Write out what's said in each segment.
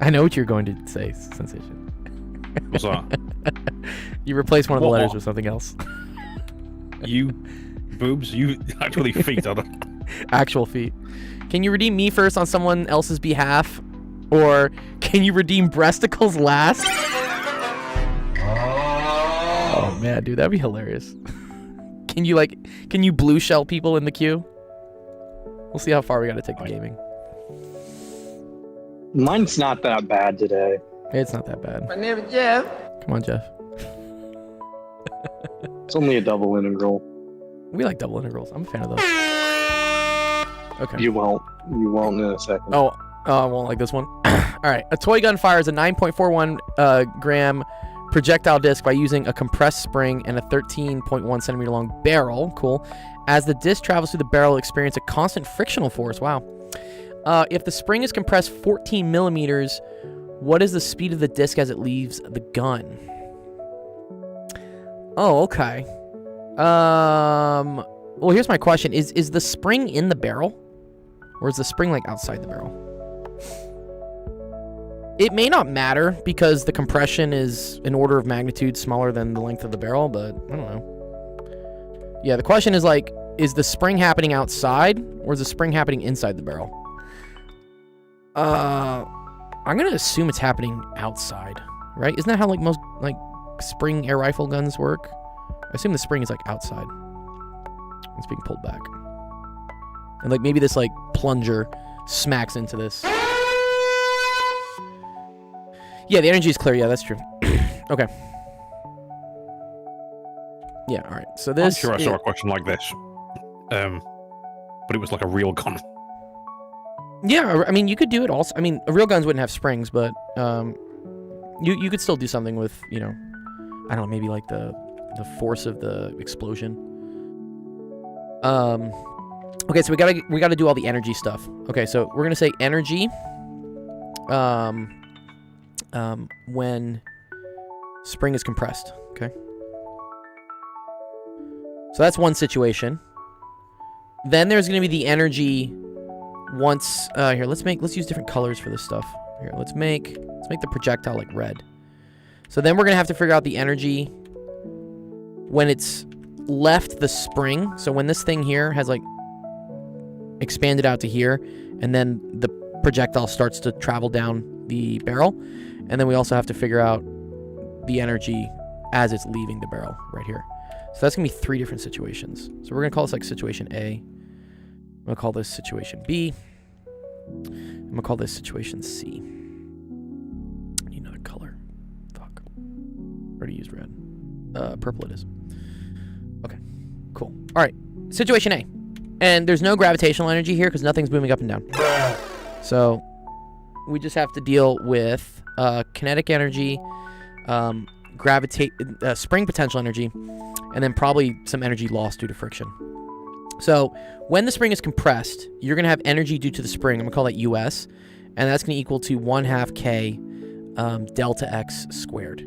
I know what you're going to say, Sensation. What's that? You replace one of the letters with something else. You boobs? You actually feet on it. Actual feet. Can you redeem me first on someone else's behalf? Or can you redeem breasticles last? Oh man, dude, that'd be hilarious. Can you blue shell people in the queue? We'll see how far we gotta take the gaming. Mine's not that bad today. It's not that bad. My name is Jeff. Come on, Jeff. It's only a double integral. We like double integrals. I'm a fan of those. Okay. You won't in a second. Oh, I won't like this one. All right. A toy gun fires a 9.41 gram projectile disc by using a compressed spring and a 13.1 centimeter long barrel. Cool. As the disc travels through the barrel, it'll experience a constant frictional force. Wow. If the spring is compressed 14 millimeters, what is the speed of the disc as it leaves the gun? Oh, okay. Well, here's my question. Is the spring in the barrel? Or is the spring, like, outside the barrel? It may not matter because the compression is an order of magnitude smaller than the length of the barrel, but I don't know. Yeah, the question is, like, is the spring happening outside or is the spring happening inside the barrel? I'm going to assume it's happening outside, right? Isn't that how, like, most, like, spring air rifle guns work? I assume the spring is, like, outside. It's being pulled back. And, like, maybe this, like, plunger smacks into this. Yeah, the energy is clear. Yeah, that's true. Okay. Yeah, all right. So this... I'm sure I saw a question like this. But it was like a real gun. Yeah, I mean, you could do it also. I mean, real guns wouldn't have springs, but you could still do something with, you know, I don't know, maybe like the force of the explosion. Okay, so we gotta do all the energy stuff. Okay, so we're gonna say energy when spring is compressed. Okay, so that's one situation. Then there's gonna be the energy once here. Let's use different colors for this stuff. Here, let's make the projectile like red. So then we're gonna have to figure out the energy when it's left the spring. So when this thing here has like expanded out to here, and then the projectile starts to travel down the barrel, and then we also have to figure out the energy as it's leaving the barrel right here. So that's gonna be 3 different situations. So we're gonna call this like situation A. I'm gonna call this situation B. I'm gonna call this situation C. I need another color. Fuck. Already used red. Purple it is. Okay, cool. All right, situation A. And there's no gravitational energy here because nothing's moving up and down. So we just have to deal with kinetic energy, spring potential energy, and then probably some energy lost due to friction. So when the spring is compressed, you're going to have energy due to the spring. I'm going to call that US. And that's going to equal to 1/2 K delta X squared,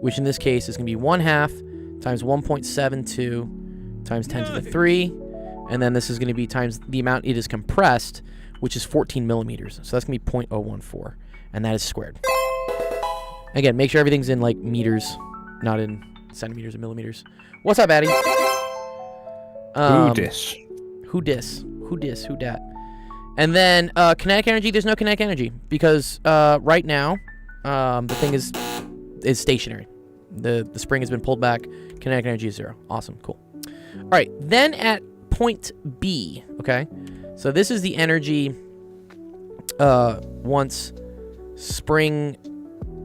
which in this case is going to be 1/2 times 1.72 times 10 to the 3. And then this is going to be times the amount it is compressed, which is 14 millimeters. So that's going to be 0.014. And that is squared. Again, make sure everything's in like meters, not in centimeters and millimeters. What's up, Addy? Who dis? Who dis? Who dis? Who dat? And then kinetic energy, there's no kinetic energy because right now the thing is stationary. The spring has been pulled back. Kinetic energy is 0. Awesome, cool. All right, then at point B, okay? So this is the energy once spring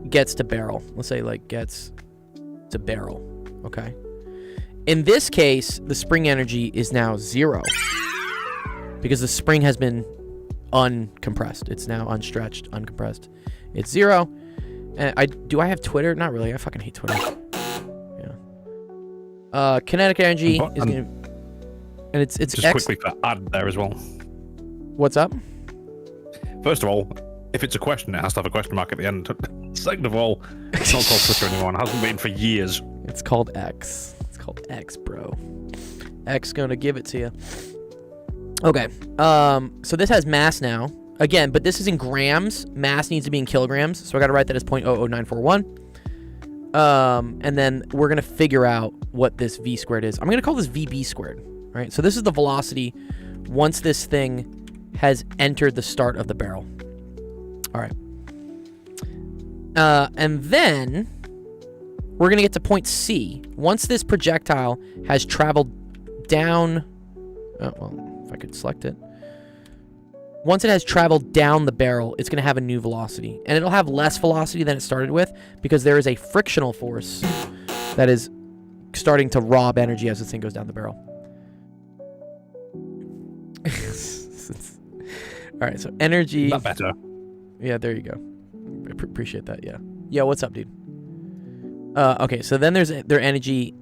gets to barrel. Let's say like gets to barrel, okay? In this case, the spring energy is now 0 because the spring has been uncompressed. It's now unstretched, uncompressed. It's 0. And do I have Twitter? Not really. I fucking hate Twitter. Yeah. Kinetic energy is gonna, and it's just X. quickly for add there as well. What's up? First of all, if it's a question, it has to have a question mark at the end. Second of all, it's not called Twitter anymore. It hasn't been for years. It's called X. It's called X, bro. X gonna give it to you. Okay. So this has mass now. Again, but this is in grams. Mass needs to be in kilograms, so I got to write that as 0.00941. And then we're going to figure out what this v squared is. I'm going to call this vb squared, right? So this is the velocity once this thing has entered the start of the barrel. All right. And then we're going to get to point C. Once this projectile has traveled down... Oh, well, if I could select it. Once it has traveled down the barrel, it's going to have a new velocity. And it'll have less velocity than it started with because there is a frictional force that is starting to rob energy as this thing goes down the barrel. All right, so energy... Not better. Yeah, there you go. Appreciate that, yeah. Yeah, what's up, dude? Okay, so then there's energy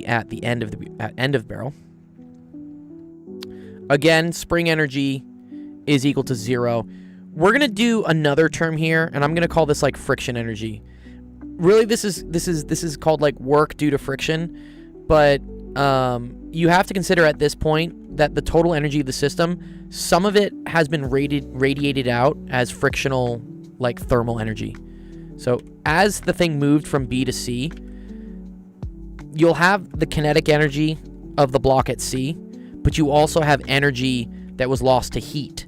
at the end of the barrel. Again, spring energy is equal to 0. We're gonna do another term here, and I'm gonna call this like friction energy. Really, this is called like work due to friction, but you have to consider at this point that the total energy of the system, some of it has been radiated out as frictional, like thermal energy. So as the thing moved from B to C, you'll have the kinetic energy of the block at C, but you also have energy that was lost to heat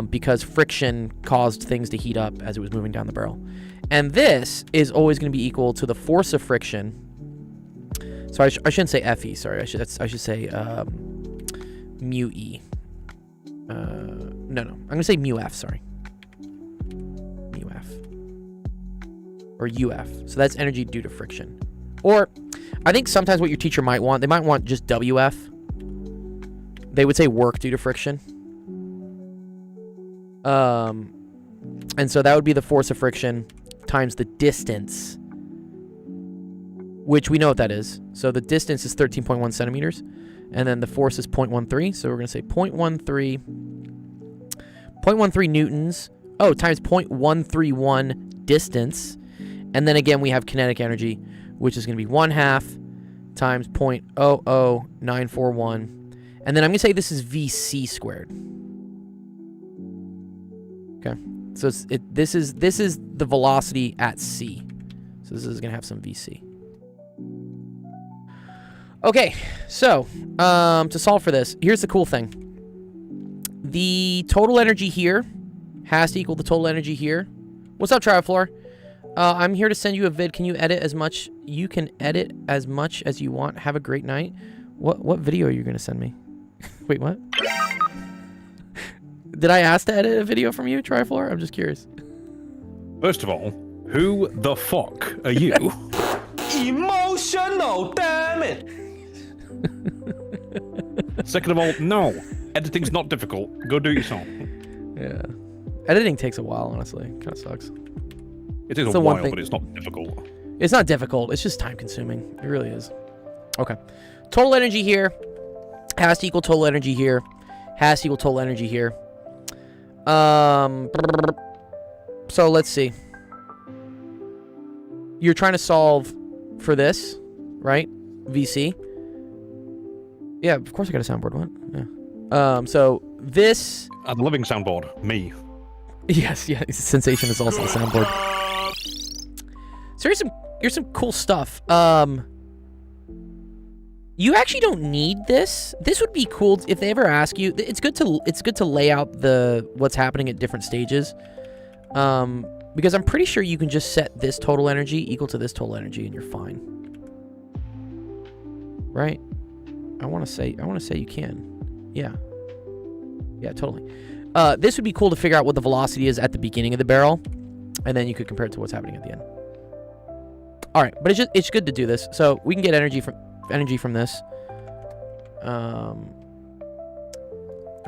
because friction caused things to heat up as it was moving down the barrel. And this is always going to be equal to the force of friction. So I shouldn't say Fe, sorry. I should say mu E. No. I'm going to say mu F, sorry. Mu F. Or UF. So that's energy due to friction. Or I think sometimes what your teacher might want, they might want just WF. They would say work due to friction. And so that would be the force of friction times the distance, which we know what that is. So the distance is 13.1 centimeters, and then the force is 0.13. So we're going to say 0.13 newtons. Oh, times 0.131 distance. And then again, we have kinetic energy, which is going to be 1/2 times 0.00941. And then I'm going to say this is VC squared. Okay. So this is the velocity at C. So this is going to have some VC. Okay. So, to solve for this, here's the cool thing. The total energy here has to equal the total energy here. What's up, Trifloor? I'm here to send you a vid. Can you edit as much? You can edit as much as you want. Have a great night. What video are you going to send me? Wait, what? Did I ask to edit a video from you, Trifloor? I'm just curious. First of all, who the fuck are you? Emotional, damn it! Second of all, no. Editing's not difficult. Go do it yourself. Yeah. Editing takes a while, honestly. Kind of sucks. It takes It's a the one while, thing- but it's not difficult. It's not difficult. It's just time consuming. It really is. Okay. Total energy here has to equal total energy here. Has to equal total energy here. So let's see. You're trying to solve for this, right? VC. Yeah, of course I got a soundboard. What? Yeah. So this. The living soundboard, me. Yes, yeah. Sensation is also the soundboard. So here's some cool stuff. You actually don't need this. This would be cool if they ever ask you. It's good to lay out what's happening at different stages. Because I'm pretty sure you can just set this total energy equal to this total energy and you're fine. Right? I want to say you can. Yeah. Yeah, totally. This would be cool to figure out what the velocity is at the beginning of the barrel, and then you could compare it to what's happening at the end. All right, but it's good to do this. So we can get energy from this.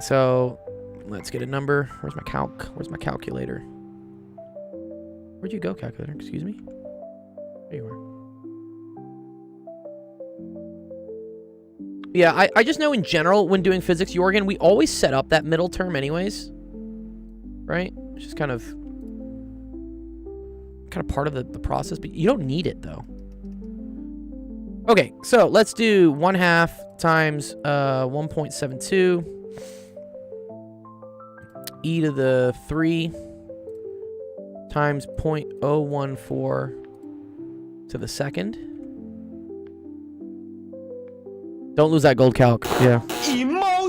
So let's get a number. Where's my calculator? Where'd you go, calculator? Excuse me? There you are. Yeah, I just know in general when doing physics Jorgen, we always set up that middle term anyways. Right? It's just kind of part of the process, but you don't need it though. Okay, so let's do 1/2 times 1.72 e to the 3 times 0.014 to the second. Don't lose that gold calc. Yeah.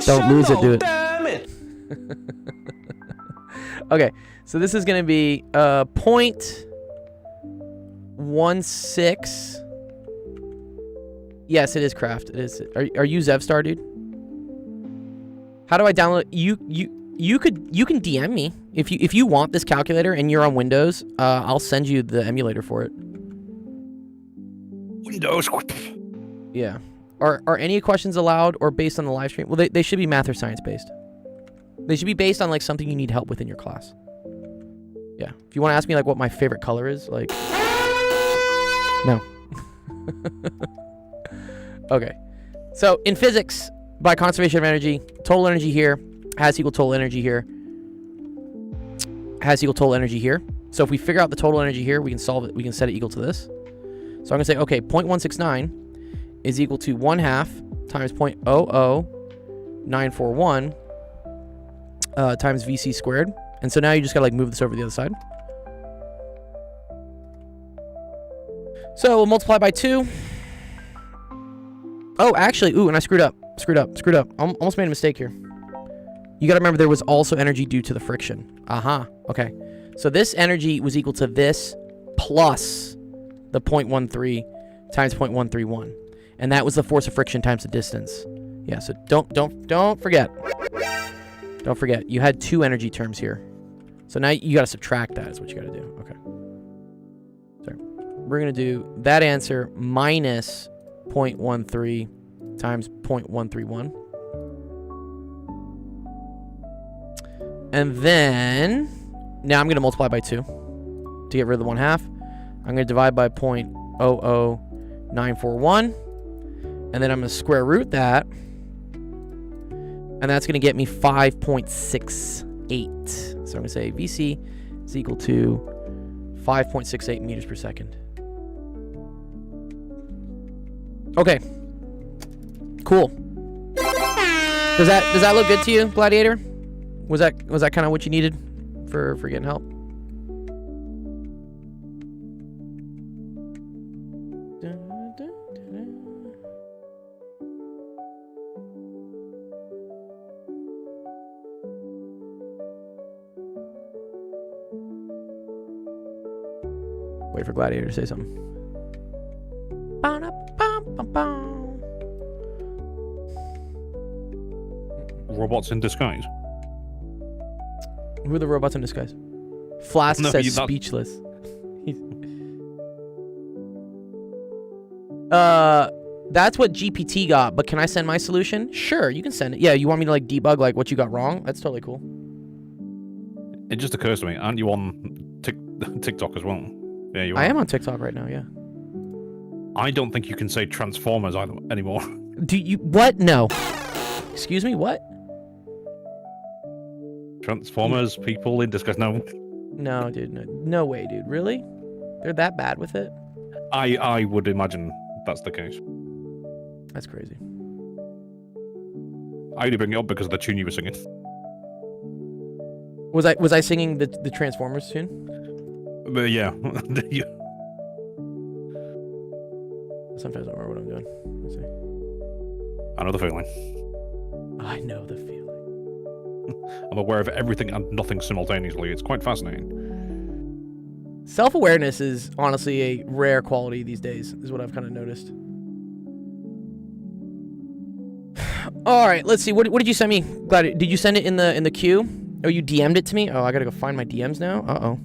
Don't lose it, do it. Damn it. Okay, so this is going to be 0.16. Yes, it is craft. It is. Are you Zevstar, dude? How do I download? You can DM me if you want this calculator and you're on Windows. I'll send you the emulator for it. Windows. Yeah. Are any questions allowed or based on the live stream? Well, they should be math or science based. They should be based on like something you need help with in your class. Yeah. If you want to ask me like what my favorite color is, like no. Okay. So in physics, by conservation of energy, total energy here has equal total energy here. Has equal total energy here. So if we figure out the total energy here, we can solve it. We can set it equal to this. So I'm going to say, okay, 0.169 is equal to 1/2 times 0.00941 times VC squared. And so now you just got to like move this over to the other side. So we'll multiply by 2. Oh, actually, ooh, and I screwed up. Almost made a mistake here. You got to remember there was also energy due to the friction. Aha. Okay. So this energy was equal to this plus the 0.13 times 0.131. And that was the force of friction times the distance. Yeah, so don't forget. Don't forget. You had 2 energy terms here. So now you got to subtract that is what you got to do. Okay. So we're going to do that answer minus 0.13 times 0.131. And then now I'm going to multiply by 2 to get rid of the 1/2. I'm going to divide by 0.00941. And then I'm going to square root that. And that's going to get me 5.68. So I'm going to say VC is equal to 5.68 meters per second. Okay. Cool. Does that look good to you, Gladiator? Was that kind of what you needed for getting help? Wait for Gladiator to say something. Robots in disguise. Who are the robots in disguise? Flask No, says speechless. That's what GPT got, but can I send my solution? Sure, you can send it. Yeah, you want me to like debug like what you got wrong? That's totally cool. It just occurs to me, aren't you on TikTok as well? Yeah, you are. I am on TikTok right now, yeah. I don't think you can say Transformers either anymore. Do you what? No. Excuse me, what? Transformers, people in disguise. No. No, dude. No way, dude. Really? They're that bad with it? I would imagine that's the case. That's crazy. I only bring it up because of the tune you were singing. Was I singing the Transformers tune? But yeah. Sometimes I don't remember what I'm doing. Let's see. I know the feeling. I know the feeling. I'm aware of everything and nothing simultaneously. It's quite fascinating. Self-awareness is honestly a rare quality these days, is what I've kind of noticed. All right, let's see. What did you send me? Glad. Did you send it in the queue? Oh, you DM'd it to me? Oh, I gotta go find my DMs now. Uh-oh.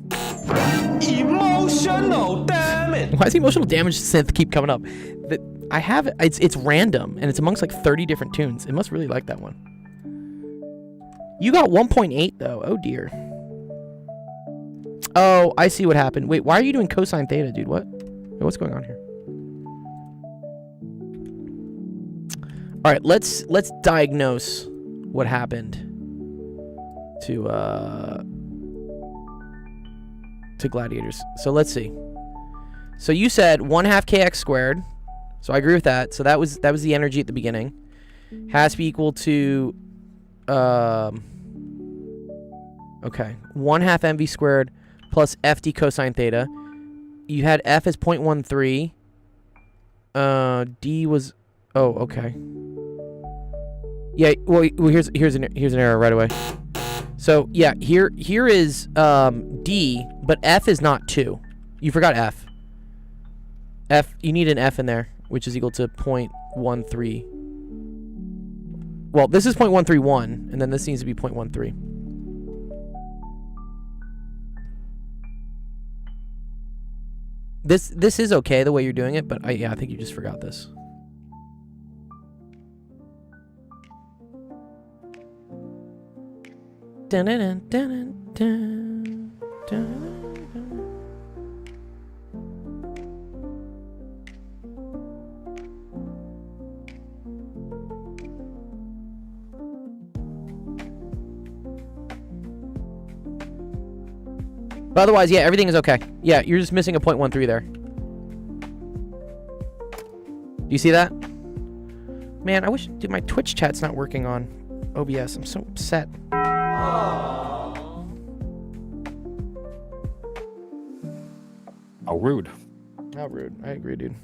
Emotional damage. Why does emotional damage synth keep coming up? I have it. It's random and it's amongst like 30 different tunes. It must really like that one. You got 1.8 though. Oh dear. Oh, I see what happened. Wait, why are you doing cosine theta, dude? What? Wait, what's going on here? All right, let's diagnose what happened to gladiators. So let's see. So you said 1/2 kx squared. So I agree with that. So that was the energy at the beginning. Has to be equal to Okay. 1/2 mv squared plus ft cosine theta. You had f as 0.13. D was... Oh, okay. Yeah, well here's an error right away. So, yeah, here is D, but f is not 2. You forgot f. You need an f in there, which is equal to 0.13. Well, this is 0.131, and then this needs to be 0.13. This is okay the way you're doing it, but I think you just forgot this. Dun, dun, dun, dun, dun, dun. But otherwise, yeah, everything is okay. Yeah, you're just missing a 0.13 there. Do you see that? Man, I wish... Dude, my Twitch chat's not working on OBS. I'm so upset. How rude. How rude. I agree, dude.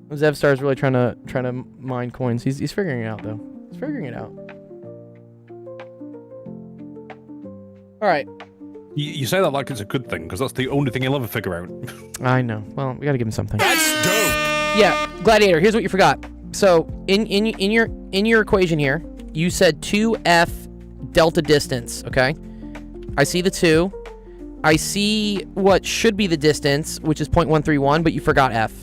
Zevstar's really trying to mine coins. He's figuring it out, though. He's figuring it out. All right. You say that like it's a good thing, because that's the only thing he'll ever figure out. I know. Well, we gotta give him something. That's dope. Yeah, Gladiator. Here's what you forgot. So in your equation here, you said 2f delta distance. Okay. I see the 2. I see what should be the distance, which is 0.131, but you forgot f.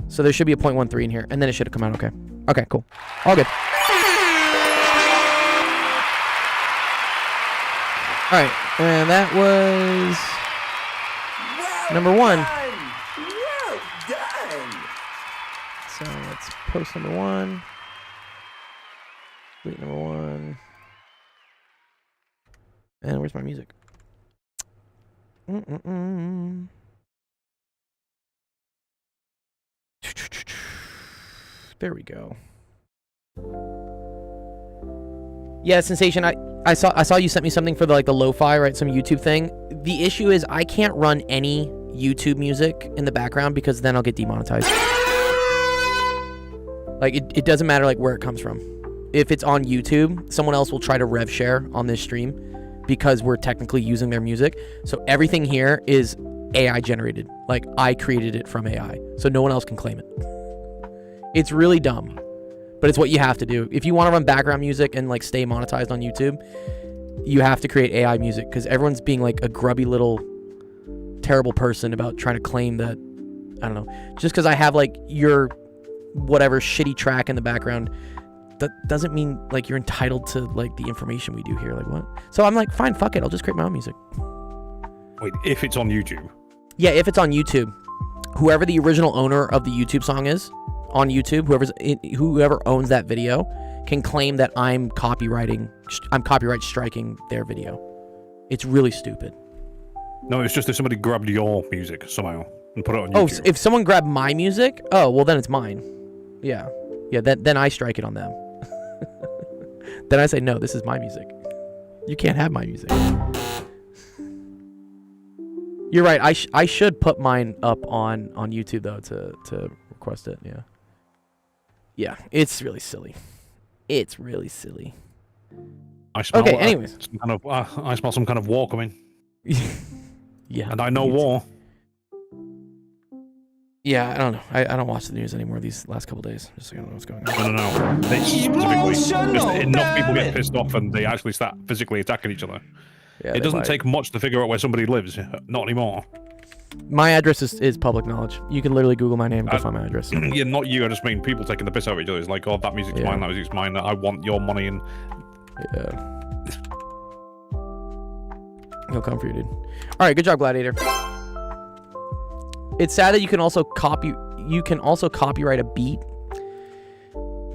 So there should be a 0.13 in here, and then it should have come out okay. Okay, cool. All good. All right, and that was number 1. Well done. So let's post number 1. Delete number 1. And where's my music? There we go. Yeah, Sensation, I saw you sent me something for the lo-fi, right? Some YouTube thing. The issue is I can't run any YouTube music in the background because then I'll get demonetized. Like it doesn't matter like where it comes from. If it's on YouTube, someone else will try to rev share on this stream because we're technically using their music. So everything here is AI generated. Like I created it from AI. So no one else can claim it. It's really dumb. But it's what you have to do. If you want to run background music and like stay monetized on YouTube, you have to create AI music because everyone's being like a grubby little terrible person about trying to claim that, I don't know, just because I have like your whatever shitty track in the background, that doesn't mean like you're entitled to like the information we do here. Like what? So I'm like, fine, fuck it. I'll just create my own music. Wait, if it's on YouTube? Yeah, if it's on YouTube, whoever the original owner of the YouTube song is, on YouTube, whoever owns that video can claim that I'm copyright striking their video. It's really stupid. No, it's just if somebody grabbed your music somehow and put it on YouTube. Oh, if someone grabbed my music, oh well, then it's mine. Yeah. Then I strike it on them. Then I say no, this is my music. You can't have my music. You're right. I should put mine up on YouTube though to request it. Yeah. Yeah, it's really silly. It's really silly. I smell, okay, anyways. I smell some kind of war coming. Yeah. And I know war. Yeah, I don't know. I don't watch the news anymore these last couple days. Just so I don't know what's going on. No. It's specifically just enough people get pissed off and they actually start physically attacking each other. Yeah, it doesn't take much to figure out where somebody lives. Not anymore. My address is public knowledge. You can literally Google my name and go find my address. Yeah, not you. I just mean people taking the piss out of each other. It's like, oh, that music's mine, that music's mine. I want your money. And yeah. He'll come for you, dude. All right, good job, Gladiator. It's sad that you can also copyright a beat.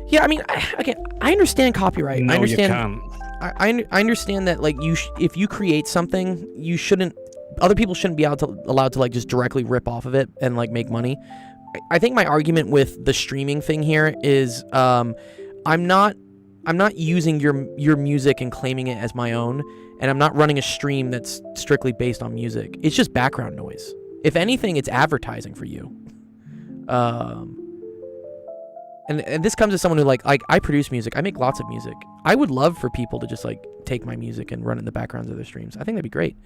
Yeah, I mean, I understand copyright. No, I understand. You can't. I understand that like if you create something, you shouldn't. Other people shouldn't be allowed to like just directly rip off of it and like make money. I think my argument with the streaming thing here is I'm not using your music and claiming it as my own, and I'm not running a stream that's strictly based on music. It's just background noise. If anything, it's advertising for you. And this comes as someone who like I produce music. I make lots of music. I would love for people to just like take my music and run it in the backgrounds of their streams. I think that'd be great.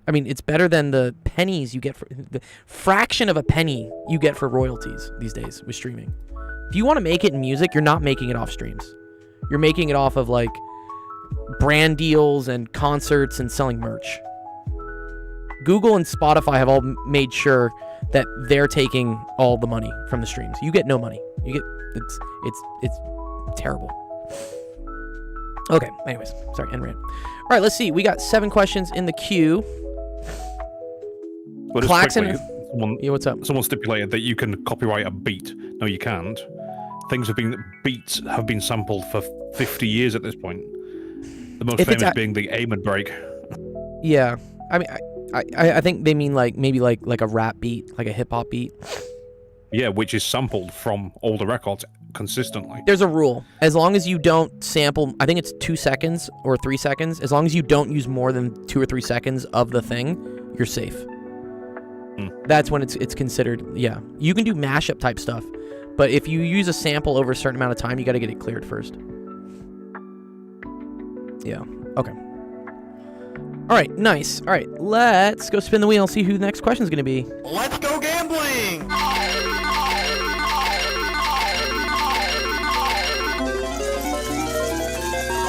I mean, it's better than the pennies you get for the fraction of a penny you get for royalties these days with streaming. If you want to make it in music, you're not making it off streams. You're making it off of like brand deals and concerts and selling merch. Google and Spotify have all made sure that they're taking all the money from the streams. You get no money. You get it's terrible. Okay, anyways, sorry, end rant. All right, let's see. We got 7 questions in the queue. But Klaxon, yeah, what's up? Someone stipulated that you can copyright a beat. No, you can't. Beats have been sampled for 50 years at this point. The most famous being the Amen break. Yeah, I mean, I think they mean like maybe like a rap beat, like a hip hop beat. Yeah, which is sampled from older records consistently. There's a rule. As long as you don't sample, I think it's 2 seconds or 3 seconds. As long as you don't use more than 2 or 3 seconds of the thing, you're safe. That's when it's considered. Yeah, you can do mashup type stuff, but if you use a sample over a certain amount of time, you got to get it cleared first. Yeah. Okay. All right. Nice. All right. Let's go spin the wheel and see who the next question is going to be. Let's go gambling!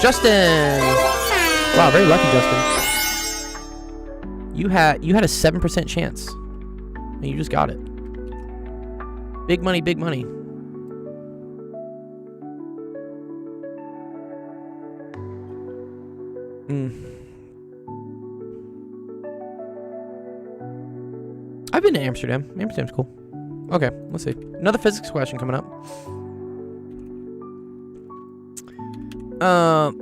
Justin. Wow, very lucky, Justin. You had a 7% chance, and you just got it. Big money, big money. I've been to Amsterdam. Amsterdam's cool. Okay, let's see. Another physics question coming up.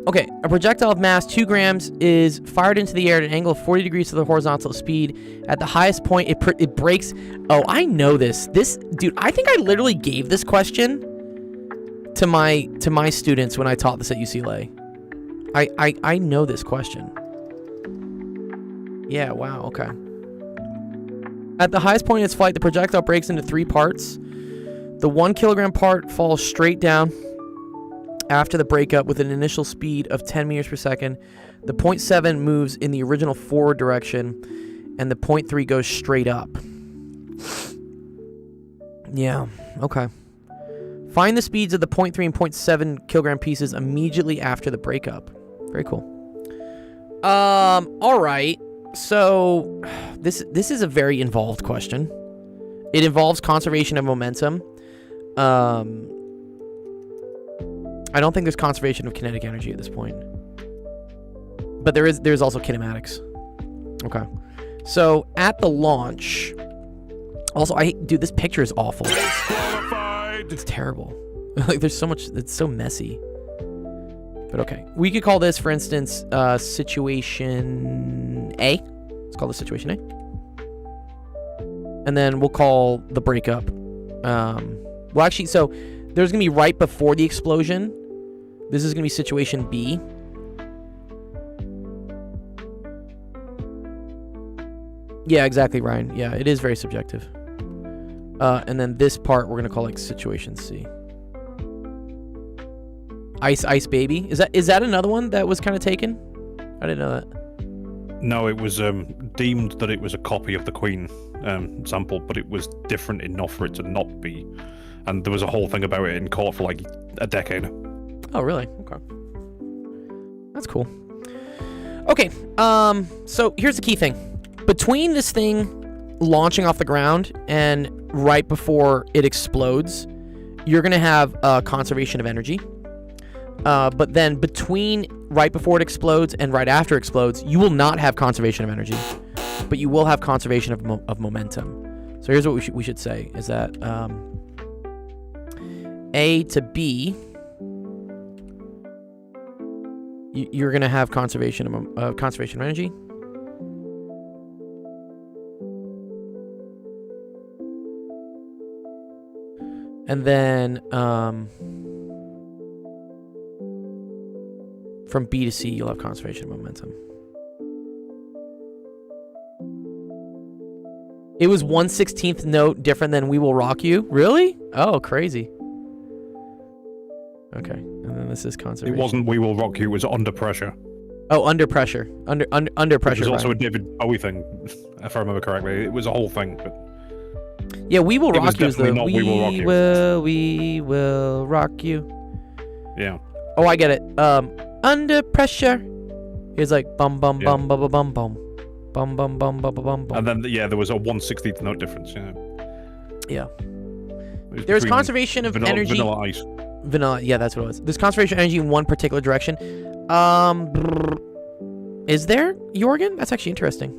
Okay, a projectile of mass 2 grams is fired into the air at an angle of 40 degrees to the horizontal speed. At the highest point, it breaks. Oh, I know this. Dude, I think I literally gave this question to my students when I taught this at UCLA. I know this question. Yeah, wow, okay. At the highest point in its flight, the projectile breaks into 3 parts. The 1 kilogram part falls straight down after the breakup with an initial speed of 10 meters per second. The 0.7 moves in the original forward direction, and the 0.3 goes straight up. Yeah, okay. Find the speeds of the 0.3 and 0.7 kilogram pieces immediately after the breakup. Very cool. All right. So this is a very involved question. It involves conservation of momentum. I don't think there's conservation of kinetic energy at this point. But there's also kinematics. Okay. So at the launch. Also, dude, this picture is awful. It's terrible. Like there's so much. It's so messy. But okay, we could call this, for instance, situation A. Let's call this situation A. And then we'll call the breakup. Well, actually, so there's gonna be right before the explosion. This is gonna be situation B. Yeah, exactly, Ryan. Yeah, it is very subjective. And then this part we're gonna call like situation C. Ice Baby. Is that another one that was kind of taken? I didn't know that. No, it was deemed that it was a copy of the Queen sample, but it was different enough for it to not be. And there was a whole thing about it in court for like a decade. Oh, really? Okay. That's cool. Okay, so here's the key thing. Between this thing launching off the ground and right before it explodes, you're going to have conservation of energy. But then between right before it explodes and right after it explodes, you will not have conservation of energy, but you will have conservation of momentum. So here's what we should say is that A to B, you're going to have conservation of energy. And then From B to C, you'll have conservation of momentum. It was 1/16th note different than We Will Rock You? Really? Oh, crazy. Okay, and then this is conservation. It wasn't We Will Rock You, it was Under Pressure. Oh, Under Pressure. Under Pressure. It was also Ryan. a David Bowie thing, if I remember correctly. It was a whole thing, but... Yeah, We Will Rock You is the definitely not We Will Rock You. We will rock you. Yeah. Oh, I get it. Under Pressure. It's like bum bum Yeah. bum bum bum bum bum. Bum bum bum bum bum bum. And then, yeah, there was a 1/16th note difference, yeah. Yeah. It was There's between conservation of energy. Vanilla Ice. Vanilla, yeah, that's what it was. There's conservation of energy in one particular direction. Is there, Jorgen? That's actually interesting.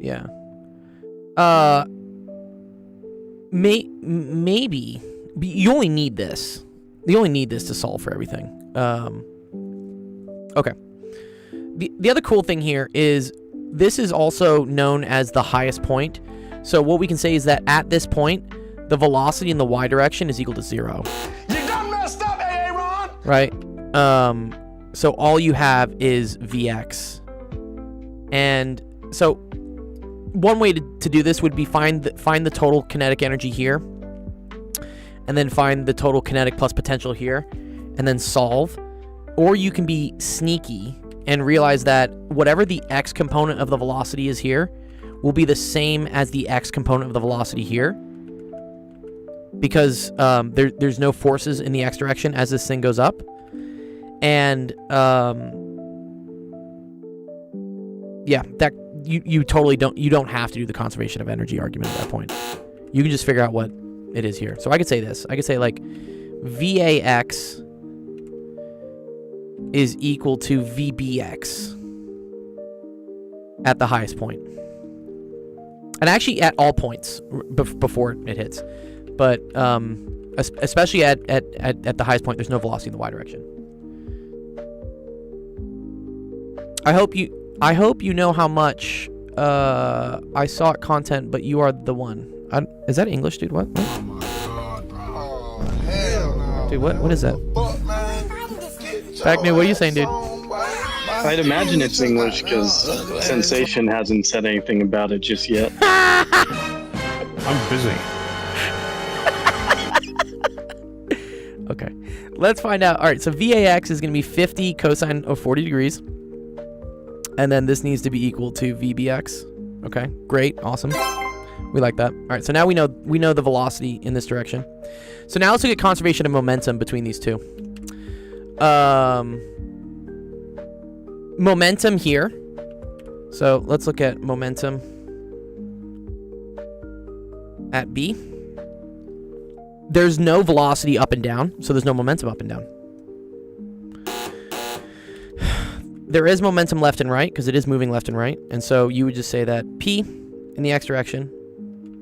Yeah. Maybe. You only need this. You only need this to solve for everything. Okay. The other cool thing here is this is also known as the highest point. So what we can say is that at this point, the velocity in the y direction is equal to 0. You done messed up, AA Ron! Right? So all you have is Vx. And so one way to do this would be find the total kinetic energy here, and then find the total kinetic plus potential here, and then solve. Or you can be sneaky and realize that whatever the x component of the velocity is here will be the same as the x component of the velocity here, because there's no forces in the x direction as this thing goes up. And yeah, that you totally don't have to do the conservation of energy argument at that point. You can just figure out what it is here. So I could say this. I could say like VAX is equal to VBX at the highest point. And actually at all points before it hits. But especially at the highest point, there's no velocity in the y direction. I hope you know how much I sought content, but you are the one. Is that English, dude? What? Oh my god, bro. Oh, hell no. Dude, what is that? Fuck, man. Back new, what are you saying, dude? I'd imagine it's English because Sensation hasn't said anything about it just yet. I'm busy. Okay, let's find out. All right, so VAX is going to be 50 cosine of 40 degrees. And then this needs to be equal to VBX. Okay, great, awesome. We like that. All right, so now we know the velocity in this direction. So now let's look at conservation of momentum between these two. Momentum here. So let's look at momentum at B. There's no velocity up and down, so there's no momentum up and down. There is momentum left and right, because it is moving left and right. And so you would just say that P in the x direction.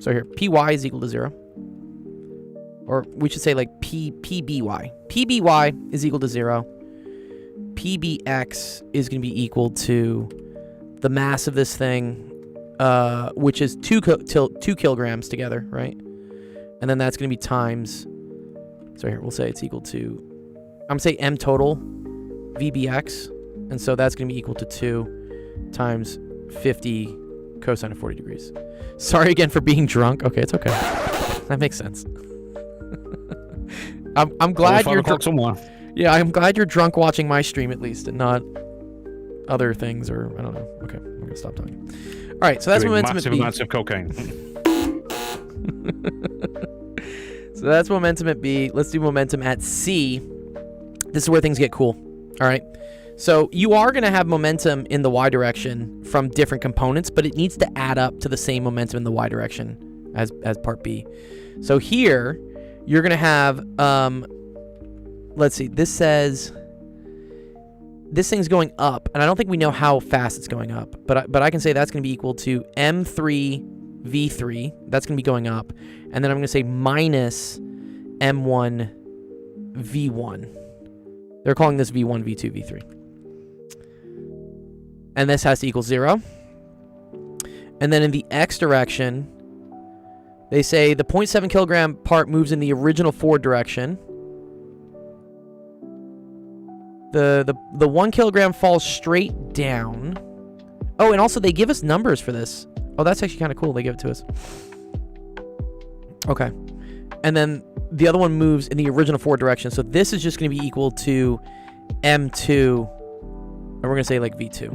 So here, Py is equal to 0. Or we should say like PBY. PBY is equal to 0. PBX is going to be equal to the mass of this thing, which is 2 kilograms together, right? And then that's going to be times, so here, we'll say it's equal to, I'm going to say M total VBX. And so that's going to be equal to 2 times 50 cosine of 40 degrees. Sorry again for being drunk. Okay, it's okay. That makes sense. I'm glad you're drunk. Yeah, I'm glad you're drunk watching my stream at least, and not other things, or I don't know. Okay, I'm going to stop talking. All right, so that's momentum at B. Massive cocaine. So that's momentum at B. Let's do momentum at C. This is where things get cool. All right. So you are going to have momentum in the y direction from different components, but it needs to add up to the same momentum in the y direction as part B. So here, you're going to have, let's see, this says, this thing's going up, and I don't think we know how fast it's going up, but I can say that's going to be equal to M3 V3. That's going to be going up. And then I'm going to say minus M1 V1. They're calling this V1, V2, V3. And this has to equal 0. And then in the x direction, they say the 0.7 kilogram part moves in the original forward direction. The 1 kilogram falls straight down. Oh, and also they give us numbers for this. Oh, that's actually kind of cool. They give it to us. Okay. And then the other one moves in the original forward direction. So this is just going to be equal to M2. And we're going to say like V2.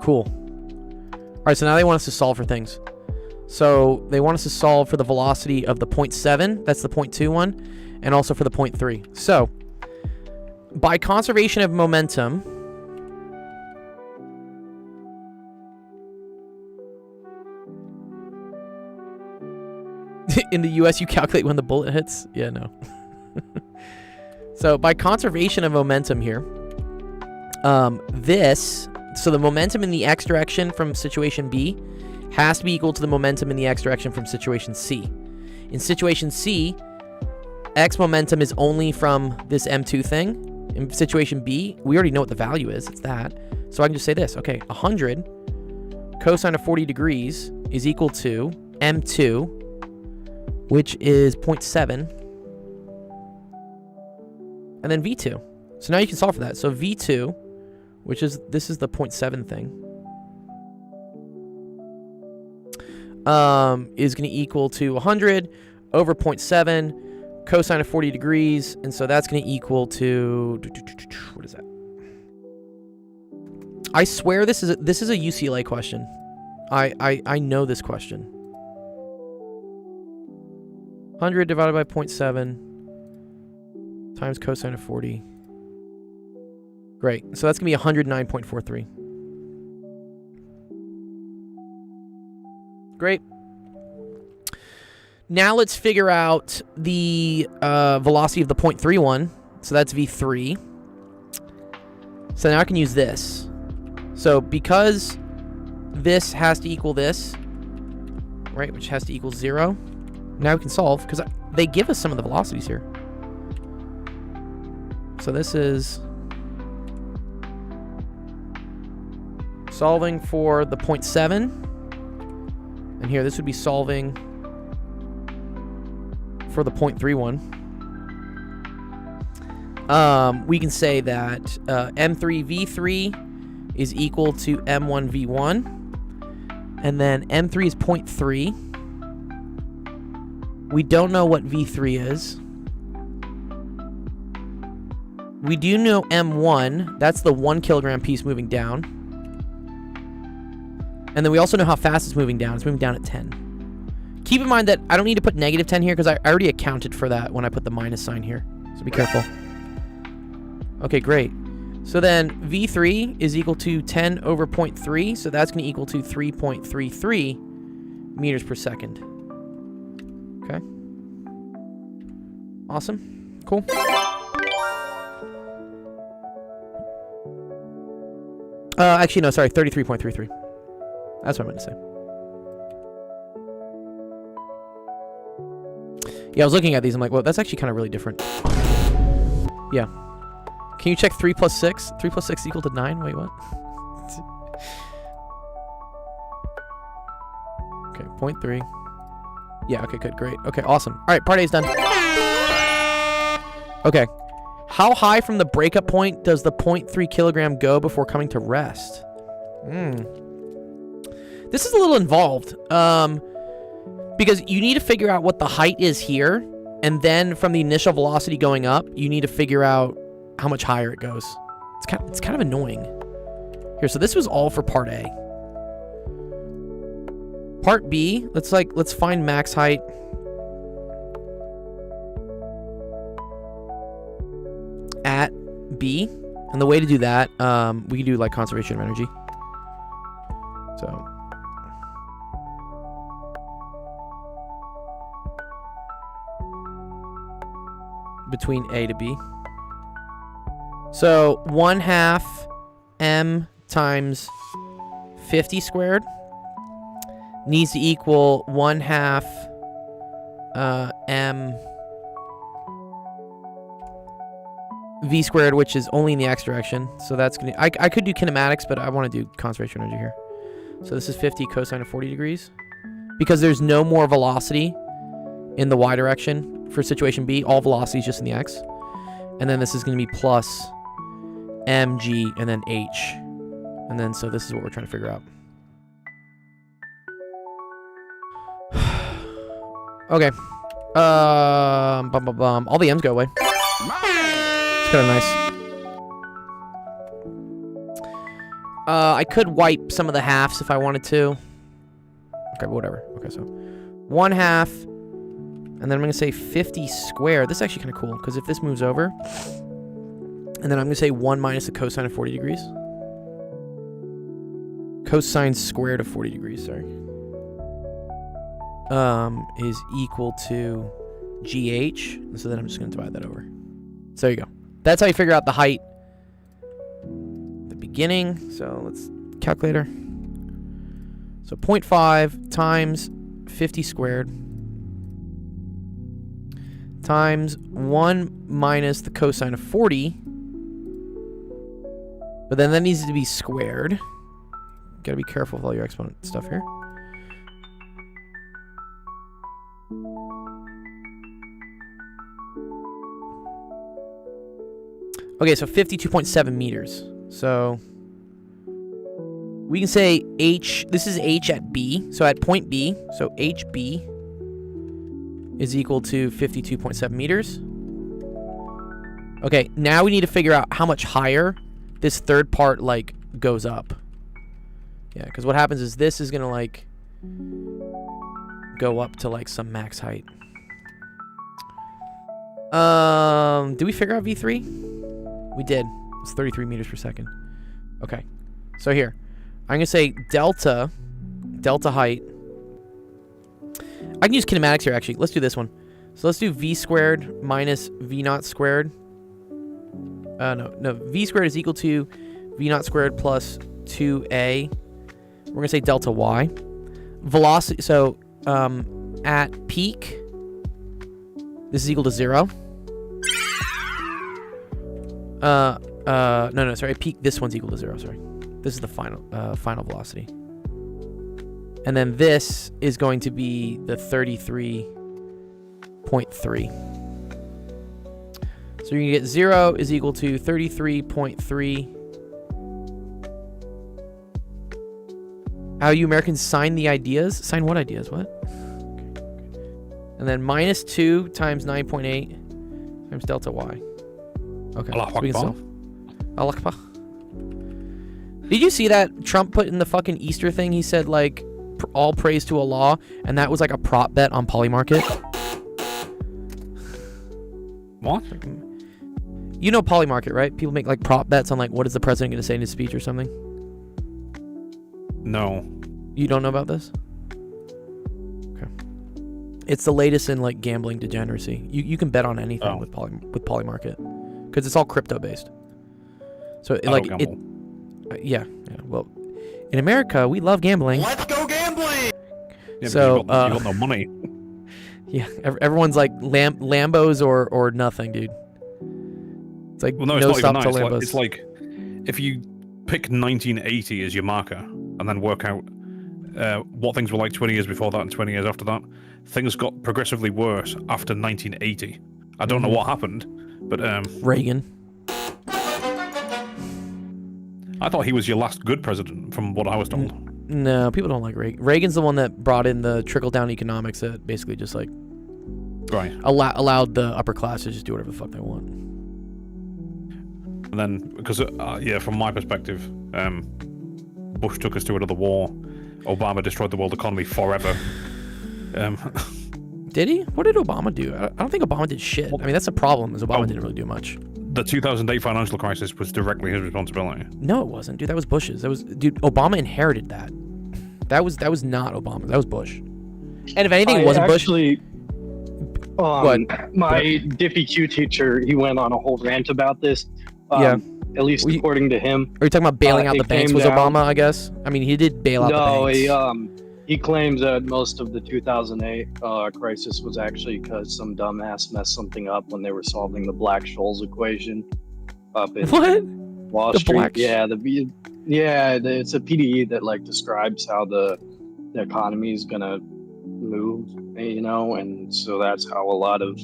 Cool. All right, so now they want us to solve for things. So they want us to solve for the velocity of the 0.7. That's the 0.2 one. And also for the 0.3. So by conservation of momentum, in the US, you calculate when the bullet hits? Yeah, no. So by conservation of momentum here, so the momentum in the x direction from situation B has to be equal to the momentum in the x direction from situation C. In situation C, x momentum is only from this M2 thing. In situation B, we already know what the value is. It's that. So I can just say this. Okay, 100 cosine of 40 degrees is equal to M2, which is 0.7, and then V2. So now you can solve for that. So V2, which is, this is the 0.7 thing, is going to equal to 100 over 0.7 cosine of 40 degrees, and so that's going to equal to, what is that? I swear this is a UCLA question. I know this question. 100 divided by 0.7 times cosine of 40. Great. So that's going to be 109.43. Great. Now let's figure out the velocity of the 0.31. So that's V3. So now I can use this. So because this has to equal this, right, which has to equal 0, now we can solve, because they give us some of the velocities here. So this is solving for the 0.7. And here, this would be solving for the 0.31. We can say that M3V3 is equal to M1V1. And then M3 is 0.3. We don't know what V3 is. We do know M1. That's the 1 kilogram piece moving down. And then we also know how fast it's moving down. It's moving down at 10. Keep in mind that I don't need to put negative 10 here because I already accounted for that when I put the minus sign here. So be careful. Okay, great. So then V3 is equal to 10 over 0.3. So that's going to equal to 3.33 meters per second. Okay. Awesome. Cool. Actually, no, sorry. 33.33. That's what I meant to say. Yeah, I was looking at these. I'm like, well, that's actually kind of really different. Yeah. Can you check 3 plus 6? 3 plus 6 is equal to 9? Wait, what? Okay, 0.3. Yeah, okay, good, great. Okay, awesome. All right, part A is done. Okay. How high from the breakup point does the 0.3 kilogram go before coming to rest? This is a little involved. Because you need to figure out what the height is here. And then from the initial velocity going up, you need to figure out how much higher it goes. It's kind of annoying. Here, so this was all for part A. Part B, let's find max height. At B. And the way to do that, we can do like conservation of energy. So between A to B. So 1/2 m times 50 squared needs to equal 1/2 m v squared, which is only in the x direction. So that's gonna, I could do kinematics, but I want to do conservation energy here. So this is 50 cosine of 40 degrees. Because there's no more velocity in the y direction for situation B, all velocity is just in the x. And then this is going to be plus mg and then h. And then so this is what we're trying to figure out. Okay. All the m's go away. It's kind of nice. I could wipe some of the halves if I wanted to. Okay, whatever. Okay, so 1/2, and then I'm going to say 50 squared. This is actually kind of cool, because if this moves over, and then I'm going to say 1 minus the cosine of 40 degrees. Cosine squared of 40 degrees, sorry. Is equal to GH. So then I'm just going to divide that over. So there you go. That's how you figure out the height. The beginning. So let's calculator. So 0.5 times 50 squared times 1 minus the cosine of 40. But then that needs to be squared. Gotta be careful with all your exponent stuff here. Okay, so 52.7 meters. So we can say H, this is H at B. So at point B, so HB is equal to 52.7 meters. Okay, now we need to figure out how much higher this third part, like, goes up. Yeah, because what happens is this is going to, like, go up to, like, some max height. Do we figure out V3? We did. It's 33 meters per second. Okay. So here. I'm going to say delta height. I can use kinematics here, actually. Let's do this one. So let's do V squared minus V naught squared. No. V squared is equal to V naught squared plus 2A. We're going to say delta Y. Velocity. So at peak, this is equal to 0. No, sorry. At peak, this one's equal to 0. Sorry. This is the final velocity. And then this is going to be the 33.3. So you can get 0 is equal to 33.3. How you Americans sign the ideas? Sign what ideas? What? Okay. And then minus 2 times 9.8 times delta y. Okay. So we can still... Allah Akbar. Did you see that Trump put in the fucking Easter thing? He said, like, all praise to Allah, and that was like a prop bet on Polymarket. What? You know Polymarket, right? People make like prop bets on like what is the president going to say in his speech or something. No. You don't know about this? Okay. It's the latest in like gambling degeneracy. You can bet on anything with Polymarket because it's all crypto based. So yeah. Well, in America we love gambling. Let's go gambling! Yeah, so you got no money. Yeah, everyone's like Lambos or nothing, dude. It's like Well, no, no it's not stop even to that. Lambos. It's like if you pick 1980 as your marker and then work out what things were like 20 years before that and 20 years after that, things got progressively worse after 1980. I don't know what happened, but Reagan. I thought he was your last good president, from what I was told. No, people don't like Reagan. Reagan's the one that brought in the trickle-down economics that basically just like allowed the upper class to just do whatever the fuck they want. And then, because from my perspective, Bush took us to another war. Obama destroyed the world economy forever. Did he? What did Obama do? I don't think Obama did shit. I mean, that's the problem, is Obama didn't really do much. The 2008 financial crisis was directly his responsibility. No, it wasn't, dude. That was Bush's. Obama inherited that. That was not Obama. That was Bush. And if anything, it wasn't Bush. Actually, my DiffyQ teacher, he went on a whole rant about this. At least according to him. Are you talking about bailing out the banks? Was Obama? I guess. I mean, he did bail out the banks. He claims that most of the 2008 crisis was actually because some dumbass messed something up when they were solving the Black-Scholes equation up in Wall Street. It's a PDE that like describes how the economy is gonna move, and so that's how a lot of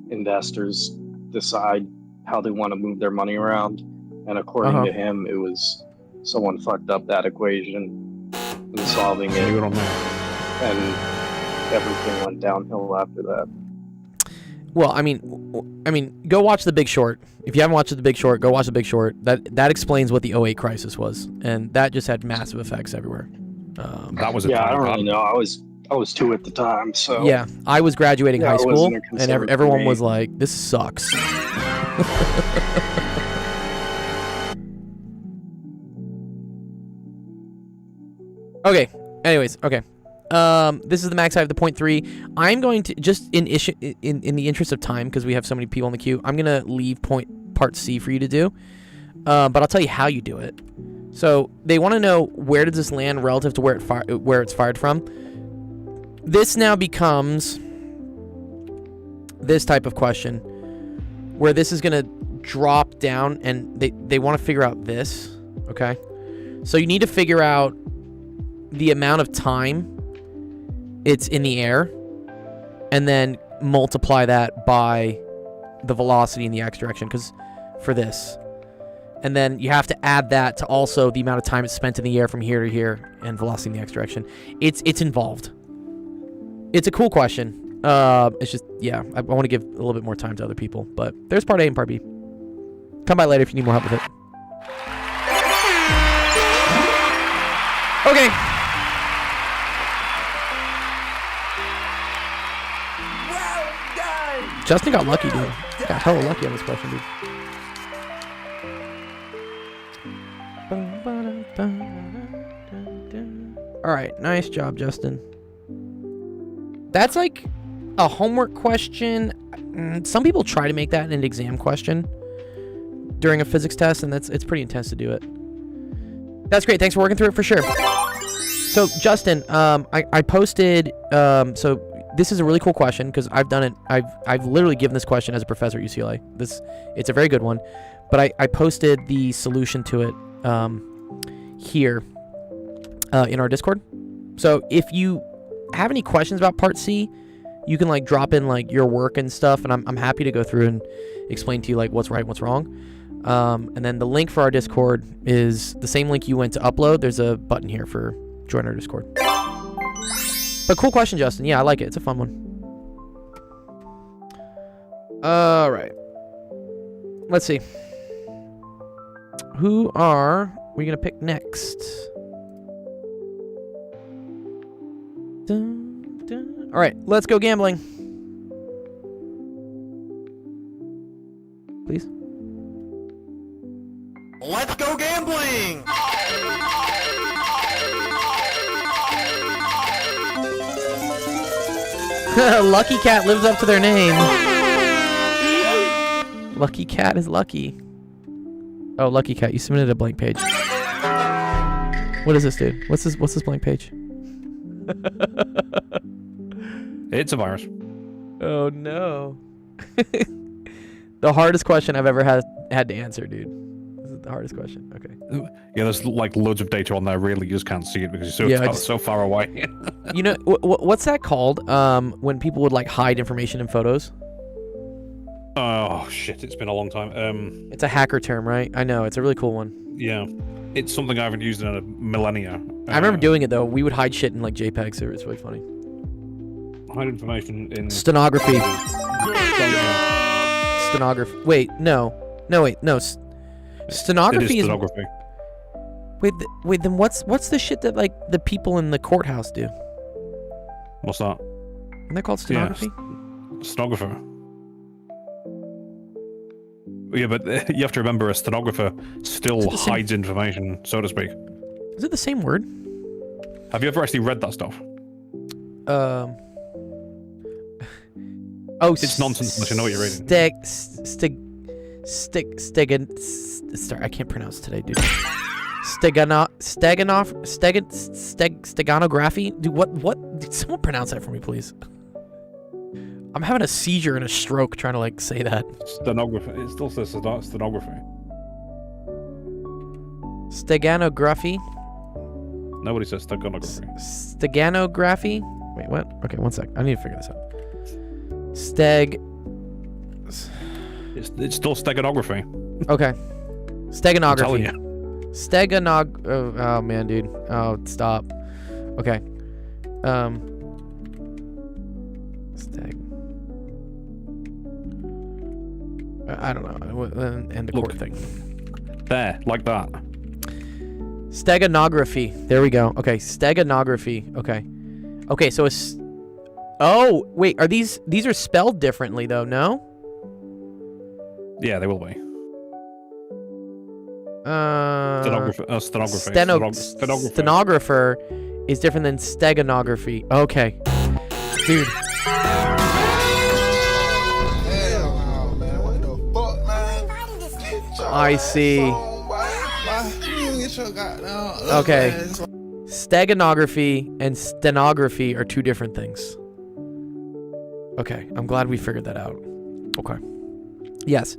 investors decide how they want to move their money around. And according to him, it was someone fucked up that equation and solving it, You were on there. and everything went downhill after that. Well, I mean, go watch The Big Short. If you haven't watched The Big Short, go watch The Big Short. That explains what the '08 crisis was, and that just had massive effects everywhere. That was a Yeah, I tiny don't part. really know. I was 2 at the time, so Yeah, I was graduating Yeah, high it school, wasn't a and concern for everyone me. was like, "This sucks." Okay. Anyways, okay. This is the max. I have the 0.3. I'm going to just in the interest of time, because we have so many people in the queue, I'm gonna leave part C for you to do. But I'll tell you how you do it. So they want to know where does this land relative to where it's fired from. This now becomes this type of question, where this is gonna drop down, and they want to figure out this. Okay. So you need to figure out the amount of time it's in the air, and then multiply that by the velocity in the x direction, because for this, and then you have to add that to also the amount of time it's spent in the air from here to here and velocity in the x direction. It's involved. It's a cool question. It's just, yeah, I want to give a little bit more time to other people, but there's part A and part B. Come by later if you need more help with it. Okay. Justin got lucky, dude. Got hella lucky on this question, dude. Alright, nice job, Justin. That's like a homework question. Some people try to make that an exam question during a physics test, and it's pretty intense to do it. That's great. Thanks for working through it for sure. So, Justin, I posted... so this is a really cool question, because I've done it. I've literally given this question as a professor at UCLA. It's a very good one, but I posted the solution to it here in our Discord. So if you have any questions about Part C, you can like drop in like your work and stuff, and I'm happy to go through and explain to you like what's right and what's wrong. And then the link for our Discord is the same link you went to upload. There's a button here for join our Discord. But cool question, Justin. Yeah, I like it. It's a fun one. All right. Let's see. Who are we going to pick next? Dun, dun. All right, let's go gambling. Please. Let's go gambling! Lucky Cat lives up to their name. Lucky Cat is lucky. Oh, Lucky Cat, you submitted a blank page. What is this, dude? What's this blank page? It's a virus. Oh no. The hardest question I've ever had to answer, dude. This is the hardest question. Okay. Yeah, there's like loads of data on there. Really, you just can't see it because you're so far away. You know what's that called? When people would like hide information in photos. Oh shit! It's been a long time. It's a hacker term, right? I know. It's a really cool one. Yeah, it's something I haven't used in a millennia. I remember doing it though. We would hide shit in like JPEGs. So it's really funny. Hide information in Stenography. Stenography. Wait, no. Wait, no. Stenography It is stenography. Wait. Then what's the shit that like the people in the courthouse do? What's that? Isn't that called stenography? Yeah, stenographer. Yeah, but you have to remember a stenographer still hides information, so to speak. Is it the same word? Have you ever actually read that stuff? Oh, it's nonsense unless you know what you're reading. Sorry, I can't pronounce today, dude. Steganography? Dude, what? Did someone pronounce that for me, please? I'm having a seizure and a stroke trying to like say that. Stenography. It still says stenography. Steganography? Nobody says steganography. Steganography? Wait, what? Okay, one sec. I need to figure this out. It's still steganography. Okay. Steganography. I'm telling Oh man, dude. Oh, stop. Okay. Steg. I don't know. And the court thing. There, like that. Steganography. There we go. Okay, steganography. Okay. Okay, so it's... Oh, wait. Are these are spelled differently, though, no? Yeah, they will be. Stenography. Stenographer is different than steganography. Okay. Dude. I see. Okay. Steganography and stenography are two different things. Okay, I'm glad we figured that out. Okay. Yes.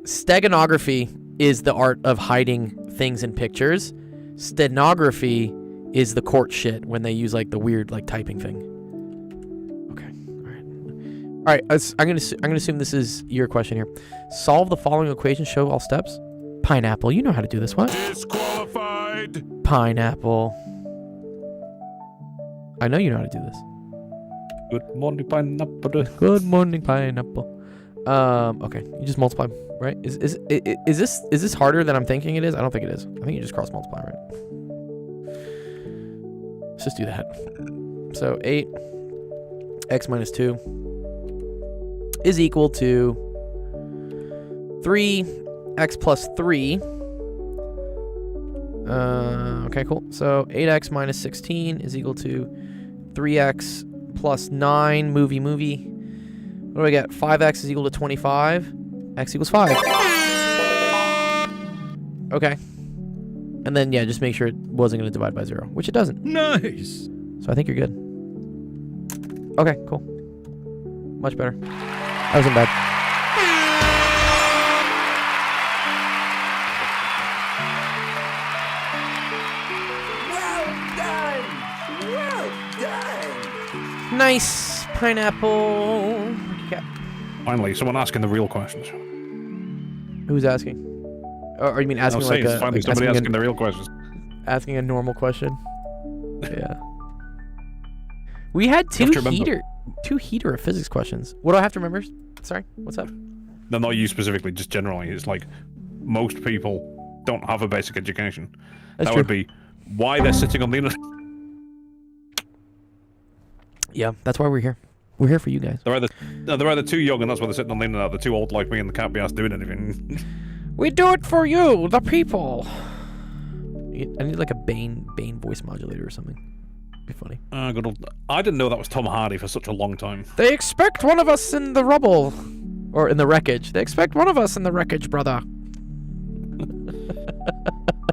Steganography is the art of hiding things in pictures. Stenography is the court shit when they use like the weird like typing thing. Okay. All right. I'm gonna assume this is your question here. Solve the following equation. Show all steps. Pineapple. You know how to do this. What? Disqualified. Pineapple. I know you know how to do this. Good morning, pineapple. Good morning, pineapple. Okay. You just multiply, right? Is this harder than I'm thinking it is? I don't think it is. I think you just cross multiply, right? Let's just do that. So 8x minus 2 is equal to 3x plus 3. Okay, cool. So 8x minus 16 is equal to 3x plus 9. Movie. What do I get? 5x is equal to 25. X equals 5. Okay. And then, yeah, just make sure it wasn't going to divide by 0, which it doesn't. Nice. So I think you're good. Okay, cool. Much better. That wasn't bad. Nice pineapple. Okay. Finally, someone asking the real questions. Who's asking? Or you mean asking I'll like say it's a finally like somebody asking the real questions. asking a normal question? Yeah. We had You have to remember- two heater of physics questions. What do I have to remember? Sorry, what's up? No, not you specifically, just generally. It's like most people don't have a basic education. That's that true. would be why they're sitting on the internet. Yeah, that's why we're here. We're here for you guys. They're either too young and that's why they're sitting on the internet. They're too old like me and they can't be asked doing anything. We do it for you, the people. I need like a Bane voice modulator or something. Be funny. Good old, I didn't know that was Tom Hardy for such a long time. They expect one of us in the rubble. Or in the wreckage. They expect one of us in the wreckage, brother.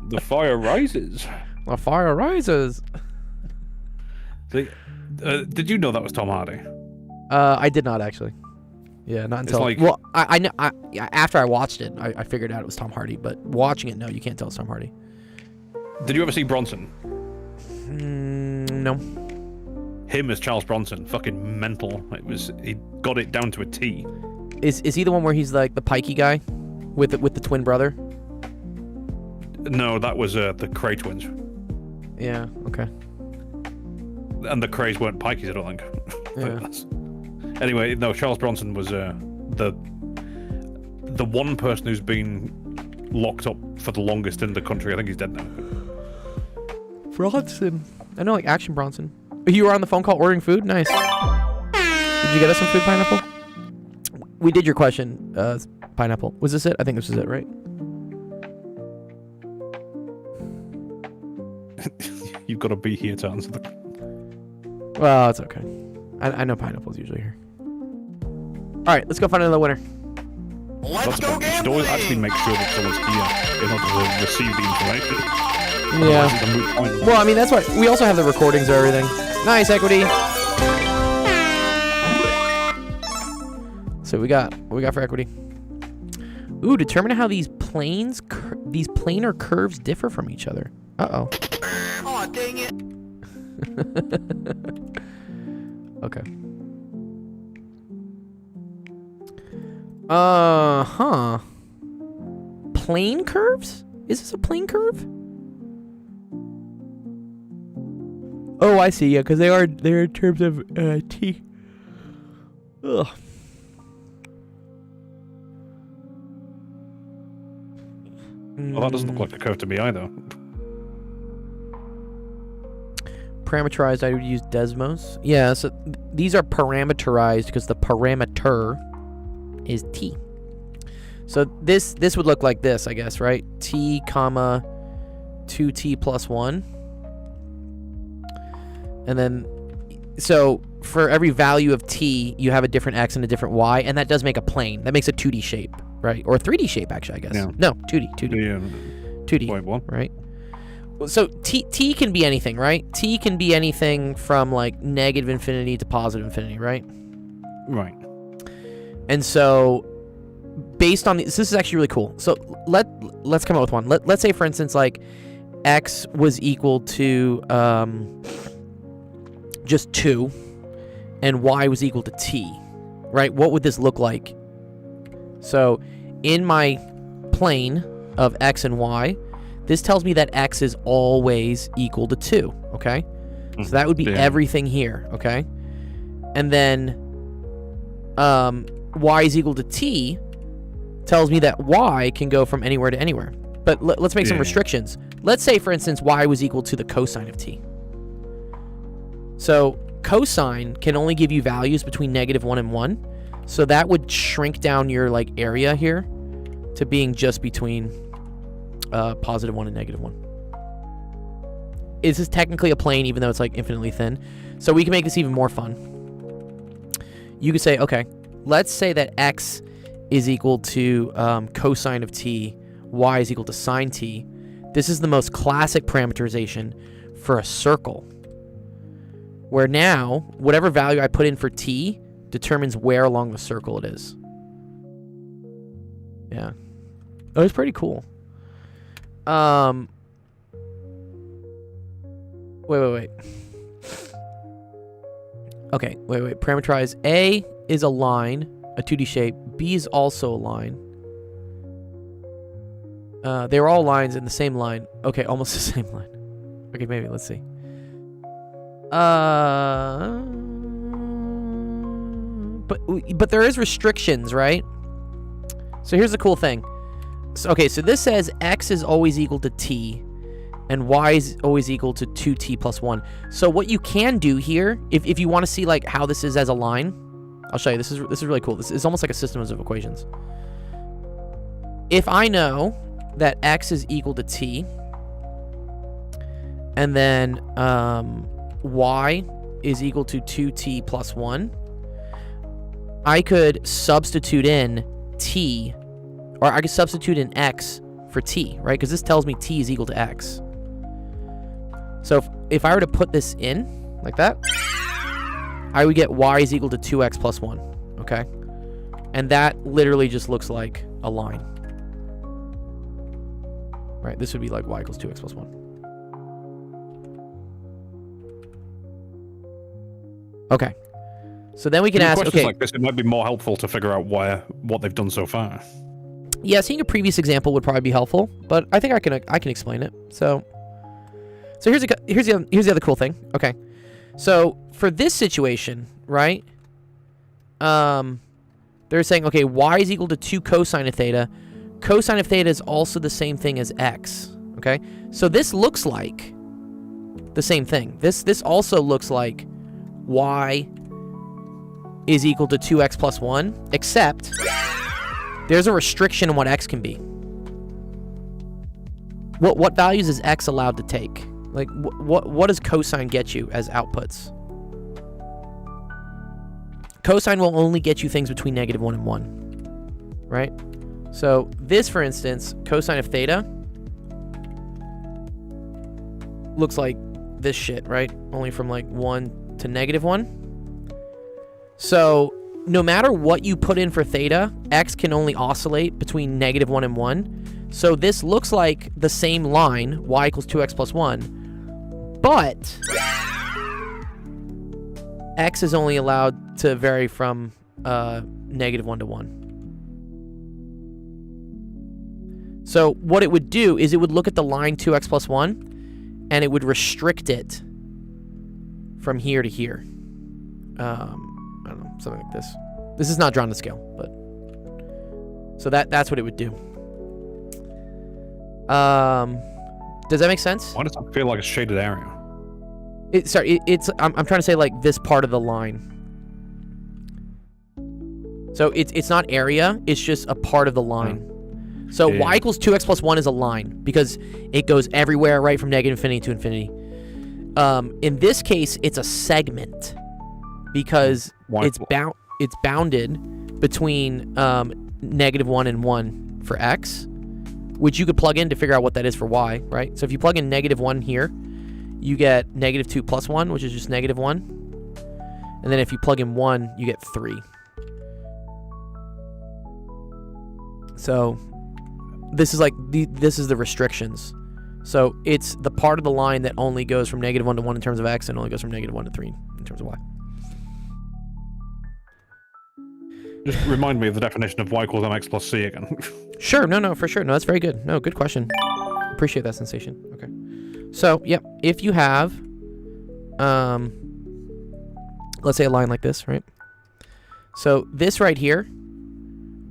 The fire rises. The fire rises. Did you know that was Tom Hardy? I did not actually. Yeah, not until like- well, I know. After I watched it, I figured out it was Tom Hardy. But watching it, no, you can't tell it's Tom Hardy. Did you ever see Bronson? No. Him as Charles Bronson, fucking mental. He got it down to a T. Is he the one where he's like the pikey guy, with the twin brother? No, that was the Cray twins, Yeah. Okay. and the Crays weren't pikeys, I don't think. Yeah. Anyway, no, Charles Bronson was the one person who's been locked up for the longest in the country. I think he's dead now. Bronson. I know, like Action Bronson. You were on the phone call ordering food? Nice. Did you get us some food, Pineapple? We did your question, Pineapple. Was this it? I think this was it, right? You've got to be here to answer the... Well, it's okay. I know Pineapple's usually here. Alright, let's go find another winner. Let's go You should always actually gambling! make sure that someone's here in order to receive the information. Yeah. Otherwise it's a moot point. Well, I mean, that's why we also have the recordings of everything. Nice, Equity. So what we got for Equity? Ooh, determine how these planar curves differ from each other. Uh-oh. Aw, dang it. Okay. Huh. Plane curves? Is this a plane curve? Oh, I see. Yeah, because they're in terms of t. Ugh. Well, that doesn't look like a curve to me either. Parameterized, I would use Desmos. Yeah, so these are parameterized because the parameter is t. So this would look like this, I guess, right? T, comma, 2t plus 1. And then, so for every value of t, you have a different x and a different y, and that does make a plane. That makes a 2D shape, right? Or a 3D shape, actually, I guess. Yeah. No, 2D. Yeah. 2D, Point one. right? So t can be anything, right? T can be anything from like negative infinity to positive infinity, right? Right. And so, based on this is actually really cool. So let's come up with one. Let's say, for instance, like x was equal to just 2, and y was equal to t, right? What would this look like? So, in my plane of x and y, this tells me that x is always equal to 2, okay? So that would be everything here, okay? And then y is equal to t tells me that y can go from anywhere to anywhere. But let's make some restrictions. Let's say, for instance, y was equal to the cosine of t. So cosine can only give you values between -1 and 1. So that would shrink down your like area here to being just between +1 and -1. This is technically a plane, even though it's like infinitely thin. So we can make this even more fun. You could say, okay, let's say that x is equal to cosine of t, y is equal to sine t. This is the most classic parameterization for a circle, where now whatever value I put in for t determines where along the circle it is. Yeah. Oh, it's pretty cool. Wait. Okay, wait. Parameterize. A is a line, a 2D shape. B is also a line. They were all lines in the same line. Okay, almost the same line. Okay, maybe, let's see. But there is restrictions, right? So here's the cool thing. So this says x is always equal to t, and y is always equal to 2t plus 1. So what you can do here, if you want to see like how this is as a line, I'll show you. This is really cool. This is almost like a system of equations. If I know that x is equal to t, and then y is equal to 2t plus 1, I could substitute in t, or I could substitute in x for t, right? Because this tells me t is equal to x. So if I were to put this in, like that, I would get y is equal to 2x plus 1, okay? And that literally just looks like a line. Right, this would be like y equals 2x plus 1. Okay. So then we can ask, okay. Like this, it might be more helpful to figure out what they've done so far. Yeah, seeing a previous example would probably be helpful, but I think I can explain it. So here's the other cool thing. Okay. So for this situation, right? They're saying, okay, y is equal to 2 cosine of theta. Cosine of theta is also the same thing as x. Okay? So this looks like the same thing. This also looks like y is equal to 2x plus 1, except there's a restriction on what x can be. What values is x allowed to take? Like, what does cosine get you as outputs? Cosine will only get you things between -1 and 1, right? So this, for instance, cosine of theta looks like this shit, right? Only from like 1 to -1. So no matter what you put in for theta, x can only oscillate between -1 and 1. So this looks like the same line, y equals 2x plus 1, but x is only allowed to vary from -1 to 1. So what it would do is it would look at the line 2x plus 1, and it would restrict it from here to here. I don't know, something like this. This is not drawn to scale, but so that's what it would do. Does that make sense? Why does it feel like a shaded area? I'm trying to say like this part of the line. So it's not area, it's just a part of the line. So Yeah. y equals 2x plus 1 is a line because it goes everywhere right from negative infinity to infinity. In this case, it's a segment because Why- it's bounded between -1 and 1 for x, which you could plug in to figure out what that is for y, right? So if you plug in -1 here, you get -2 plus 1, which is just -1. And then if you plug in 1, you get 3. So this is like this is the restrictions. So it's the part of the line that only goes from -1 to 1 in terms of x and only goes from -1 to 3 in terms of y. Just remind me of the definition of y equals mx plus c again. Sure, no, for sure. No, that's very good. No, good question. Appreciate that sensation. Okay. So, yep, if you have, let's say a line like this, right? So this right here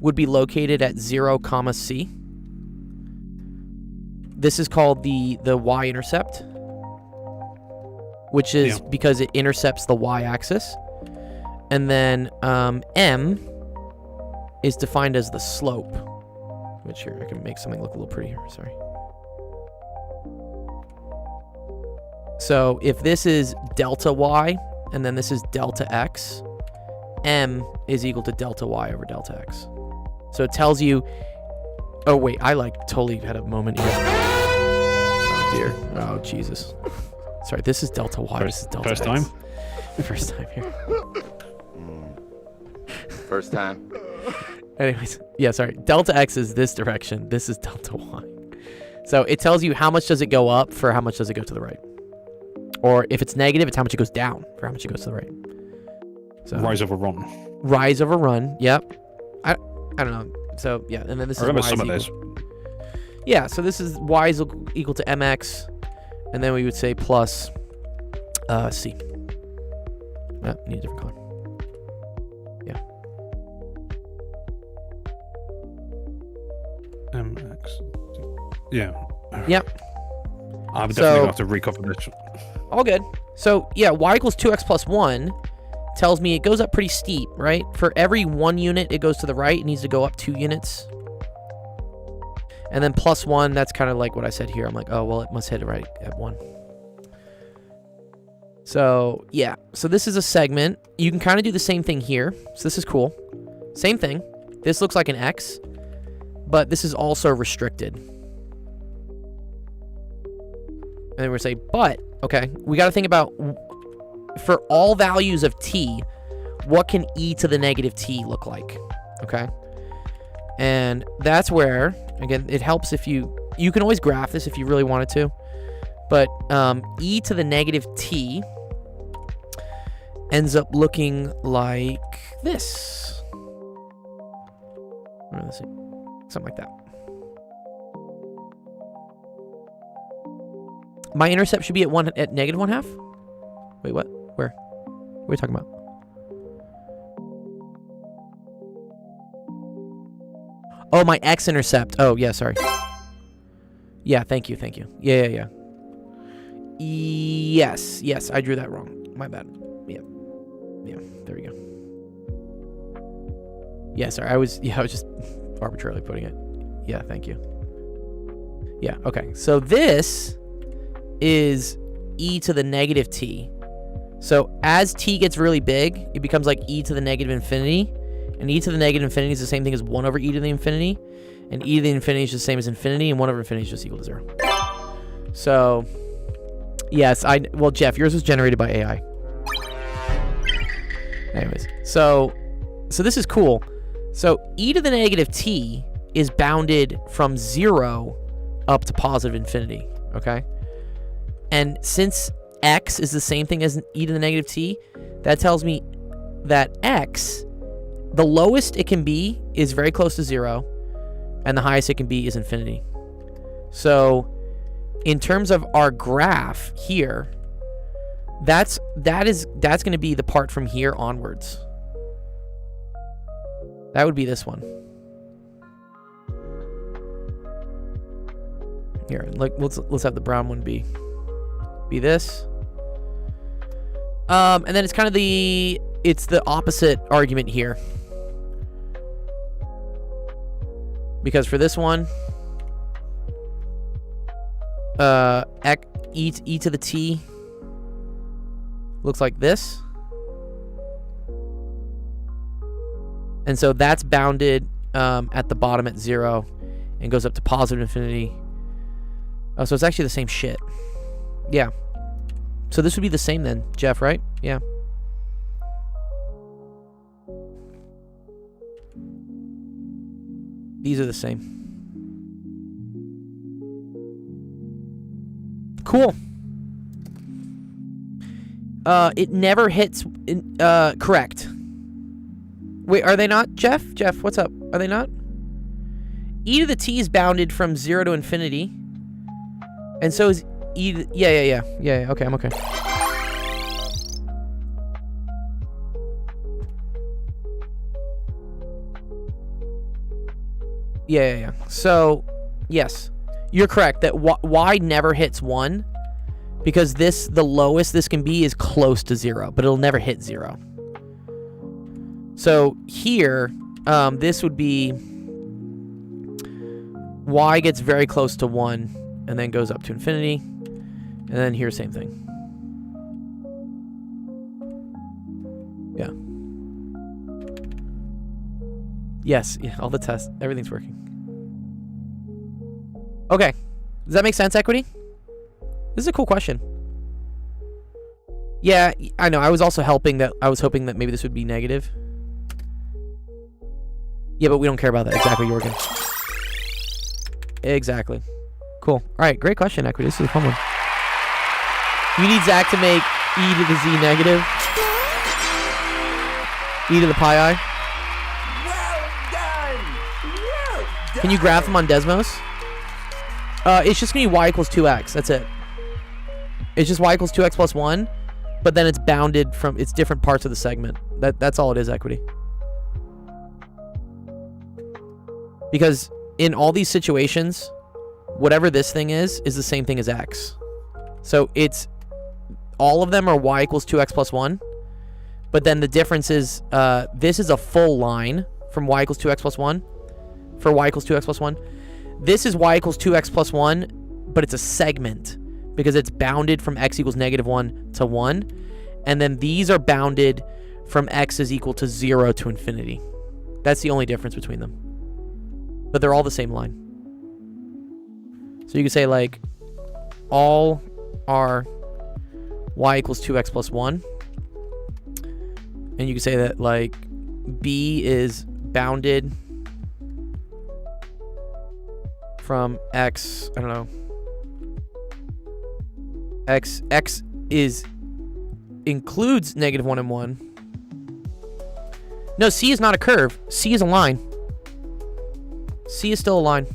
would be located at 0, c. This is called the y-intercept, which is because it intercepts the y-axis. And then m is defined as the slope, which here, I can make something look a little prettier, sorry. So if this is delta y, and then this is delta x, m is equal to delta y over delta x. So it tells you, oh wait, I like totally had a moment here. Oh dear, oh Jesus. Sorry, this is delta y, this is delta First x. time? First time here. First time. Anyways, yeah, sorry. Delta x is this direction. This is delta y. So it tells you how much does it go up for how much does it go to the right. Or if it's negative, it's how much it goes down for how much it goes to the right. So Rise over run. rise over run. Yep. I don't know. So yeah, and then this I is remember y some is of equal- this. Yeah, so this is y is equal to mx, and then we would say plus c. Yeah, need a different color. Yeah. mx. Yeah. Yep. I'm definitely So- going to have to recover this. All good. So yeah, y equals 2x plus 1 tells me it goes up pretty steep, right? For every 1 unit it goes to the right, it needs to go up 2 units. And then plus 1, that's kind of like what I said here. I'm like, oh, well, it must hit it right at 1. So yeah, so this is a segment. You can kind of do the same thing here. So this is cool. Same thing. This looks like an X, but this is also restricted. And then we're say, but, okay, we got to think about, for all values of t, what can e to the negative t look like, okay? And that's where, again, it helps if you can always graph this if you really wanted to, but e to the negative t ends up looking like this. Let's see, something like that. My intercept should be at -1/2. Wait, what? Where? What are you talking about? Oh, my x-intercept. Oh, yeah, sorry. Yeah, thank you. Yeah. Yes, I drew that wrong. My bad. Yeah, there we go. Yeah, sorry, I was just arbitrarily putting it. Yeah, thank you. Yeah, okay. So this is e to the negative t. So as t gets really big, it becomes like e to the negative infinity. And e to the negative infinity is the same thing as 1 over e to the infinity. And e to the infinity is the same as infinity, and 1 over infinity is just equal to 0. So, yes, well, Jeff, yours was generated by AI. Anyways, so this is cool. So e to the negative t is bounded from 0 up to positive infinity, okay? And since x is the same thing as e to the negative t, that tells me that x, the lowest it can be is very close to 0, and the highest it can be is infinity. So in terms of our graph here, that's going to be the part from here onwards. That would be this one. Here, like let's have the brown one be this. And then it's kind of the opposite argument here. Because for this one, e to the t looks like this. And so that's bounded at the bottom at 0 and goes up to positive infinity. Oh, so it's actually the same shit. Yeah. So this would be the same then, Jeff, right? Yeah. These are the same. Cool. It never hits. Correct. Wait, are they not, Jeff? Jeff, what's up? Are they not? E to the t is bounded from 0 to infinity, and so is e. Yeah. Okay, I'm okay. Yeah. So, yes, you're correct that y never hits 1 because the lowest this can be is close to 0, but it'll never hit 0. So here, this would be y gets very close to 1 and then goes up to infinity, and then here, same thing. Yeah. Yes, yeah, all the tests, everything's working. Okay, does that make sense, Equity? This is a cool question. Yeah, I know. I was also hoping that maybe this would be negative. Yeah, but we don't care about that. Exactly, Jorgen. Exactly. Cool. All right, great question, Equity. This is a fun one. You need Zach to make e to the z negative. E to the pi I. Well done. Can you graph them on Desmos? It's just going to be y equals 2x. That's it. It's just y equals 2x plus 1, but then it's bounded from its different parts of the segment. That's all it is, Equity. Because in all these situations, whatever this thing is the same thing as x. So it's all of them are y equals 2x plus 1, but then the difference is this is a full line from y equals 2x plus 1 for y equals 2x plus 1. This is y equals 2x plus 1, but it's a segment because it's bounded from x equals -1 to 1. And then these are bounded from x is equal to 0 to infinity. That's the only difference between them. But they're all the same line. So you could say, like, all are y equals 2x plus 1. And you could say that, like, b is bounded from x, I don't know. X includes -1 and 1. No, C is not a curve. C is a line. C is still a line.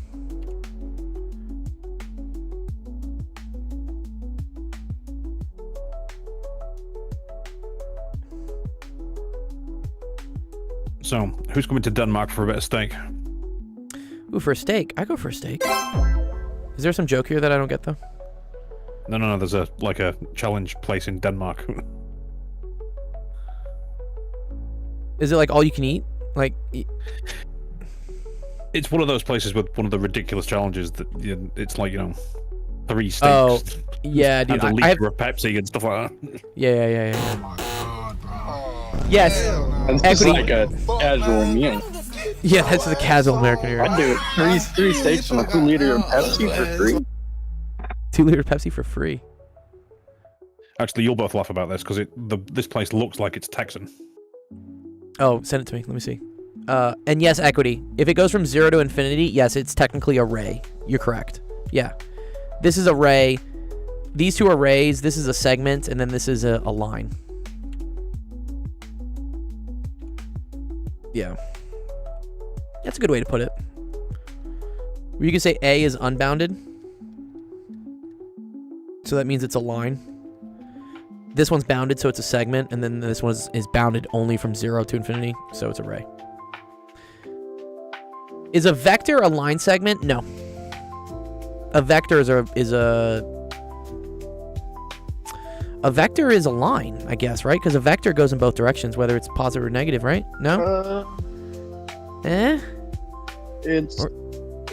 So, who's coming to Denmark for a bit of steak? Ooh, for a steak. I go for a steak. Is there some joke here that I don't get, though? No. There's a challenge place in Denmark. Is it like all you can eat? Like, it's one of those places with one of the ridiculous challenges that it's like 3 steaks. Oh, yeah, dude. And a liter of Pepsi and stuff like that. Yeah. Oh my god, bro. Yes. It's just like a casual meal. Yeah, that's the casual American era. I'd do it. Three steaks and a 2 liter of Pepsi for free. 2 liter Pepsi for free. Actually, you'll both laugh about this because this place looks like it's Texan. Oh, send it to me. Let me see. And yes, Equity. If it goes from 0 to infinity, yes, it's technically a ray. You're correct. Yeah. This is a ray. These two are rays. This is a segment, and then this is a line. Yeah. That's a good way to put it. You can say A is unbounded. So that means it's a line. This one's bounded, so it's a segment, and then this one is bounded only from 0 to infinity, so it's array. Is a vector a line segment? No. A vector is a vector is a line, I guess, right? Because a vector goes in both directions, whether it's positive or negative, right? No.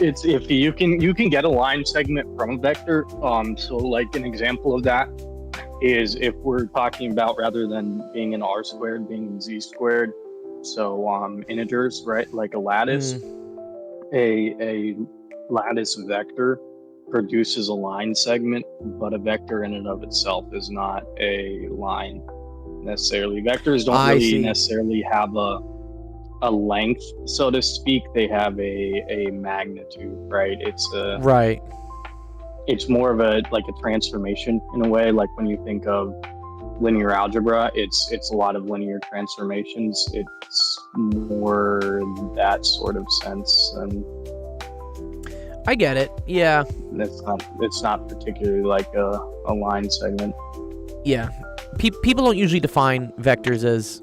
It's if you can get a line segment from a vector. So like an example of that is if we're talking about, rather than being in R squared, being in Z squared, so integers, right? Like a lattice, a lattice vector produces a line segment, but a vector in and of itself is not a line necessarily. Vectors don't really necessarily have a length, so to speak. They have a magnitude, right? It's more of a transformation in a way. Like when you think of linear algebra, it's a lot of linear transformations. It's more that sort of sense, and I get it. Yeah. It's not particularly like a line segment. Yeah. People don't usually define vectors as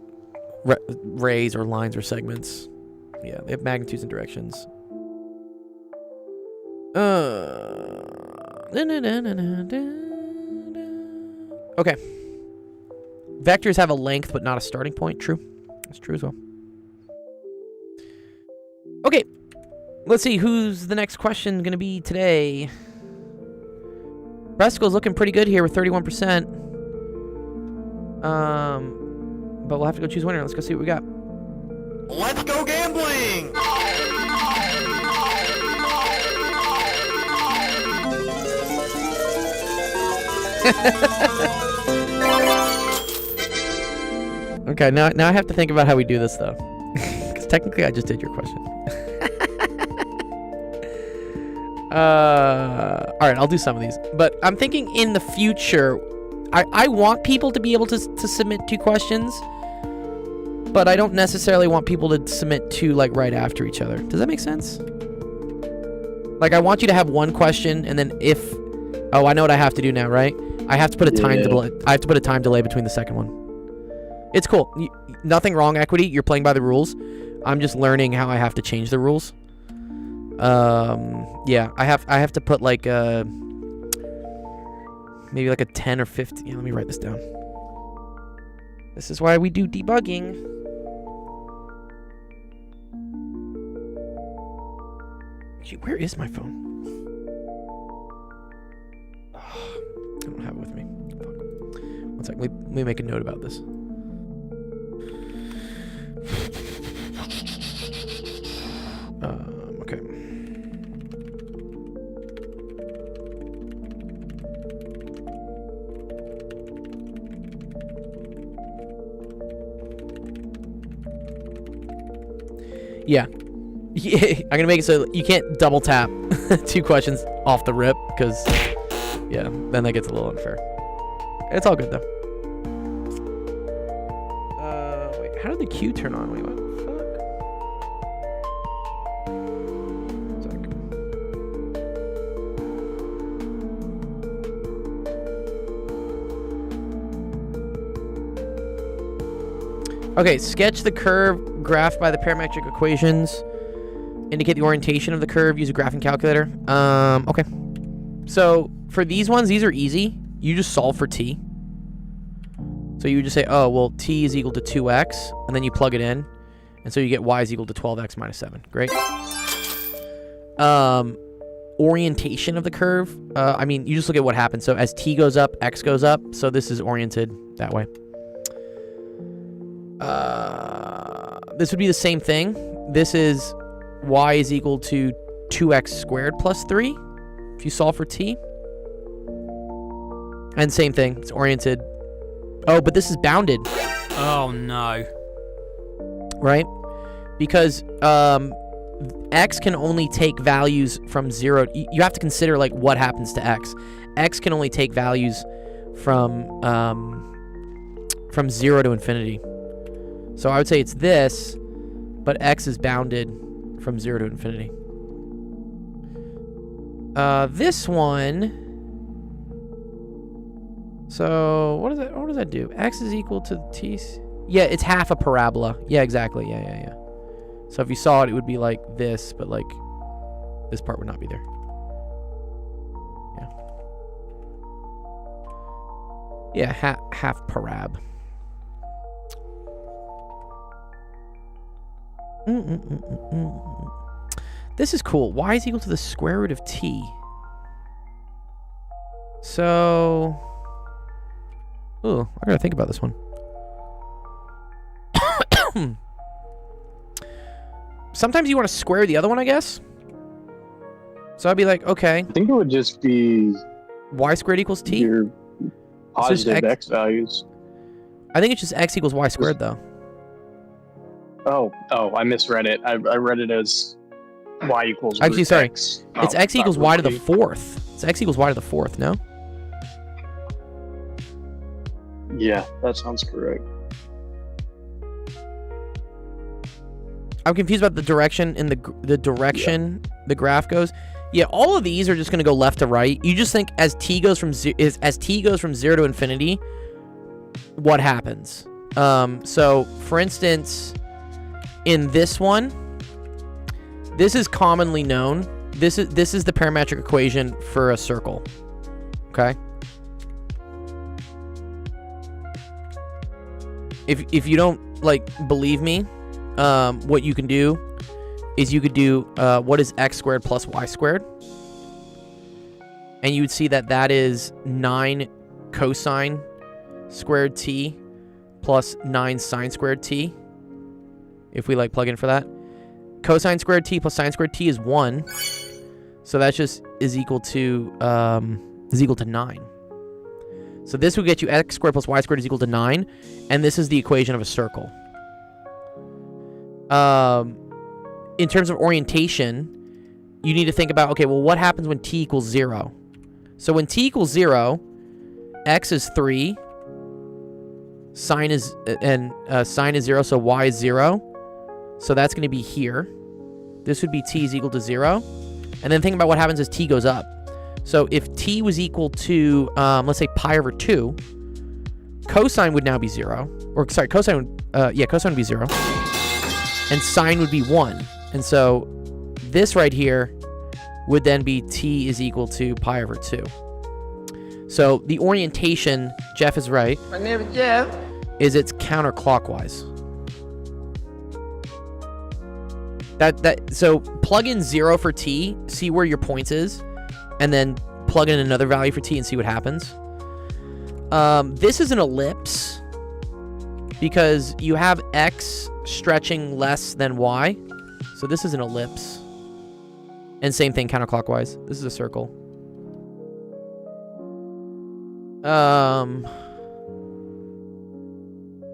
rays or lines or segments. Yeah, they have magnitudes and directions. Okay. Vectors have a length but not a starting point. True. That's true as well. Okay. Let's see, who's the next question going to be today? Fresco's looking pretty good here with 31%. But we'll have to go choose winner. Let's go see what we got. Let's go gambling! Okay, now I have to think about how we do this, though. Because technically I just did your question. Alright, I'll do some of these. But I'm thinking in the future, I want people to be able to submit 2 questions, but I don't necessarily want people to submit 2 like right after each other. Does that make sense? Like, I want you to have 1 question, and then if... Oh, I know what I have to do now, right? I have to put a time delay. I have to put a time delay between the second one. It's cool. Nothing wrong, Equity. You're playing by the rules. I'm just learning how I have to change the rules. Yeah, I have to put like maybe like a 10 or 15. Yeah, let me write this down. This is why we do debugging. Actually, where is my phone? I don't have it with me. Fuck. One sec. Let me make a note about this. Okay. Yeah. I'm gonna make it so you can't double tap 2 questions off the rip, because yeah, then that gets a little unfair. It's all good though. Wait, how did the queue turn on? Wait, what the fuck? Okay, sketch the curve graphed by the parametric equations. Indicate the orientation of the curve. Use a graphing calculator. Okay. So for these ones, these are easy. You just solve for t. So you just say, oh, well, t is equal to 2x, and then you plug it in, and so you get y is equal to 12x minus 7. Great. Orientation of the curve. I mean, you just look at what happens. So as t goes up, x goes up. So this is oriented that way. This would be the same thing. This is y is equal to 2x squared plus 3 if you solve for t. And same thing, it's oriented. Oh, but this is bounded. Oh no. Right? Because x can only take values from 0. You have to consider like what happens to x. X can only take values from 0 to infinity. So I would say it's this, but x is bounded from 0 to infinity. This one. So what does that do? X is equal to t. Yeah, it's half a parabola. Yeah, exactly. Yeah. So if you saw it, it would be like this, but like this part would not be there. Yeah, half parab. This is cool. Y is equal to the square root of t. So, ooh, I gotta think about this one. Sometimes you want to square the other one, I guess. So I'd be like, okay, I think it would just be y squared equals t. your positive X x values. I think it's just x equals y squared, though. Oh, I misread it. I read it as y equals Actually, root sorry. X. It's Oh, x equals not y to root the t. fourth. It's x equals y to the fourth, no? Yeah, that sounds correct. I'm confused about the direction in the direction the graph goes. Yeah, all of these are just going to go left to right. You just think as t goes from 0 to infinity, what happens? So for instance, in this one, this is commonly known. This is the parametric equation for a circle. Okay? If you don't believe me, what you can do is you could do what is x squared plus y squared, and you would see that is 9 cosine squared t plus 9 sine squared t. If we plug in for that, cosine squared t plus sine squared t is 1, so that just is equal to 9. So this would get you x squared plus y squared is equal to 9, and this is the equation of a circle. In terms of orientation, you need to think about, okay, well, what happens when t equals 0? So when t equals 0, x is 3, sine is 0, so y is 0. So that's going to be here. This would be t is equal to 0. And then think about what happens as t goes up. So if t was equal to, let's say pi over 2, cosine would now be 0. Or, sorry, cosine would be 0. And sine would be 1. And so this right here would then be t is equal to pi over 2. So the orientation, Jeff is right. My name is Jeff. Is it's counterclockwise. So plug in 0 for t, see where your points is, and then plug in another value for t and see what happens. This is an ellipse because you have x stretching less than y. So this is an ellipse. And same thing counterclockwise. This is a circle.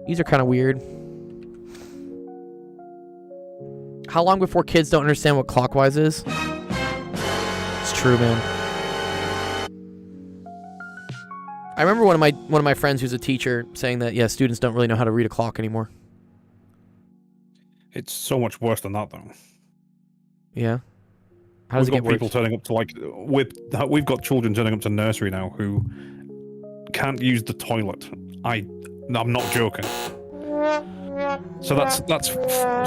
These are kind of weird. How long before kids don't understand what clockwise is? It's true, man. I remember one of my friends who's a teacher saying that, yeah, students don't really know how to read a clock anymore. It's so much worse than that, though. Yeah. How does it get worse? People turning up to we've got children turning up to nursery now who can't use the toilet. I'm not joking. So that's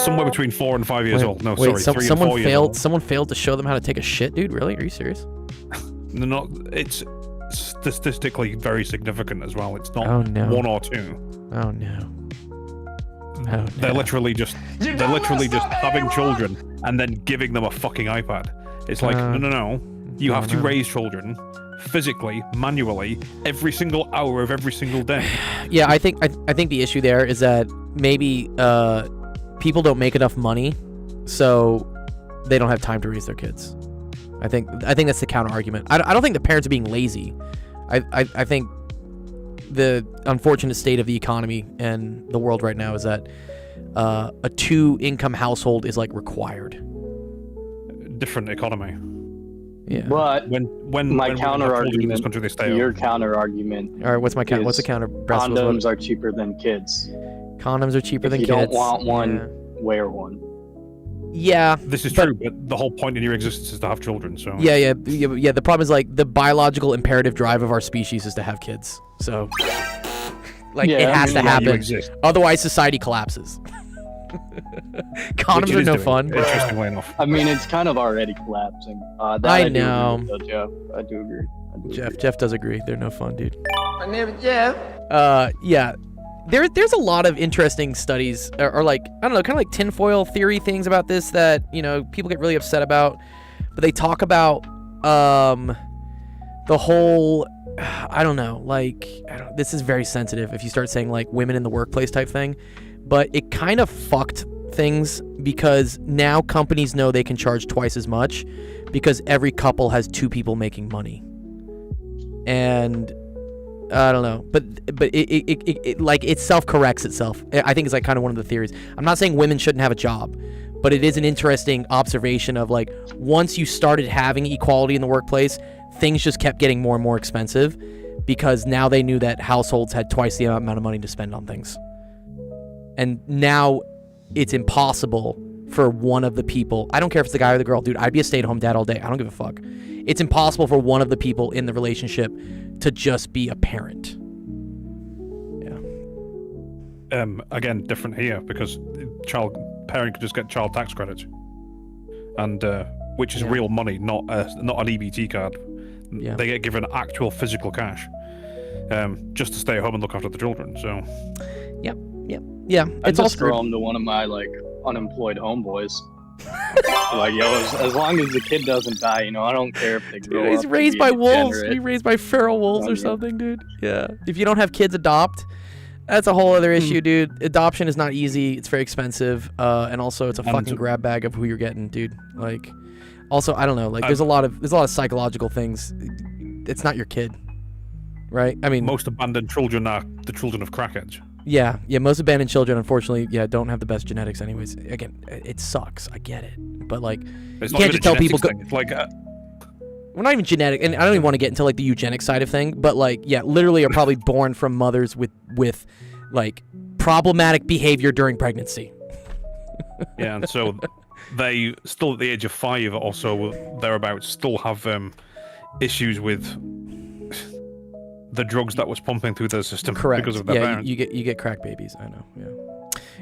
somewhere between 4 and 5 years old. No, sorry, 3 and 4 years old. Someone failed to show them how to take a shit, dude. Really? Are you serious? No, it's statistically very significant as well. It's not 1 or 2. Oh no. Oh, They're literally just having children and then giving them a fucking iPad. It's like no. You have to raise children physically, manually, every single hour of every single day. Yeah, I think the issue there is that maybe people don't make enough money, so they don't have time to raise their kids. I think that's the counter argument. I don't think the parents are being lazy. I think the unfortunate state of the economy and the world right now is that a 2-income household is required. Different economy. Yeah. But when my counter argument, this country, they stay your home. counter argument. All right, what's the counter? Condoms are cheaper than kids. Condoms are cheaper than kids. If kids. you don't want one, wear one. Yeah. This is true, but the whole point in your existence is to have children. So Yeah. The problem is like the biological imperative drive of our species is to have kids. So, like, Yeah, it I has mean, to you happen. exist. Otherwise, society collapses. Which Condoms it are is no doing, fun. Interestingly enough. I mean, it's kind of already collapsing. That I do agree know. with, though, Jeff. I do agree. Jeff does agree. They're no fun, dude. My name is Jeff. Yeah. There's a lot of interesting studies, or like, I don't know, kind of like tinfoil theory things about this that, you know, people get really upset about. But they talk about the whole, I don't know, like, this is very sensitive if you start saying like women in the workplace type thing. But it kind of fucked things because now companies know they can charge twice as much because every couple has 2 people making money. And I don't know, but it like it self-corrects itself. I think it's like kind of one of the theories. I'm not saying women shouldn't have a job, but it is an interesting observation of like once you started having equality in the workplace, things just kept getting more and more expensive because now they knew that households had twice the amount of money to spend on things. And now it's impossible for one of the people, I don't care if it's the guy or the girl, dude, I'd be a stay-at-home dad all day. I don't give a fuck. It's impossible for one of the people in the relationship to just be a parent. Yeah. Again, different here because parent could just get child tax credits, and which is real money, not an EBT card. Yeah. They get given actual physical cash, just to stay at home and look after the children. So. Yeah. I It's just also throw them to one of my like unemployed homeboys. Like, yo, as long as the kid doesn't die, you know, I don't care if they grow he's up to raised be by a wolves. degenerate. He's raised by feral wolves or Yeah. something, dude. Yeah. If you don't have kids, adopt. That's a whole other issue, dude. Adoption is not easy. It's very expensive. And also it's a fucking grab bag of who you're getting, dude. Like, also, I don't know. Like, there's a lot of psychological things. It's not your kid, right? I mean, Most abandoned children are the children of crackheads. Yeah. Most abandoned children, unfortunately, don't have the best genetics anyways. Again, it sucks. I get it. But, like, It's you not can't even just a tell people... genetics thing. It's like We're not even genetic, and I don't even want to get into, like, the eugenic side of thing, but, like, yeah, literally are probably born from mothers with like, problematic behavior during pregnancy. yeah, and so they still at the age of 5 or so, thereabouts, still have issues with the drugs that was pumping through their system Correct. because of their Yeah, parents. you get crack babies. I know. Yeah.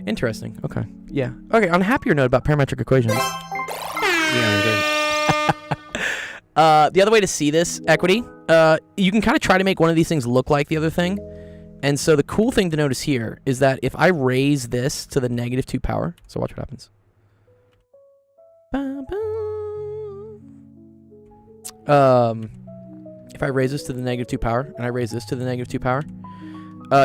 Interesting. Okay. Yeah. Okay. On a happier note about parametric equations. Yeah, indeed. The other way to see this equity, you can kind of try to make one of these things look like the other thing. And so the cool thing to notice here is that if I raise this to the -2 power, so watch what happens. If I raise this to the -2 power, and I raise this to the -2 power,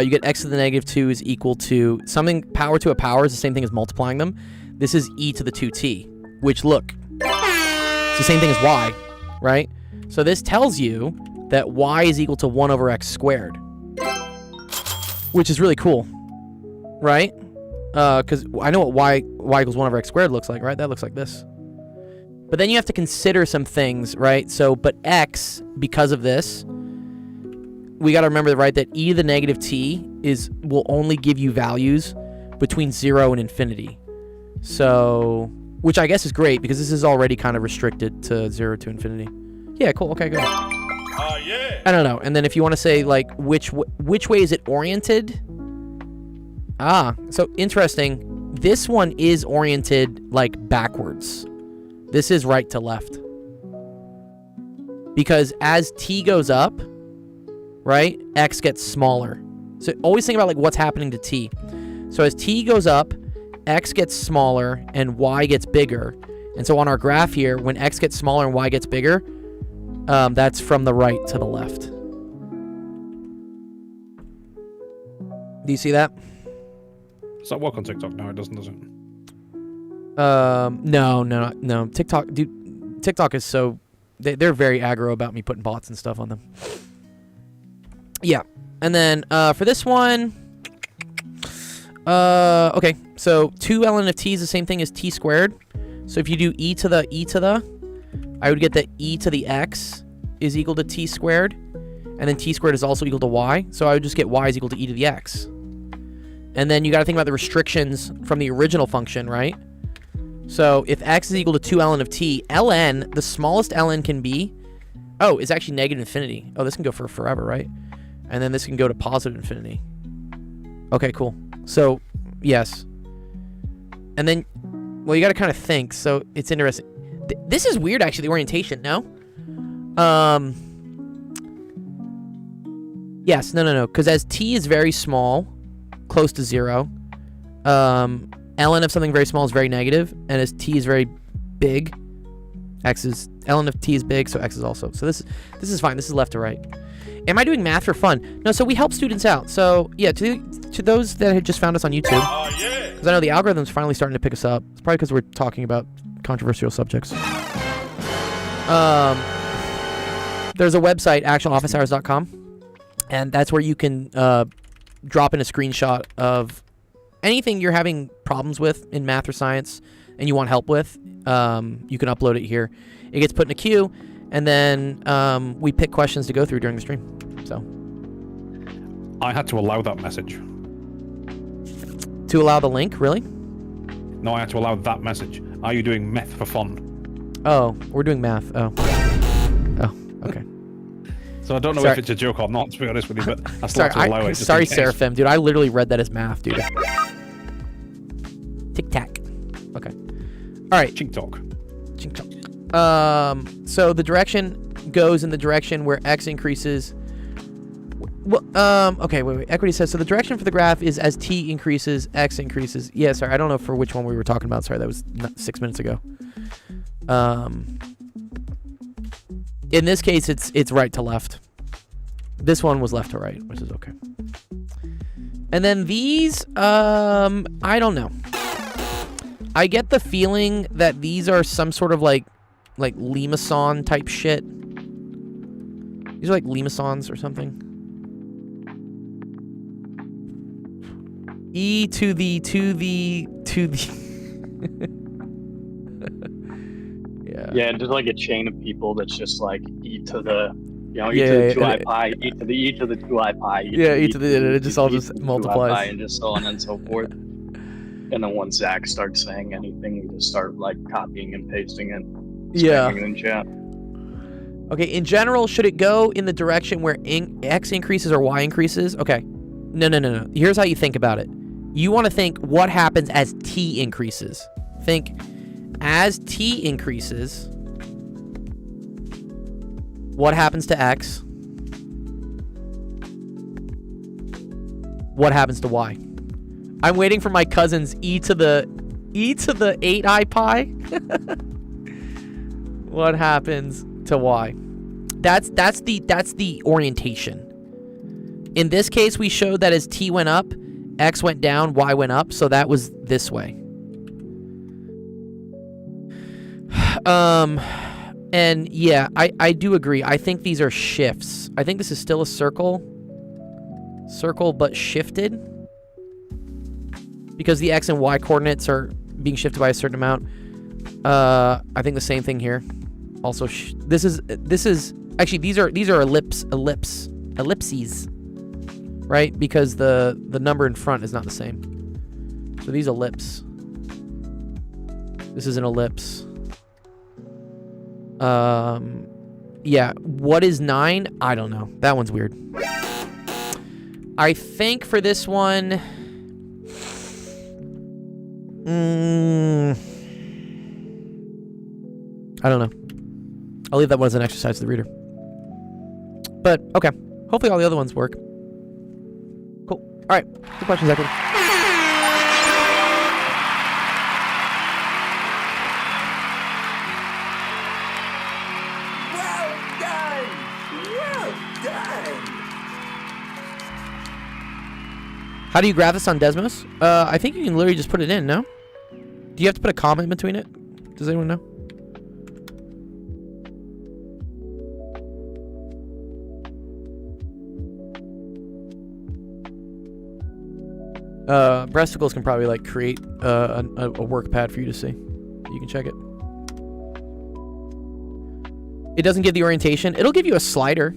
you get x to the -2 is equal to something. Power to a power is the same thing as multiplying them. This is e to the 2t, which, look, it's the same thing as y, right? So this tells you that y is equal to 1 over x squared, which is really cool, right? Because I know what y equals 1 over x squared looks like, right? That looks like this. But then you have to consider some things, right? So, but x, because of this, we got to remember, right, that e to the -t will only give you values between 0 and infinity. So, which I guess is great because this is already kind of restricted to 0 to infinity. Yeah, cool. Okay, good. Yeah. I don't know. And then if you want to say, like, which way is it oriented? So interesting. This one is oriented, like, backwards. This is right to left. Because as t goes up, right, x gets smaller. So always think about, like, what's happening to t. So as t goes up, x gets smaller and y gets bigger. And so on our graph here, when x gets smaller and y gets bigger, that's from the right to the left. Do you see that? Does that work on TikTok? No, it doesn't, does it? No. TikTok is so... They're very aggro about me putting bots and stuff on them. Yeah. And then for this one... okay. So 2 ln of t is the same thing as t squared. So if you do e to the... I would get that e to the x is equal to t squared. And then t squared is also equal to y. So I would just get y is equal to e to the x. And then you got to think about the restrictions from the original function, right? So if x is equal to 2 ln of t, ln, the smallest ln can be, oh, it's actually negative infinity. Oh, this can go for forever, right? And then this can go to positive infinity. Okay, cool. So, yes. And then, well, you got to kind of think. So it's interesting. This is weird, actually, the orientation, no? Yes, no. Because as t is very small, close to 0, ln of something very small is very negative, and as t is very big, ln of t is big, so x is also. So this is fine. This is left to right. Am I doing math for fun? No, so we help students out. So yeah, to those that had just found us on YouTube, because I know the algorithm's finally starting to pick us up. It's probably because we're talking about controversial subjects. There's a website, actualofficehours.com, and that's where you can drop in a screenshot of anything you're having problems with in math or science and you want help with. You can upload it here. It gets put in a queue, and then we pick questions to go through during the stream. So I had to allow that message. to allow the link, really? No, I had to allow that message. Are you doing meth for fun? Oh, we're doing math. Oh, okay. So I don't know Sorry. if it's a joke or not, to be honest with you, but I still Sorry, have to allow it. sorry, Seraphim, dude. I literally read that as math, dude. Tic tac. Okay. All right. Chink talk. Chink chunk. So the direction goes in the direction where x increases. Well, okay, wait. Equity says, so the direction for the graph is as t increases, x increases. Yeah, sorry, I don't know for which one we were talking about. Sorry, that was 6 minutes ago. In this case, it's right to left. This one was left to right, which is okay. And then these, I don't know. I get the feeling that these are some sort of like limousin type shit. These are like limoussins or something. E to the yeah. Yeah, just like a chain of people that's just like e to the, you know, e Yeah, to the yeah, 2i pi, e to the 2i pi. Yeah, e to the, it just all just multiplies. And just so on and so forth. And then once Zach starts saying anything, we just start like copying and pasting it. Yeah. Spamming it in chat. Okay, in general, should it go in the direction where x increases or y increases? Okay. No. Here's how you think about it. You want to think what happens as t increases. Think as t increases, what happens to x? What happens to y? I'm waiting for my cousin's e to the 8i pi. What happens to y? That's the orientation. In this case, we showed that as t went up, x went down, y went up, so that was this way. And yeah, I do agree. I think these are shifts. I think this is still a circle but shifted, because the x and y coordinates are being shifted by a certain amount. I think the same thing here. Also, this is actually these are ellipses, right? Because the number in front is not the same. So these ellipse. This is an ellipse. Yeah. What is 9? I don't know. That one's weird. I think for this one, I don't know. I'll leave that one as an exercise to the reader. But, okay. Hopefully all the other ones work. Cool. All right. Good questions, Equity. Well done! Well done! How do you graph this on Desmos? I think you can literally just put it in, no? Do you have to put a comma in between it? Does anyone know? Breasticles can probably like create a work pad for you to see. You can check it. It doesn't give the orientation. It'll give you a slider.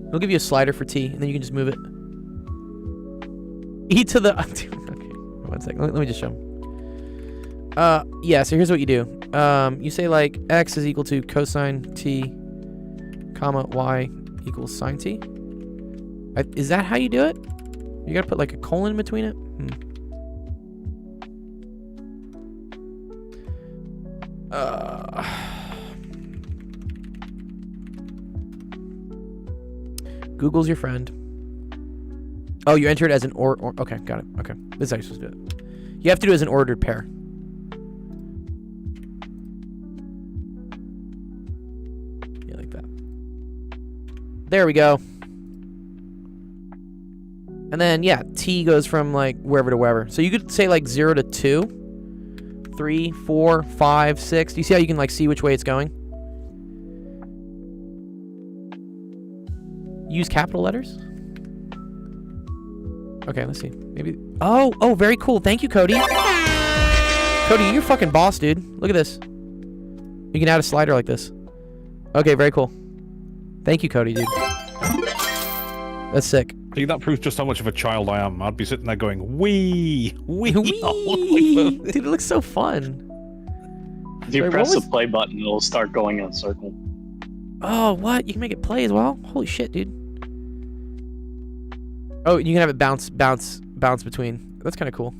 It'll give you a slider for T, and then you can just move it. E to the... Okay, one second. Let me just show them. Yeah, so here's what you do. You say like x is equal to cosine t, comma, y equals sine t. Is that how you do it? You gotta put like a colon in between it? Google's your friend. Oh, you enter it as an okay, got it. Okay, this is how you're supposed to do it. You have to do it as an ordered pair. Yeah, like that. There we go. And then, yeah, t goes from, like, wherever to wherever. So you could say, like, 0 to 2, 3, 4, 5, 6. Do you see how you can, like, see which way it's going? Use capital letters? Okay, let's see. Maybe... Oh, very cool. Thank you, Cody. Cody, you're fucking boss, dude. Look at this. You can add a slider like this. Okay, very cool. Thank you, Cody, dude. That's sick. See, that proves just how much of a child I am. I'd be sitting there going, wee, wee, wee. Dude, it looks so fun. If you press the play button, it'll start going in a circle. Oh, what? You can make it play as well? Holy shit, dude. Oh, you can have it bounce between. That's kind of cool.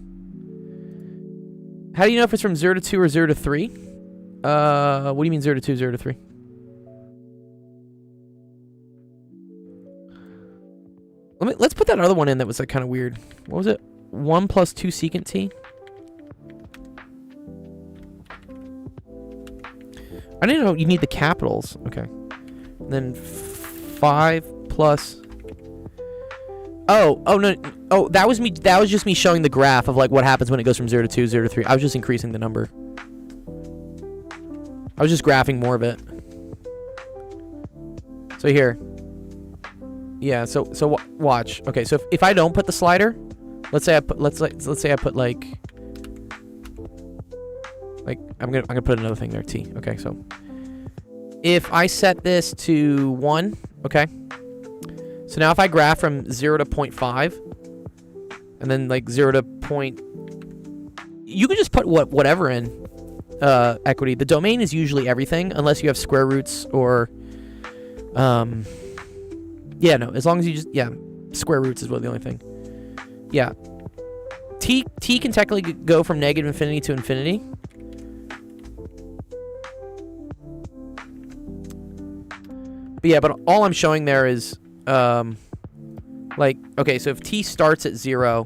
How do you know if it's from 0 to 2 or 0 to 3? What do you mean 0 to 2, 0 to 3? Let's put that other one in that was like kind of weird. What was it? 1 plus 2 secant t? I didn't know you need the capitals. Okay. And then 5 plus... Oh, no. Oh, that was me. That was just me showing the graph of like what happens when it goes from 0 to 2, 0 to 3. I was just increasing the number. I was just graphing more of it. So here. Yeah, so watch. Okay, so if I don't put the slider, let's say I put like I'm gonna put another thing there, t. Okay, so if I set this to 1, okay. So now if I graph from 0 to 0.5, and then like 0 to you can just put whatever in equity. The domain is usually everything, unless you have square roots or yeah, no, as long as you just, yeah, square roots is what the only thing. Yeah. T can technically go from negative infinity to infinity. But yeah, but all I'm showing there is, like, okay, so if t starts at 0,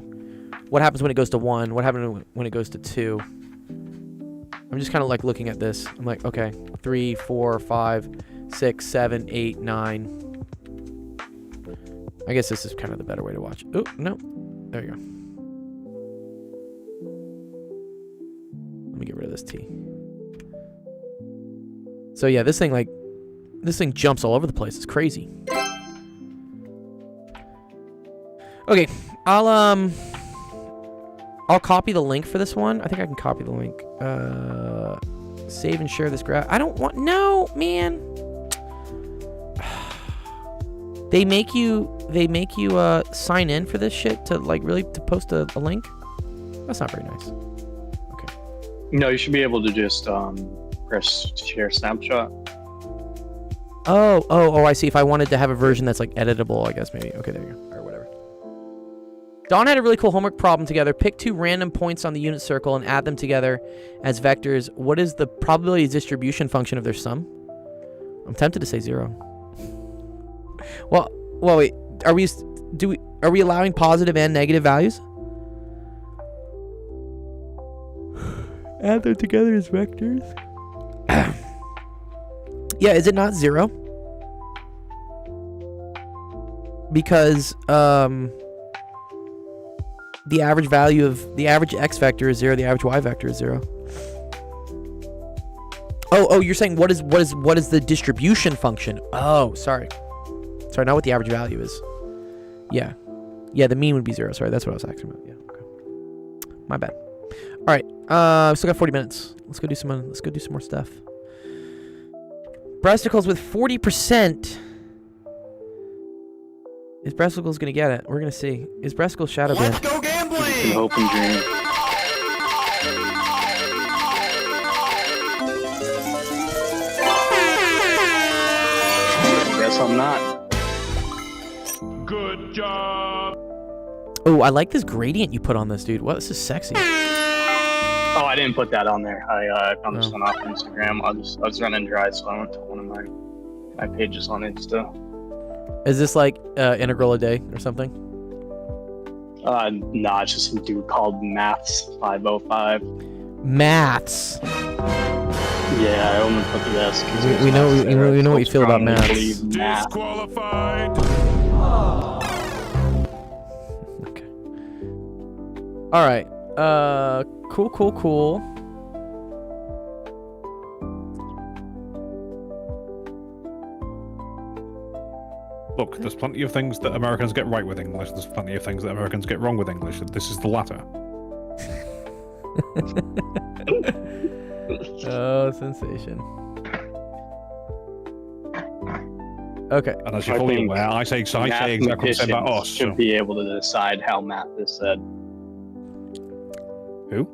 what happens when it goes to 1? What happens when it goes to 2? I'm just kind of like looking at this. I'm like, okay, 3, 4, 5, 6, 7, 8, 9. I guess this is kind of the better way to watch. Oh, no. There you go. Let me get rid of this T. So yeah, this thing jumps all over the place. It's crazy. Okay, I'll copy the link for this one. I think I can copy the link. Save and share this graph. I don't want... No, man. They make you sign in for this shit to like really to post a link. That's not very nice. Okay. No, you should be able to just press share snapshot. Oh, I see. If I wanted to have a version that's like editable, I guess maybe. Okay, there you go. Or whatever. Dawn had a really cool homework problem together. Pick 2 random points on the unit circle and add them together as vectors. What is the probability distribution function of their sum? I'm tempted to say 0. Well, wait. Are we allowing positive and negative values? Add them together as vectors. Yeah, is it not 0? Because the average value of the average x vector is 0, the average y vector is 0. Oh, you're saying what is the distribution function? Oh, sorry. Sorry, not what the average value is. Yeah. Yeah, the mean would be 0. Sorry, that's what I was asking about. Yeah, okay. My bad. All right. Still got 40 minutes. Let's go do some more stuff. Breasticles with 40%. Is Breasticles gonna get it? We're gonna see. Is Breasticles shadow banned? Let's go gambling! You can hope and dream. guess I'm not. Good job. Oh, I like this gradient you put on this, dude. Wow, this is sexy. Oh, I didn't put that on there. I found this Oh. one off Instagram. I was running dry, so I went to one of my pages on Insta. Is this like integral a day or something? Nah, it's just some dude called Maths505. Maths. Yeah, I only put the S. 'Cause We know Maths there. we know what you feel about Strongly maths. believe math. Disqualified. Okay. All right. Cool. Look, there's plenty of things that Americans get right with English. There's plenty of things that Americans get wrong with English. This is the latter. Oh, sensation. Okay. And as you're I fully think aware, I say exactly the same about us. Should So. be able to decide how math is said. Who?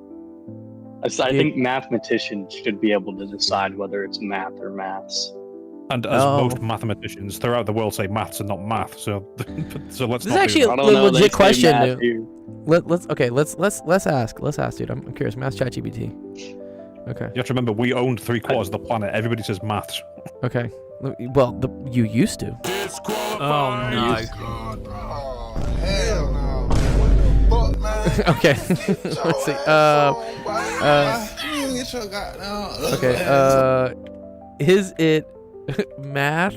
I think mathematicians should be able to decide whether it's math or maths. And as Oh. most mathematicians throughout the world say maths and not math, so so let's This is not actually do I that. don't know, legit they say question, math, dude. Let's ask, dude. I'm curious. Math ChatGPT. Okay. You have to remember, we owned 3/4 of the planet. Everybody says maths. Okay. Well, you used to. Oh no. Hell no. What the fuck, man? Okay. Let's see. You get your goddamn. Okay. Is it math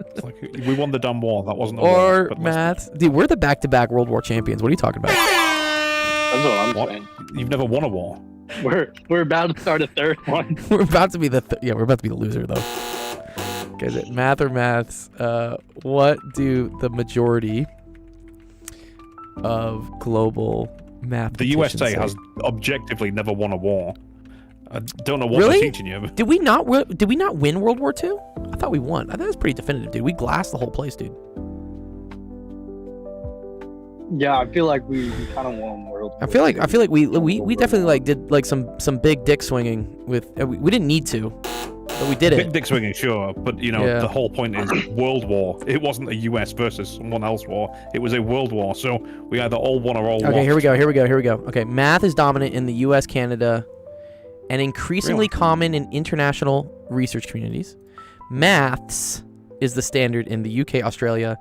It's like, we won the damn war. That wasn't a war. or but let's- math? Dude, we're the back-to-back World War champions. What are you talking about? That's what I'm What? saying. You've never won a war. We're about to start a third one. We're about to be the we're about to be the loser though. Okay, is it math or maths? What do the majority of global math? The USA has objectively never won a war. I don't know what Really? they're teaching you. Did we not win World War II? I thought we won. I thought it was pretty definitive, dude. We glassed the whole place, dude. Yeah, I feel like we kind of won World I War feel like II. we definitely like did like some big dick swinging with. We didn't need to, but we did Big it. dick swinging, sure, but you know Yeah. the whole point is world war. It wasn't a US versus someone else war. It was a world war. So we either all won or all lost. Okay, here we go. Okay, math is dominant in the U.S., Canada, and increasingly Really? common in international research communities. Maths is the standard in the UK, Australia,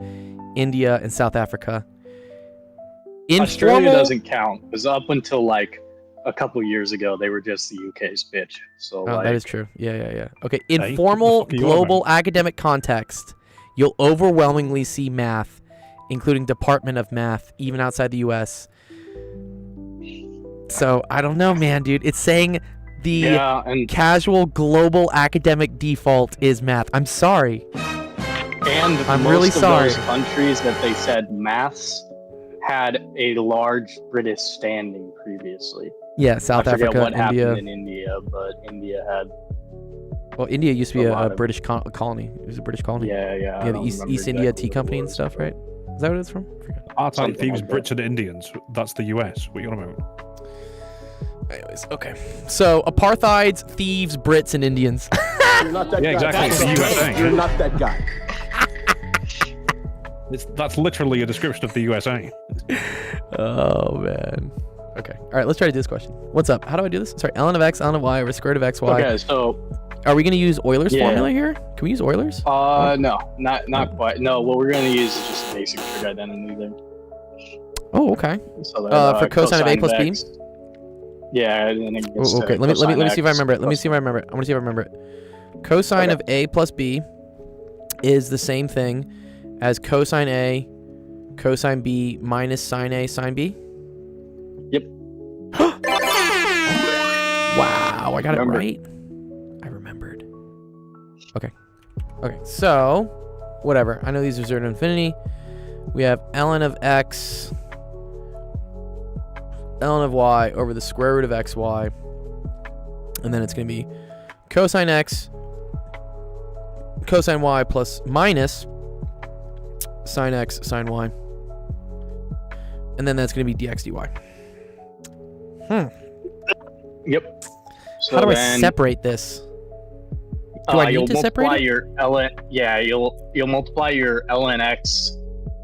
India, and South Africa. Australia Informal, doesn't count because up until like a couple years ago, they were just the UK's bitch. So Oh, like, that is true. Yeah. Okay, Hey, informal what the fuck are you on global academic context, you'll overwhelmingly see math, including Department of Math, even outside the U.S. So I don't know, man, dude. It's saying the yeah, and casual global academic default is math. I'm sorry. I'm most really of sorry. those countries that they said maths had a large British standing previously. Yeah, South I forget Africa, what India. happened in India, but India had Well, India used to be a a lot of- British colony. It was a British colony. yeah. Yeah, I the don't East remember India exactly Tea what Company it and was. stuff, right? Is that what it's from? I forget. Apartheid, Something thieves, like that. Brits, and Indians. That's the US. What are you on about? Anyways, okay. So apartheids, thieves, Brits, and Indians. You're not that Yeah, guy. exactly. It's the USA. You're not that guy. That's literally a description of the USA. Oh man. Okay. All right. Let's try to do this question. What's up? How do I do this? Sorry. ln of x, ln of y over square root of x, y. Okay, so Are we gonna use Euler's Yeah. formula here? Can we use Euler's? no, not quite. No, what we're gonna use is just a basic trig identity there. Oh, okay. So that, For cosine of a plus b? x- Yeah, and then it gets Oh, okay. to Let me cosine see if I x remember it. Let me plus- see if I remember it. I want to see if I remember it. Cosine Okay. of a plus b is the same thing as cosine a, cosine b minus sine a, sine b. Yep. Wow, I got Remember. it right. I remembered. Okay. Okay. So, whatever. I know these are 0 to infinity. We have ln of x, ln of y over the square root of xy, and then it's going to be cosine x, cosine y plus minus sine x, sine y, and then that's going to be dx dy. Yep. So How do I then, separate this? Do I need you'll to separate multiply it? your ln. Yeah, you'll multiply your ln x,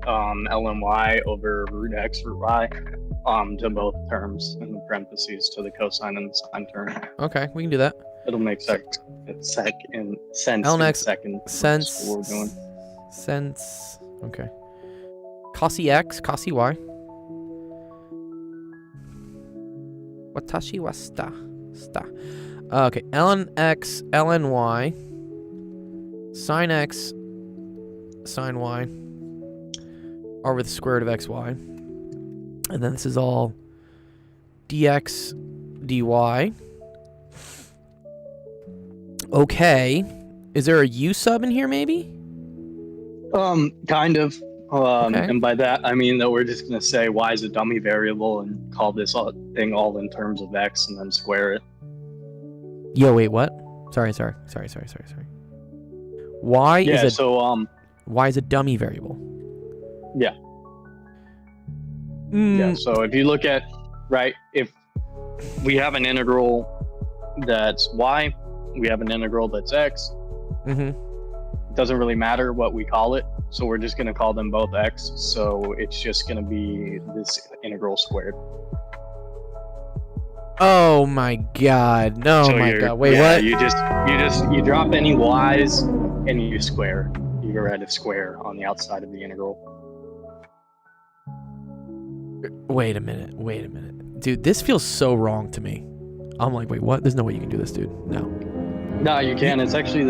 ln y over root x root y, to both terms in the parentheses to the cosine and the sine term. Okay, we can do that. It'll make sense in ln x second. sense. What we're doing. Sense. Okay. Cosy x, cosy y. Watashi wa sta. Okay, ln x, ln y. Sine x, sine y. Over the square root of xy. And then this is all dx, dy. Okay. Is there a u sub in here, maybe? Kind of. Okay. And by that I mean that we're just gonna say y is a dummy variable and call this thing all in terms of x and then square it. Yo, wait, what? Sorry. Y Yeah. is a So y is a dummy variable. Yeah. Mm, Yeah. So if you look at if we have an integral that's y, we have an integral that's x. Mm-hmm. It doesn't really matter what we call it. So we're just going to call them both x. So it's just going to be this integral squared. Oh my god. No, So my you're- god. Wait, yeah, what? you drop any y's and you square. You write a square on the outside of the integral. Wait a minute. Dude, this feels so wrong to me. I'm like, wait, what? There's no way you can do this, dude. No. No, you can. It's actually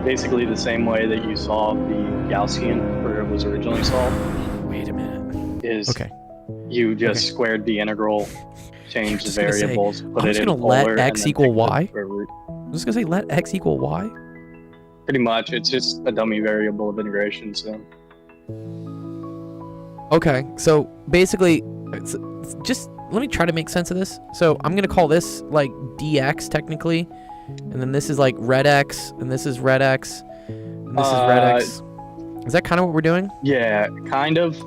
basically the same way that you solve the Gaussian where it was originally solved. Wait a minute. Is Okay. you just squared the integral, change the just gonna say, variables, put I'm it just in gonna let polar, x and then equal take the y? square root. I'm just gonna say let x equal y. Pretty much, it's just a dummy variable of integration. So Okay, so basically, just let me try to make sense of this. So I'm gonna call this like dx technically, and then this is like red x, and this is red x, and this is red x. Is that kind of what we're doing? yeah, kind of.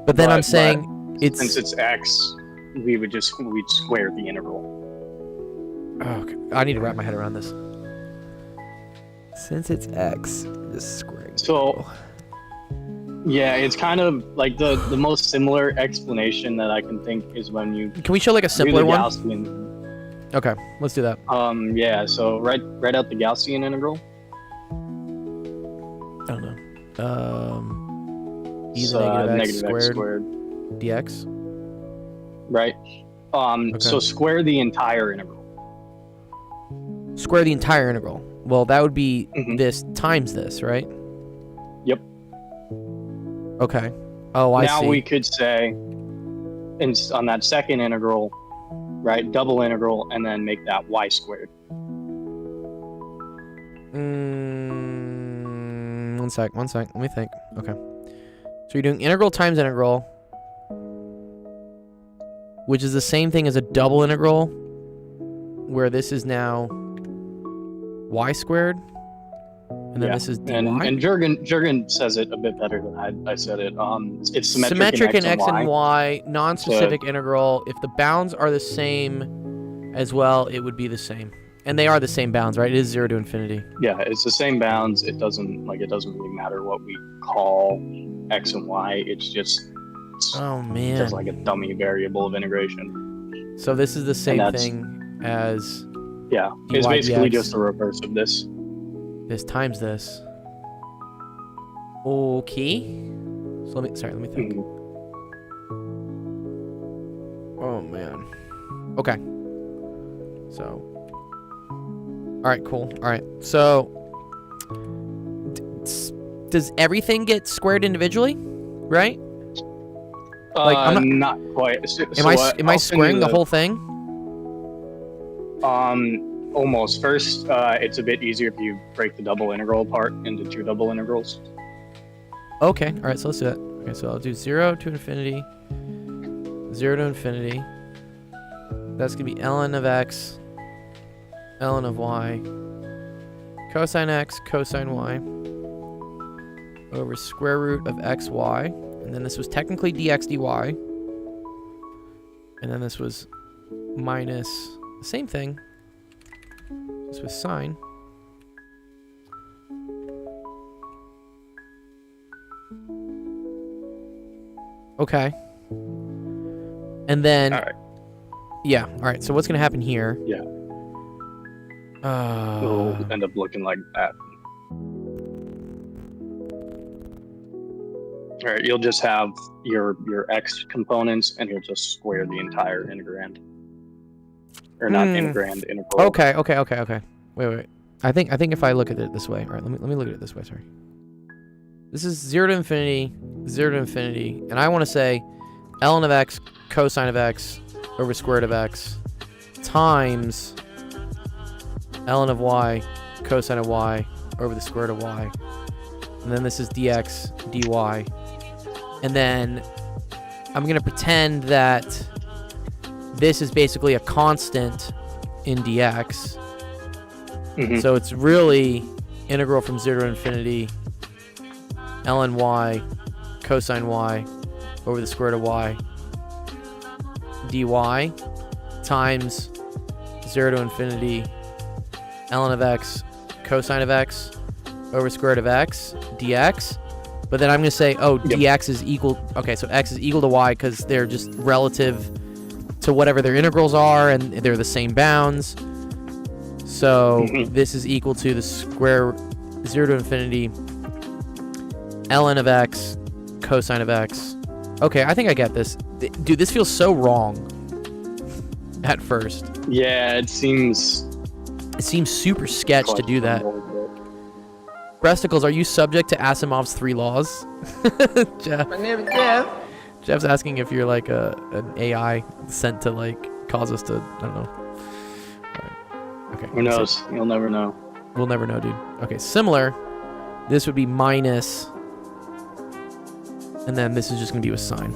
But then I'm but saying it's since it's x, we'd square the integral. okay. I need to wrap my head around this. Since it's x, just squaring. So yeah, it's kind of like the most similar explanation that I can think is when you Can we show like a do simpler the one? Gaussian. Okay, let's do that. Yeah. So write out the Gaussian integral. I don't know. E to So, the negative negative x x squared squared. dx. Right. So square the entire integral. Square the entire integral. Well, that would be Mhm. this times this, right? Yep. Okay. Oh, I now see. we could say, on that second integral, right, double integral, and then make that y squared. One sec. Let me think. Okay. So you're doing integral times integral, which is the same thing as a double integral, where this is now y squared, and then this is dy. And Jurgen says it a bit better than I said it. It's symmetric in in x and y, non-specific integral. If the bounds are the same as well, it would be the same. And they are the same bounds, right? It is 0 to infinity. Yeah, it's the same bounds. It doesn't really matter what we call x and y. It's just Oh man. just like a dummy variable of integration. So this is the same that's- thing as Yeah, dy it's basically dx. just the reverse of this. this times this. Okay. So let me think. Mhm. Oh man. Okay. So. All right, cool. All right. So does everything get squared individually, right? Like, I'm not quite. Am I squaring the whole thing? Almost. First, it's a bit easier if you break the double integral apart into two double integrals. Okay. All right. So let's do that. Okay. So I'll do 0 to infinity. 0 to infinity. That's gonna be ln of x, ln of y, cosine x, cosine y, over square root of xy, and then this was technically dx dy, and then this was minus the same thing. This was sine Okay. And then... All right. Yeah, alright, so what's going to happen here? Yeah. It'll end up looking like that. All right, you'll just have your x components, and you'll just square the entire integrand, or not integrand, integral. Okay. Wait. I think if I look at it this way, all right, let me look at it this way. Sorry. This is 0 to infinity, 0 to infinity, and I want to say ln of x cosine of x over square root of x times ln of y cosine of y over the square root of y, and then this is dx dy. And then I'm going to pretend that this is basically a constant in dx. So it's really integral from 0 to infinity ln y cosine y over the square root of y dy times 0 to infinity ln of x cosine of x over square root of x dx. But then I'm going to say, dx is equal... Okay, so x is equal to y because they're just relative to whatever their integrals are, and they're the same bounds. So this is equal to the square 0 to infinity ln of x cosine of x. Okay, I think I get this. Dude, this feels so wrong at first. Yeah, it seems... It seems super sketch to do that. Breasticles, are you subject to Asimov's 3 laws? Jeff. My name is Jeff. Jeff's asking if you're like an AI sent to like cause us to, I don't know. All right. Okay. Who knows? You'll never know. We'll never know, dude. Okay, similar. This would be minus, and then this is just gonna be with sign.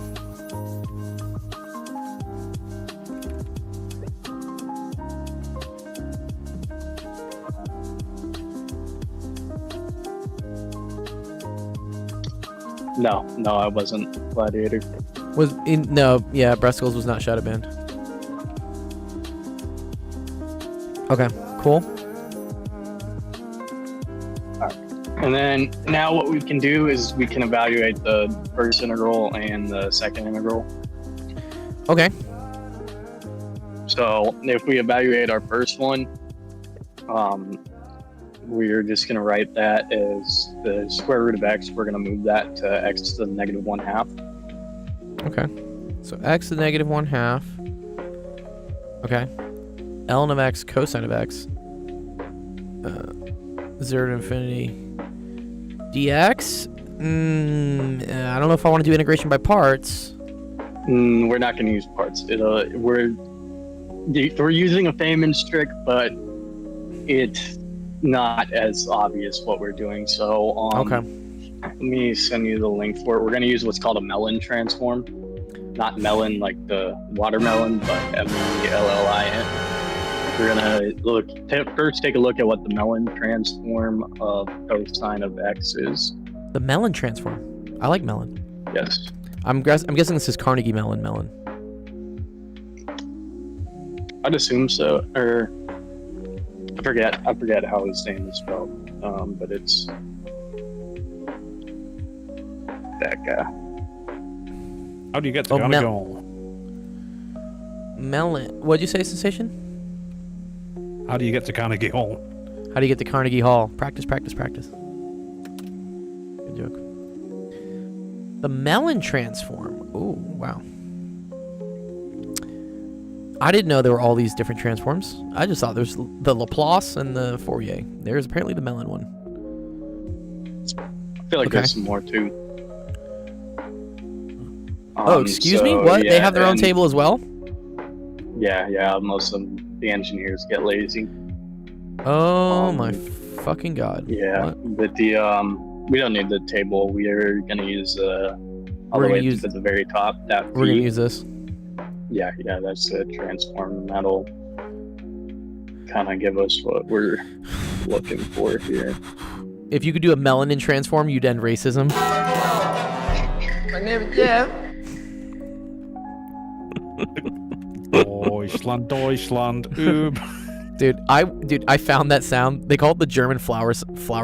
No, I wasn't Gladiator. Yeah, Breasticles was not Shadow Band. Okay, cool. Alright. And then now what we can do is we can evaluate the first integral and the second integral. Okay. So if we evaluate our first one, we're just going to write that as the square root of x. We're going to move that to x to the negative 1/2. Okay. So x to the negative 1/2. Okay. ln of x cosine of x. 0 to infinity dx. I don't know if I want to do integration by parts. We're not going to use parts. We're using a Feynman's trick, but it's not as obvious what we're doing. So okay. Let me send you the link for it. We're going to use what's called a melon transform. Not melon like the watermelon, but MELLIN. We're going to first take a look at what the melon transform of cosine of x is. The melon transform. I like melon. Yes. I'm guessing this is Carnegie melon. I'd assume so. Or I forget how his name is spelled. But it's that guy. How do you get to Carnegie? Melon. What'd you say, Sensation? How do you get to Carnegie Hall? How do you get to Carnegie Hall? Practice. Good joke. The melon transform. Ooh, wow. I didn't know there were all these different transforms. I just thought there's the Laplace and the Fourier. There's apparently the melon one. I feel like there's some more too. Excuse me? What? Yeah, they have their own table as well? Yeah. Most of the engineers get lazy. Oh my fucking god. Yeah, what? But we don't need the table. We are gonna use all the way to the very top. We're gonna use this. Yeah, that's the transform. That'll kind of give us what we're looking for here. If you could do a melanin transform, you'd end racism. My name is Jeff. Deutschland, oob. Dude, I found that sound. They call it the German flower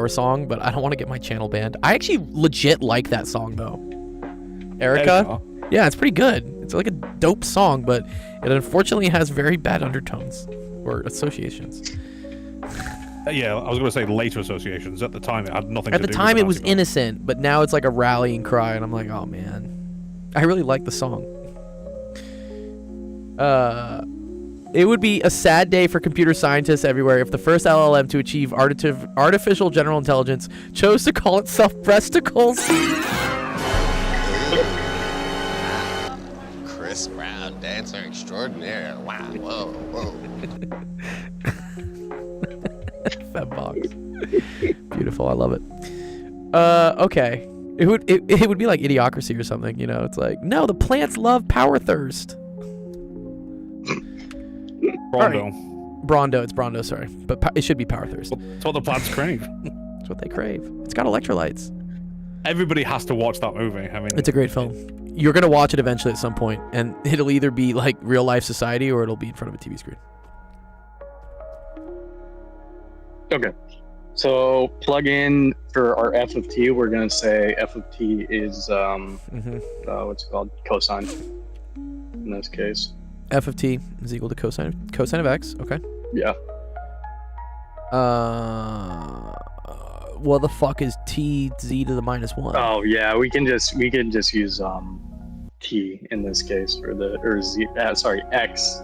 song, but I don't want to get my channel banned. I actually legit like that song though. Erica? Yeah, it's pretty good. It's like a dope song, but it unfortunately has very bad undertones or associations. Yeah, I was going to say later associations. At the time, it had nothing At to the do time, with it was Nazi innocent, but now it's like a rallying cry, and I'm like, oh man, I really like the song. It would be a sad day for computer scientists everywhere if the first LLM to achieve artificial general intelligence chose to call itself breasticles. Chris Brown, dancer extraordinaire. Wow, whoa, whoa. Fembox. Beautiful, I love it. Okay. It would be like Idiocracy or something, you know? It's like, no, the plants love power thirst. Brondo. Brondo, it's Brondo, sorry. But it should be power thirst. That's what the plants crave. That's what they crave. It's got electrolytes. Everybody has to watch that movie. I mean, It's a great film. You're going to watch it eventually at some point, and it'll either be like real life society or it'll be in front of a TV screen. Okay. So plug in for our f of t. We're gonna say f of t is what's it called, cosine. In this case. F of t is equal to cosine of x. Okay. Yeah. What the fuck is t z to the -1? Oh yeah, we can just use t in this case for the x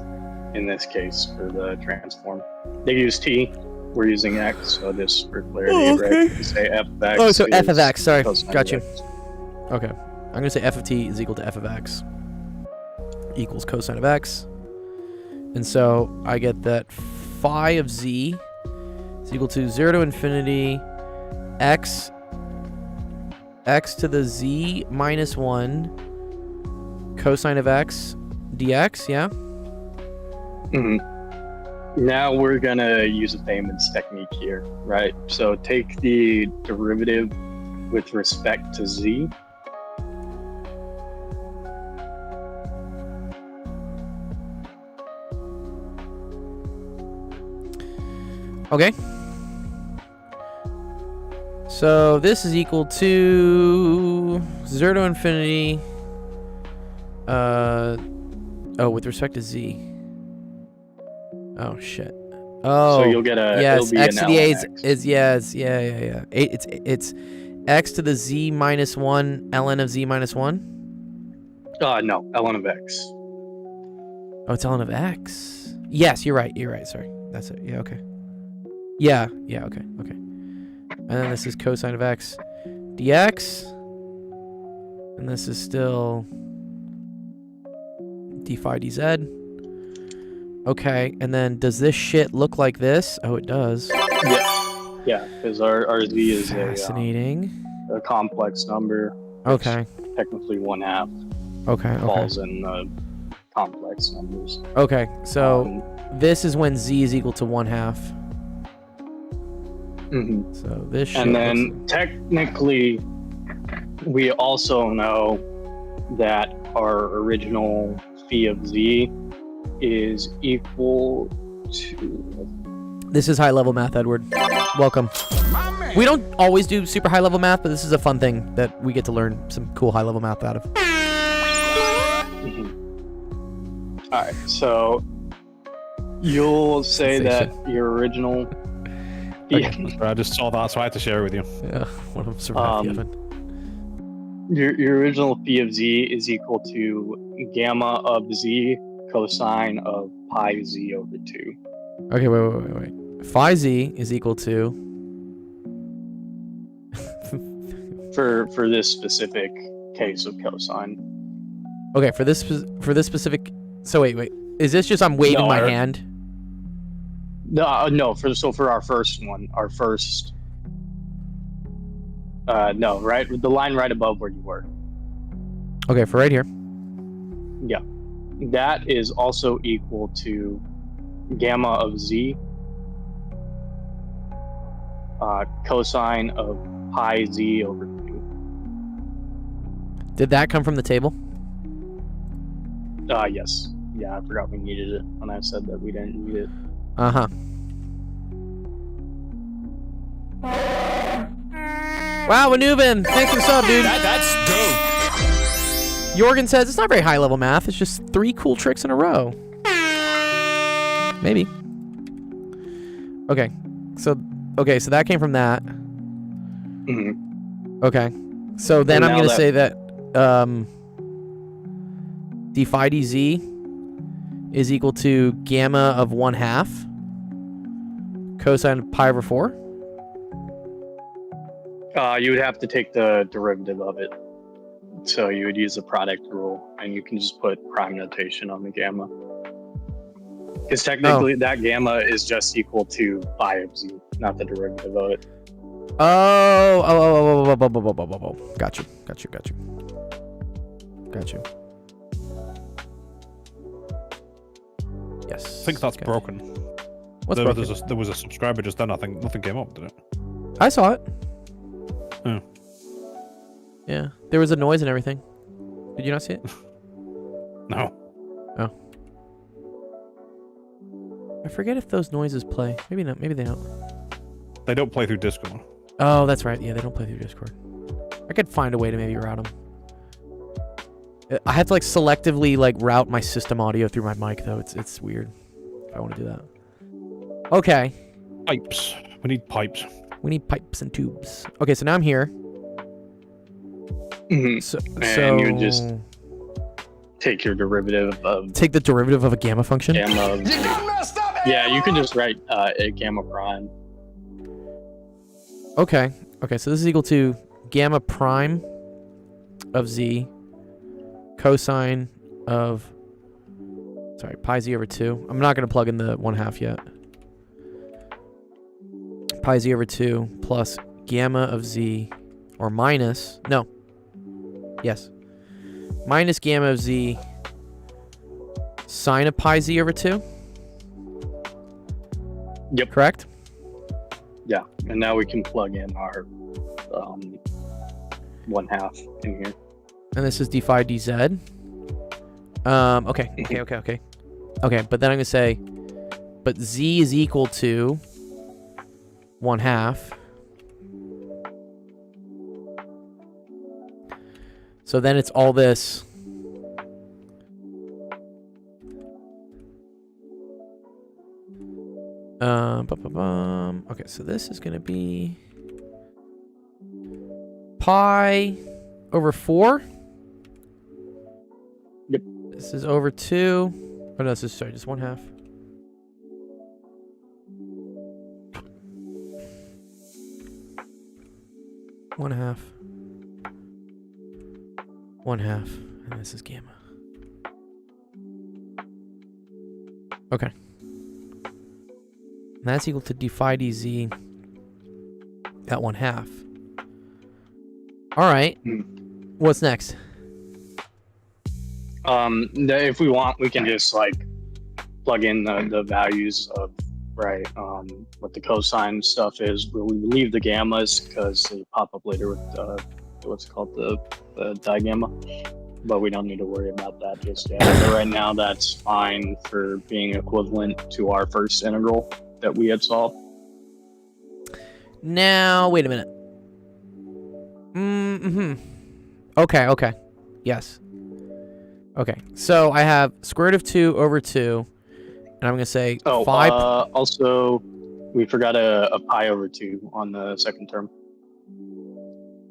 in this case for the transform. They use t. We're using x, so just for clarity, right? You say f of x. Oh, so f of x. Sorry, cosine got you. of x. Okay, I'm gonna say f of t is equal to f of x equals cosine of x, and so I get that phi of z is equal to 0 to infinity x to the z -1 cosine of x dx. Yeah. Mm-hmm. Now we're gonna use a famous technique here, right? So take the derivative with respect to z. Okay. So this is equal to 0 to infinity. With respect to z. Oh shit. Oh. So you'll get a yes. it'll be X an to the a ln x. is yes. Yeah. It's x to the z -1 ln of z -1. No, ln of x. Oh, it's ln of x. Yes, you're right. Sorry, that's it. Yeah. Okay. Yeah. Okay. And then this is cosine of x dx, and this is still d phi dz. Okay, and then does this shit look like this? Oh, it does. Yeah, because our z is Fascinating. a complex number. Okay. Technically 1/2 Okay. falls in the complex numbers. Okay. So this is when z is equal to 1/2. Mhm. So this shit And then looks- technically, we also know that our original phi of z is equal to. This is high level math, Edward. Welcome. We don't always do super high level math, but this is a fun thing that we get to learn some cool high level math out of. All right, so you'll say that your original. I just saw that, so I had to share it with you. Yeah, one of them survived the oven. Your original phi of z is equal to gamma of z cosine of pi z over 2. Okay, wait. Phi z is equal to. For this specific case of cosine. Okay, for this specific. So wait. Is this just I'm waving my hand? No. For our first one, no, right, the line right above where you were. Okay, for right here. Yeah, that is also equal to gamma of z cosine of pi z over 2. Did that come from the table? Yes. Yeah, I forgot we needed it when I said that we didn't need it. Uh-huh. Wow, Manubin! Thanks for the sub, dude. That's dope. Jorgen says it's not very high level math. It's just 3 cool tricks in a row. Maybe. Okay. So that came from that. Mhm. Okay. So then And I'm now going to say that d phi dz is equal to gamma of 1/2 cosine of pi over 4. You would have to take the derivative of it. So you would use the product rule, and you can just put prime notation on the gamma. Because technically that gamma is just equal to phi of z, not the derivative of it. Oh. Got you. Yes. I think that's broken. What's there, broken? There was a subscriber just then. I think nothing came up, did it? I saw it. Oh. Yeah, there was a noise and everything. Did you not see it? No. Oh. I forget if those noises play. Maybe not. Maybe they don't. They don't play through Discord. Oh, that's right. Yeah, they don't play through Discord. I could find a way to maybe route them. I have to like selectively like route my system audio through my mic though. It's weird. If I want to do that. Okay. Pipes. We need pipes. We need pipes and tubes. Okay, so now I'm here. So And you would just take your derivative of take the derivative of a gamma function. gamma. Yeah, you can just write a gamma prime. Okay. Okay, so this is equal to gamma prime of z cosine of pi z over 2. I'm not going to plug in the 1/2 yet. Pi z over 2 plus gamma of z or minus minus gamma of z sine of pi z over 2. Yep. Correct? Yeah, and now we can plug in our 1/2 in here. And this is d phi dz. Okay, but then I'm going to say, but z is equal to 1/2. So then it's all this. Okay, so this is going to be pi over 4. Yep. This is over 2. Oh, no, this is, sorry, just 1/2. One half. 1/2. And this is gamma. Okay. And that's equal to d phi dz at 1/2. All right. What's next? If we want, we can just like plug in the values of what the cosine stuff is. We leave the gammas because they pop up later with what's called the digamma, but we don't need to worry about that just yet. But right now, that's fine for being equivalent to our first integral that we had solved. Now, wait a minute. Okay. Yes. Okay. So I have square root of 2 over 2, and I'm going to say 5. Also, we forgot a pi over 2 on the second term.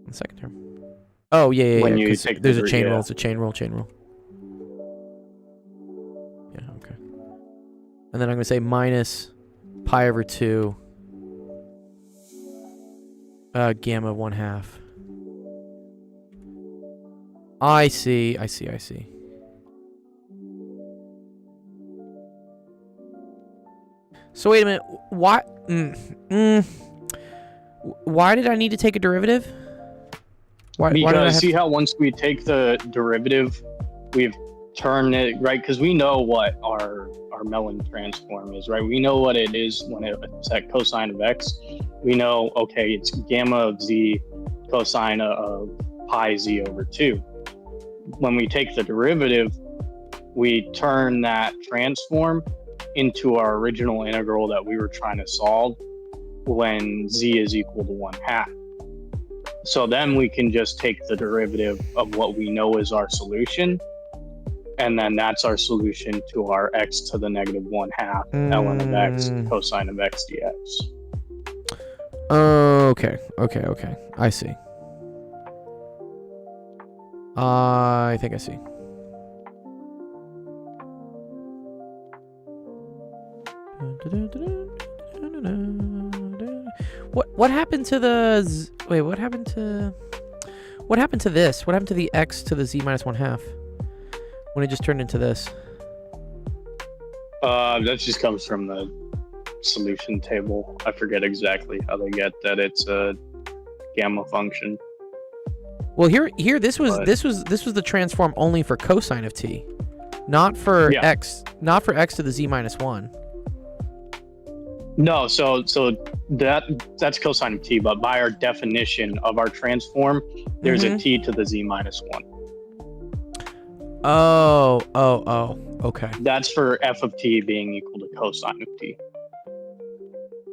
The second term. Oh, yeah. When you take there's the a chain yeah. rule. It's a chain rule. Yeah, okay. And then I'm going to say minus pi over 2 gamma 1/2. I see. So wait a minute. Why? Why did I need to take a derivative? Why did I See how once we take the derivative, we've turned it right because we know what our Mellon transform is, right? We know what it is when it's at cosine of x. We know, okay, it's gamma of z cosine of pi z over 2. When we take the derivative, we turn that transform into our original integral that we were trying to solve when z is equal to 1/2. So then we can just take the derivative of what we know is our solution, and then that's our solution to our x to the negative 1/2 ln of x cosine of x dx. Okay. I see. I think I see. What happened to the wait? What happened to this? What happened to the x to the z minus 1/2 when it just turned into this? That just comes from the solution table. I forget exactly how they get that. It's a gamma function. Well, here this was the transform only for cosine of t, not for x to the z minus 1. No, so that's cosine of t, but by our definition of our transform, there's a t to the z minus 1. Oh, okay. That's for f of t being equal to cosine of t.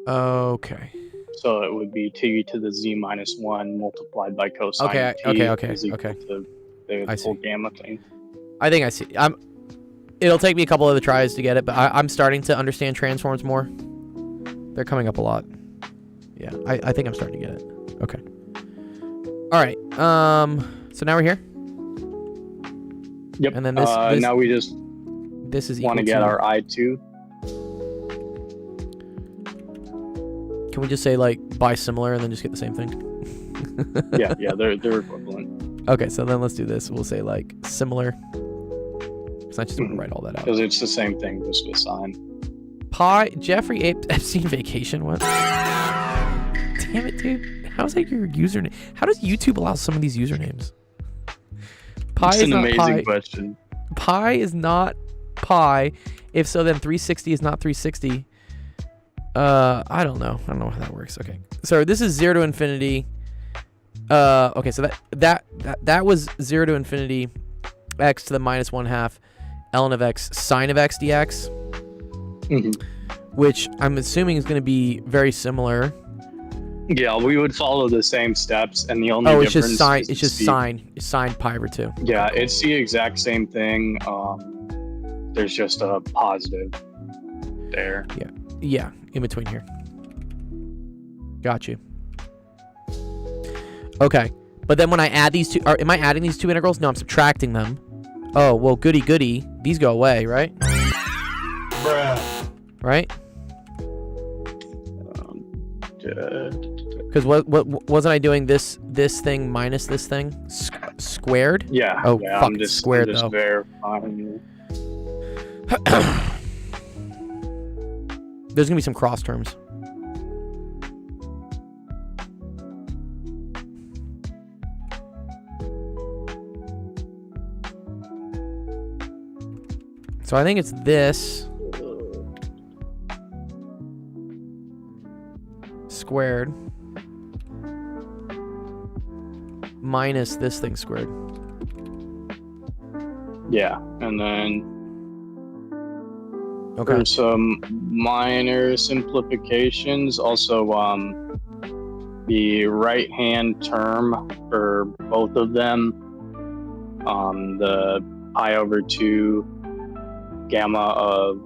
Okay. So it would be t to the z minus 1 multiplied by cosine of t. Is equal to the whole gamma thing. I think I see. It'll take me a couple other tries to get it, but I'm starting to understand transforms more. They're coming up a lot. Yeah, I think I'm starting to get it. Okay. All right. So now we're here. Yep. And then this now we just want to get our I2. Can we just say like bisimilar and then just get the same thing? yeah, they're equivalent. Okay, so then let's do this. We'll say like similar. Because I just want to write all that out. Because it's the same thing, just with sign. Pi Jeffrey Epstein vacation. What? Damn it, dude! How's that your username? How does YouTube allow some of these usernames? Pi It's is an not amazing pi. question. Pi is not pi. If so, then 360 is not 360. I don't know how that works. Okay, so this is 0 to infinity. Okay, so that was 0 to infinity, x to the minus 1/2, ln of x sine of x dx, which I'm assuming is going to be very similar. Yeah, we would follow the same steps, and the only it's difference just sine. is It's just sine pi over 2. Yeah, it's the exact same thing. There's just a positive there. Yeah, in between here. Got you. Okay, but then when I add these two, am I adding these two integrals? No, I'm subtracting them. Oh, well, goody goody. These go away, right? Bruh. Right? Because what wasn't I doing this thing minus this thing squared? Yeah. Oh, yeah, fuck, I'm just squared though. Verifying. There's gonna be some cross terms. So I think it's this squared minus this thing squared. Yeah, and then Okay. for some minor simplifications, also the right-hand term for both of them, the pi over 2 gamma of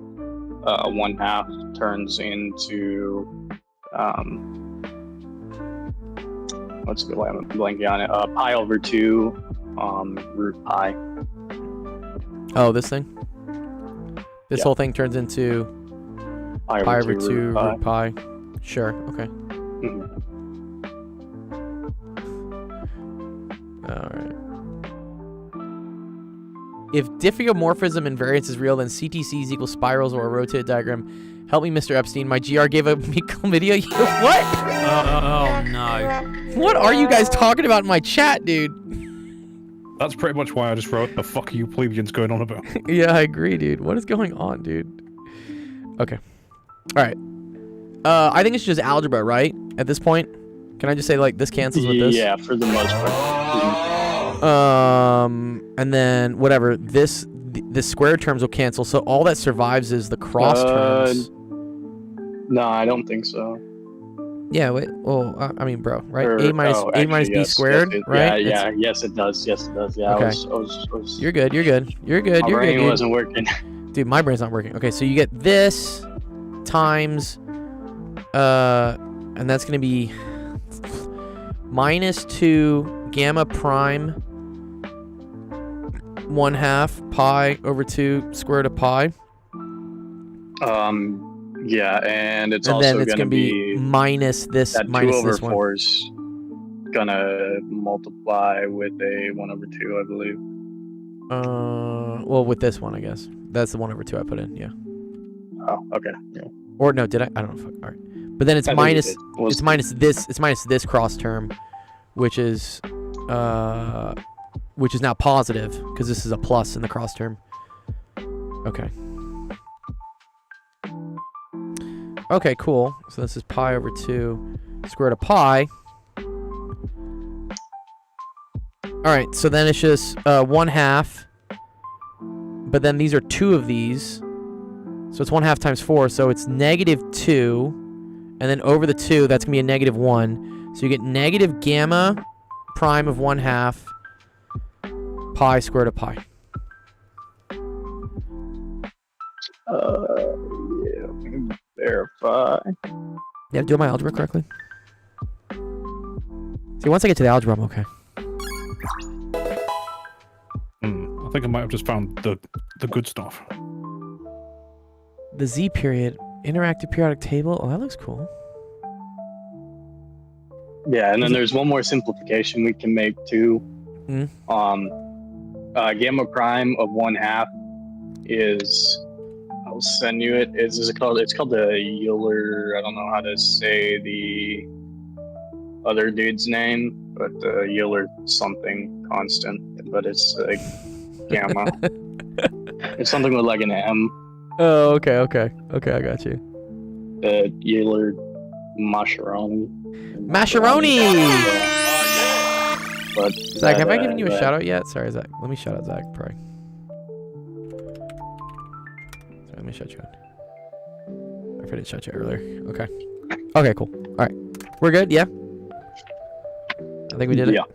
1/2 turns into what's a good way? I'm blanking on it. Pi over 2 root pi. Oh, this thing? This Yeah. whole thing turns into pi over 2 root pi. Sure, okay. Mhm. Alright. If diffeomorphism invariance is real, then CTCs equal spirals or a rotated diagram. Help me, Mr. Epstein. My GR gave me chlamydia. What? Oh no. What are you guys talking about in my chat, dude? That's pretty much why I just wrote, the fuck are you plebeians going on about? Yeah, I agree, dude. What is going on, dude? Okay. Alright. I think it's just algebra, right? At this point? Can I just say, like, this cancels with this? Yeah, for the most part. And then whatever, the square terms will cancel, so all that survives is the cross terms. No, I don't think so. Yeah, wait. Well, I mean, bro, right? Or- A minus actually, b yes, squared, yes, right? Yeah, yes, it does. Yes, it does. Yeah, Okay. I was You're good. You're good. You're good. my You're brain good, dude. wasn't working. Dude, my brain's not working. Okay, so you get this times, and that's gonna be minus 2 gamma prime 1/2 pi over 2 square root of pi. Yeah, and it's And also then it's gonna gonna be minus this that 2 minus over this one. 4 is gonna multiply with a 1 over 2, I believe. Well, with this one, I guess. That's the 1 over 2 I put in, yeah. Oh, okay. Yeah. Or no, did I? I don't know. All right. But then it's I think you minus. did. Was- It's minus this. It's minus this cross term, which is now positive because this is a plus in the cross term. Okay. Okay, cool. So this is pi over 2 square root of pi. All right. So then it's just 1/2. But then these are 2 of these. So it's 1/2 times 4. So it's -2. And then over the 2, that's going to be a -1. So you get negative gamma prime of 1/2 pi square root of pi. Yeah, let me verify. Yeah, do my algebra correctly? See, once I get to the algebra, I'm okay. I think I might have just found the good stuff. The Z period, interactive periodic table. Oh, that looks cool. Yeah, and then there's one more simplification we can make too. Mm. Gamma prime of 1/2 is, I'll send you it. Is it called? It's called the Euler. I don't know how to say the other dude's name, but the Euler something constant. But it's like gamma. It's something with like an M. Oh, okay. I got you. Euler Mascheroni. Mascheroni! But Zach, have I given you a shout out yet? Sorry, Zach. Let me shout out Zach, probably. Sorry, let me shut you in. I didn't shut you earlier. Okay. Okay, cool. All right. We're good? Yeah? I think we did it? Yeah.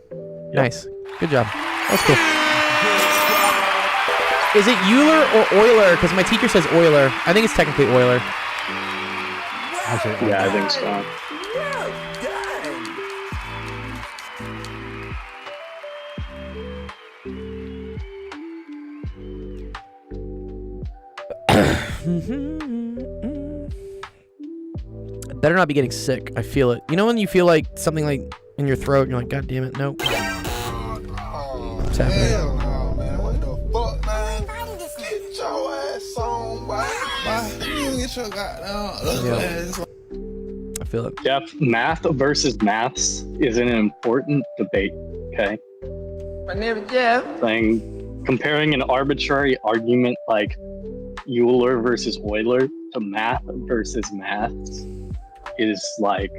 Nice. Good job. That's cool. Is it Euler or Euler? Because my teacher says Euler. I think it's technically Euler. Yeah, I think so. Better not be getting sick. I feel it. You know when you feel like something like in your throat and you're like, God damn it, nope. What's happening? Hell no, man. What the fuck, man? Get your ass on, boy. You get your goddamn ass. I feel it. Jeff, math versus maths is an important debate, okay? My name is Jeff. Saying, comparing an arbitrary argument like Euler versus Euler to math versus maths is like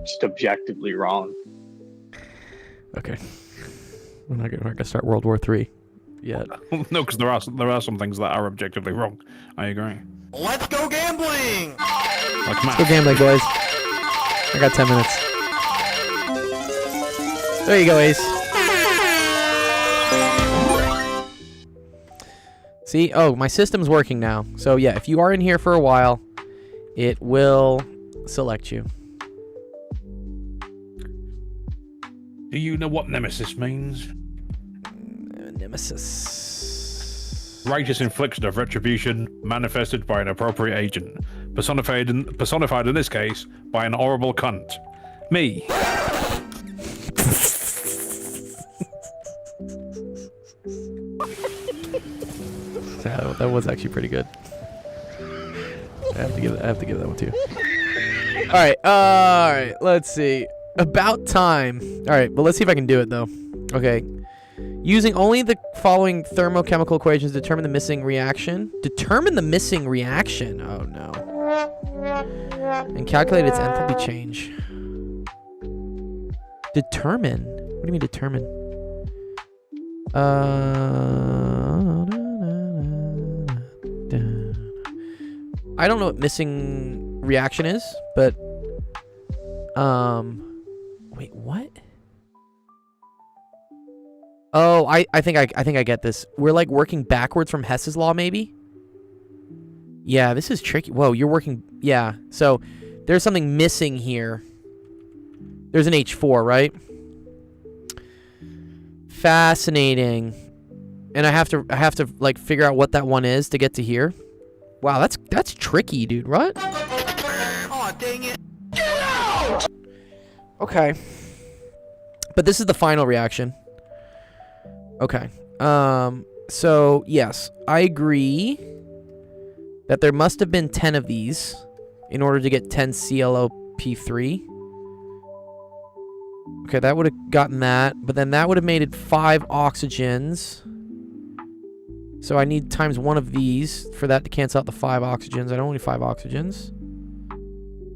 just objectively wrong. Okay. We're not gonna start World War III yet. No, because there are some things that are objectively wrong. I agree. Let's go gambling! Like Let's go math. gambling, boys. I got 10 minutes. There you go, Ace. See? Oh, my system's working now. So yeah, if you are in here for a while, it will select you. Do you know what nemesis means? Nemesis. Righteous infliction of retribution manifested by an appropriate agent, personified in this case by an horrible cunt. Me. That was actually pretty good. I have to give that one to you. All right. Let's see. About time. All right, but let's see if I can do it though. Okay. Using only the following thermochemical equations, determine the missing reaction. Determine the missing reaction. Oh no. And calculate its enthalpy change. Determine. What do you mean determine? I don't know what missing reaction is, but Wait, what? Oh, I think I get this. We're like working backwards from Hess's law, maybe? Yeah, this is tricky. Whoa, you're working... Yeah, so there's something missing here. There's an H4, right? Fascinating. And I have to like figure out what that one is to get to here. Wow, that's tricky, dude. What? Oh, dang it. Okay. But this is the final reaction. Okay. So yes, I agree that there must have been 10 of these in order to get 10 ClO-P3. Okay, that would have gotten that, but then that would have made it 5 oxygens. So I need times 1 of these for that to cancel out the 5 oxygens. I don't need 5 oxygens.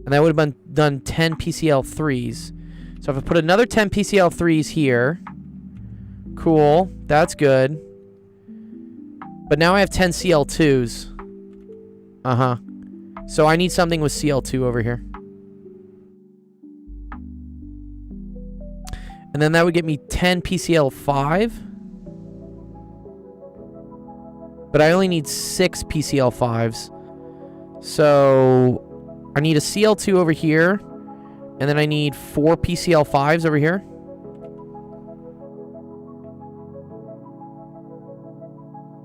And that would have been done 10 PCl3s. So if I put another 10 PCl3s here, cool, that's good. But now I have 10 Cl2s. Uh-huh. So I need something with Cl2 over here. And then that would get me 10 PCl5. But I only need 6 PCl5s. So I need a Cl2 over here. And then I need 4 PCl5s over here.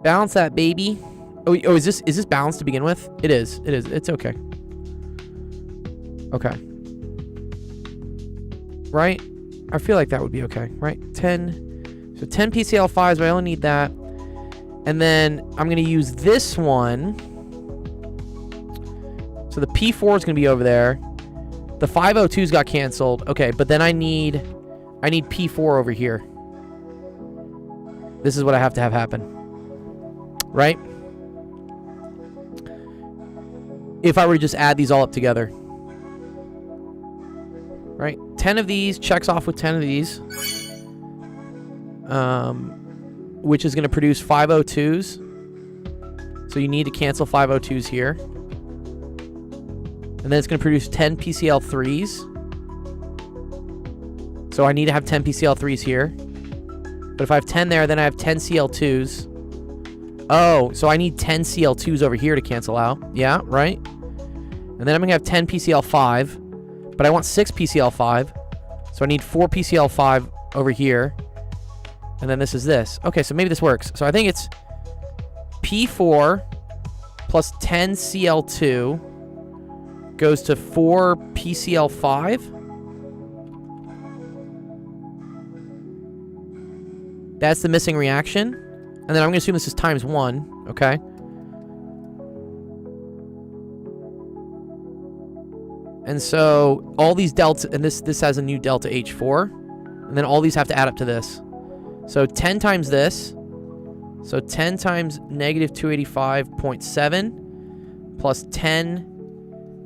Balance that, baby. Oh, is this balanced to begin with? It is. It is. It's okay. Okay. Right? I feel like that would be okay, right? 10. So 10 PCl5s, but I only need that. And then I'm going to use this one. So the P4 is going to be over there. The 5O2s got canceled. Okay, but then I need P4 over here. This is what I have to have happen. Right? If I were to just add these all up together. Right? 10 of these checks off with 10 of these. Which is going to produce 5O2s. So you need to cancel 5O2s here. And then it's going to produce 10 PCl3s. So I need to have 10 PCl3s here. But if I have 10 there, then I have 10 Cl2s. Oh, so I need 10 Cl2s over here to cancel out. Yeah, right? And then I'm going to have 10 PCl5. But I want 6 PCl5. So I need 4 PCl5 over here. And then this is this. Okay, so maybe this works. So I think it's P4 plus 10 Cl2 goes to 4 PCl5. That's the missing reaction. And then I'm going to assume this is times 1, okay? And so all these delta, and this has a new delta H4. And then all these have to add up to this. So 10 times this. So 10 times negative 285.7 plus 10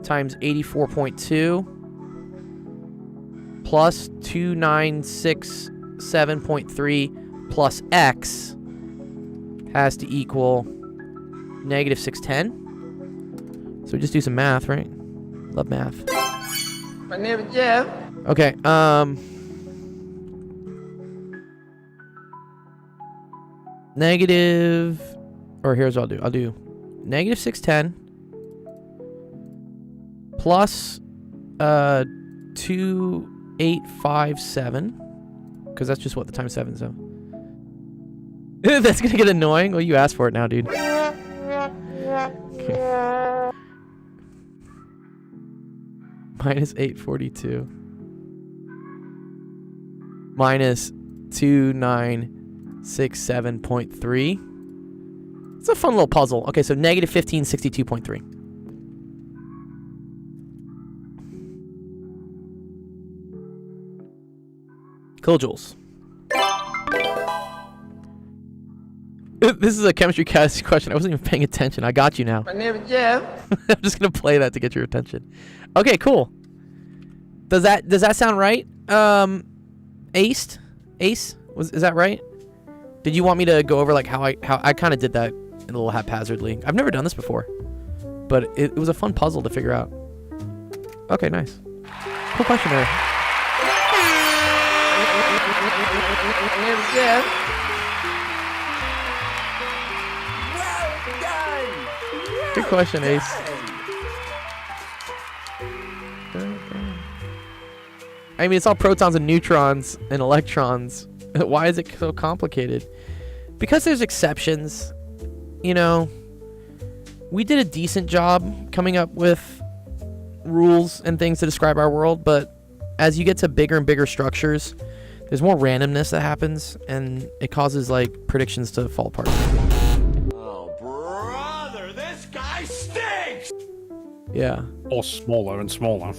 times 84.2 plus 2967.3 plus X has to equal negative 610. So we just do some math, right? Love math. My name is Jeff. Okay, negative, or here's what I'll do. I'll do negative 610 plus 2857, because that's just what the times 7, so that's gonna get annoying. Well, you asked for it now, dude. Okay. Minus 842 minus 2967.3. It's a fun little puzzle. Okay, so negative 1562.3. Kilojoules. This is a chemistry question. I wasn't even paying attention. I got you now. My name is Jeff. I'm just gonna play that to get your attention. Okay, cool. Does that sound right? Ace? Is that right? Did you want me to go over like how I kind of did that a little haphazardly? I've never done this before, but it was a fun puzzle to figure out. Okay, nice. Cool question there. My name is Jeff. Good question, Ace. I mean, it's all protons and neutrons and electrons. Why is it so complicated? Because there's exceptions. You know, we did a decent job coming up with rules and things to describe our world, but as you get to bigger and bigger structures, there's more randomness that happens, and it causes, like, predictions to fall apart. Yeah. Or smaller and smaller.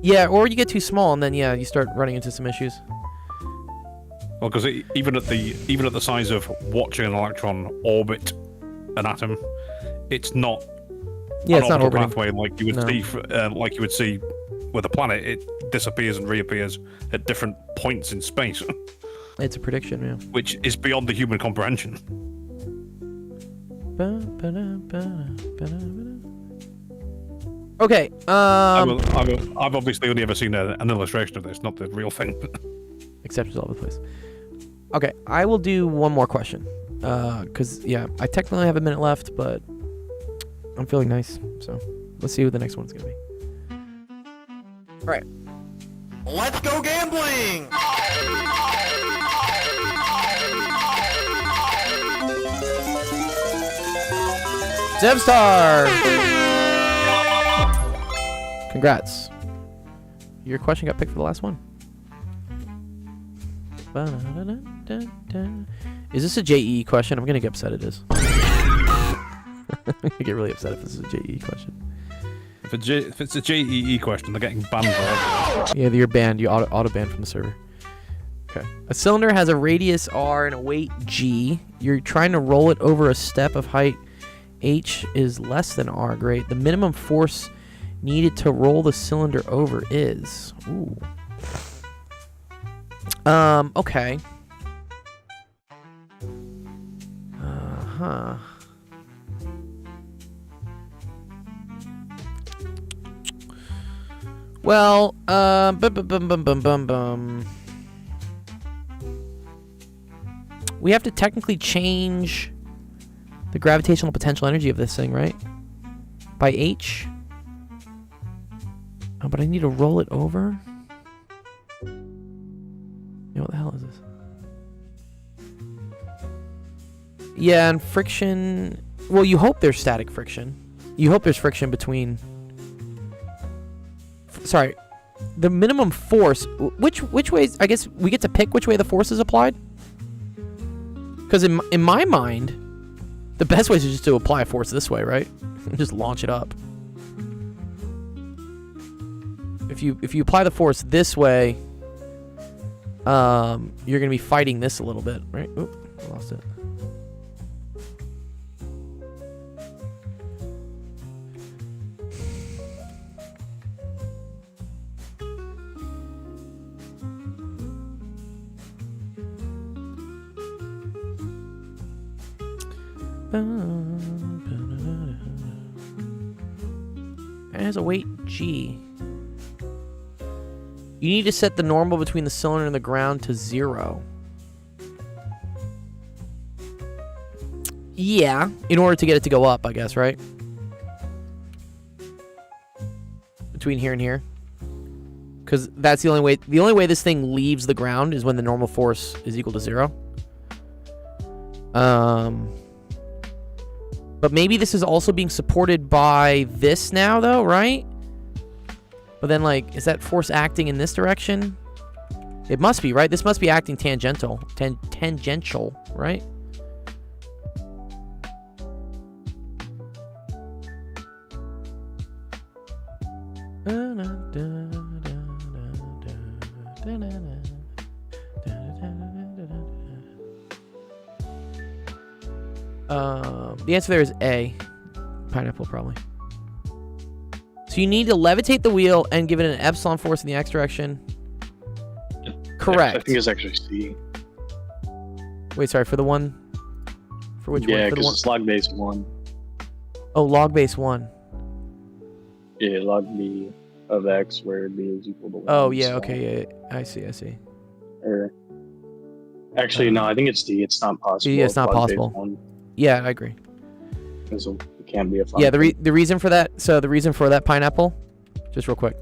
Yeah, or you get too small, and then you start running into some issues. Well, because even at the size of watching an electron orbit an atom, it's not. Yeah, it's not orbital orbiting. pathway like you would see with a planet. It disappears and reappears at different points in space. It's a prediction, yeah. Which is beyond the human comprehension. Okay. I've obviously only ever seen an illustration of this, not the real thing. Exceptions all over the place. Okay, I will do one more question. Because, I technically have a minute left, but I'm feeling nice. So, let's see what the next one's going to be. All right. Let's go gambling! Zevstar! Congrats. Your question got picked for the last one. Is this a JEE question? I'm gonna get upset it is. I'm gonna get really upset if this is a JEE question. If it's a JEE question, they're getting banned forever. Yeah, you're banned. You auto banned from the server. Okay. A cylinder has a radius r and a weight g. You're trying to roll it over a step of height h is less than r. Great. The minimum force needed to roll the cylinder over is. Ooh. Okay. Uh-huh. Well, we have to technically change the gravitational potential energy of this thing, right? By h. Oh, but I need to roll it over. Yeah, what the hell is this? Yeah, and friction. Well, you hope there's static friction. You hope there's friction between. Sorry, the minimum force. Which way? I guess we get to pick which way the force is applied. Because in my mind, the best way is just to apply a force this way, right? And just launch it up. If you apply the force this way, you're gonna be fighting this a little bit, right? Oop, I lost it. It has a weight g. You need to set the normal between the cylinder and the ground to 0. Yeah, in order to get it to go up, I guess, right? Between here and here. Because that's the only way. The only way this thing leaves the ground is when the normal force is equal to 0. But maybe this is also being supported by this now, though, right? But then, like, is that force acting in this direction? It must be, right? This must be acting tangential. Tangential, right? The answer there is A. Pineapple, probably. So you need to levitate the wheel and give it an epsilon force in the x direction. Correct. I think it's actually C. Wait, sorry, for the one? For which one? Yeah, For the because one? it's log base 1. Oh, log base 1. Yeah, log B. of x where b is equal to 1. Oh, yeah, so- okay, yeah. I see. Or, actually, no, I think it's d. It's not possible. Yeah, it's not if log base possible. 1, Yeah, I agree. because it can't be a function. Yeah, the reason for that, pineapple, just real quick.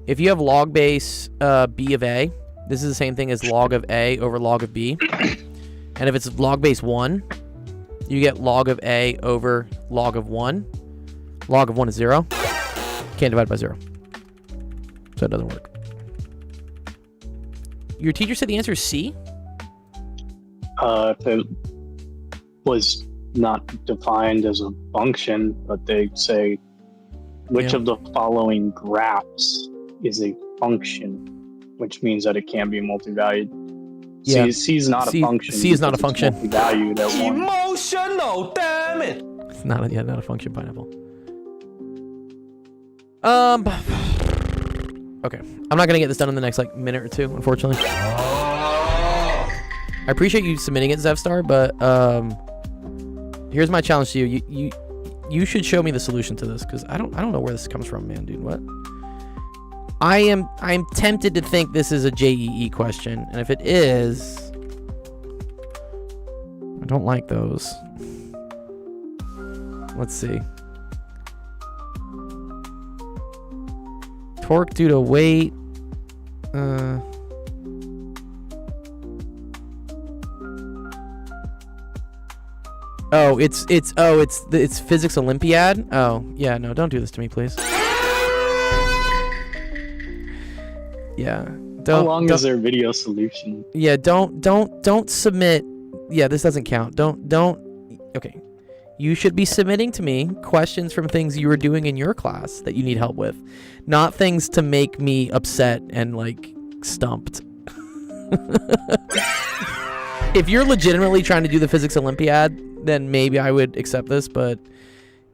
If you have log base b of a, this is the same thing as log of a over log of b. And if it's log base 1, you get log of a over log of 1. Log of 1 is 0. Can't divide by 0. So it doesn't work. Your teacher said the answer is C? If it was not defined as a function, but they say which of the following graphs is a function, which means that it can't be multi-valued. Yeah. C is not a function. C is not a because it's function. Multi-valued at 1. Emotional, damn it! It's not a function, pineapple. Okay. I'm not gonna get this done in the next minute or two, unfortunately. I appreciate you submitting it, Zevstar, but here's my challenge to you. You should show me the solution to this, because I don't know where this comes from, man, dude. What? I'm tempted to think this is a JEE question, and if it is, I don't like those. Let's see. Torque due to weight. It's Physics Olympiad. Oh, yeah, no, don't do this to me, please. Yeah. How long is their video solution? Yeah, don't submit. Yeah, this doesn't count. Don't. Okay. You should be submitting to me questions from things you were doing in your class that you need help with, not things to make me upset and stumped. If you're legitimately trying to do the Physics Olympiad, then maybe I would accept this, but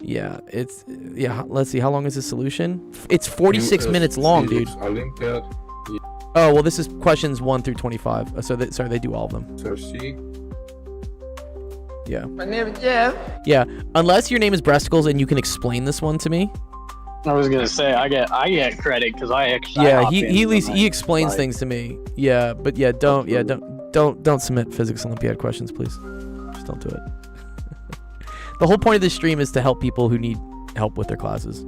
yeah, let's see, how long is the solution? It's 46 minutes long, dude. Olympiad. Oh, well, this is questions 1 through 25. So they do all of them. So C. Yeah. My name is Jeff. Yeah, unless your name is Breasticles and you can explain this one to me. I was gonna say I get credit because I actually Yeah, he at least he explains things to me. Yeah, but yeah, don't submit Physics Olympiad questions, please. Just don't do it. The whole point of this stream is to help people who need help with their classes.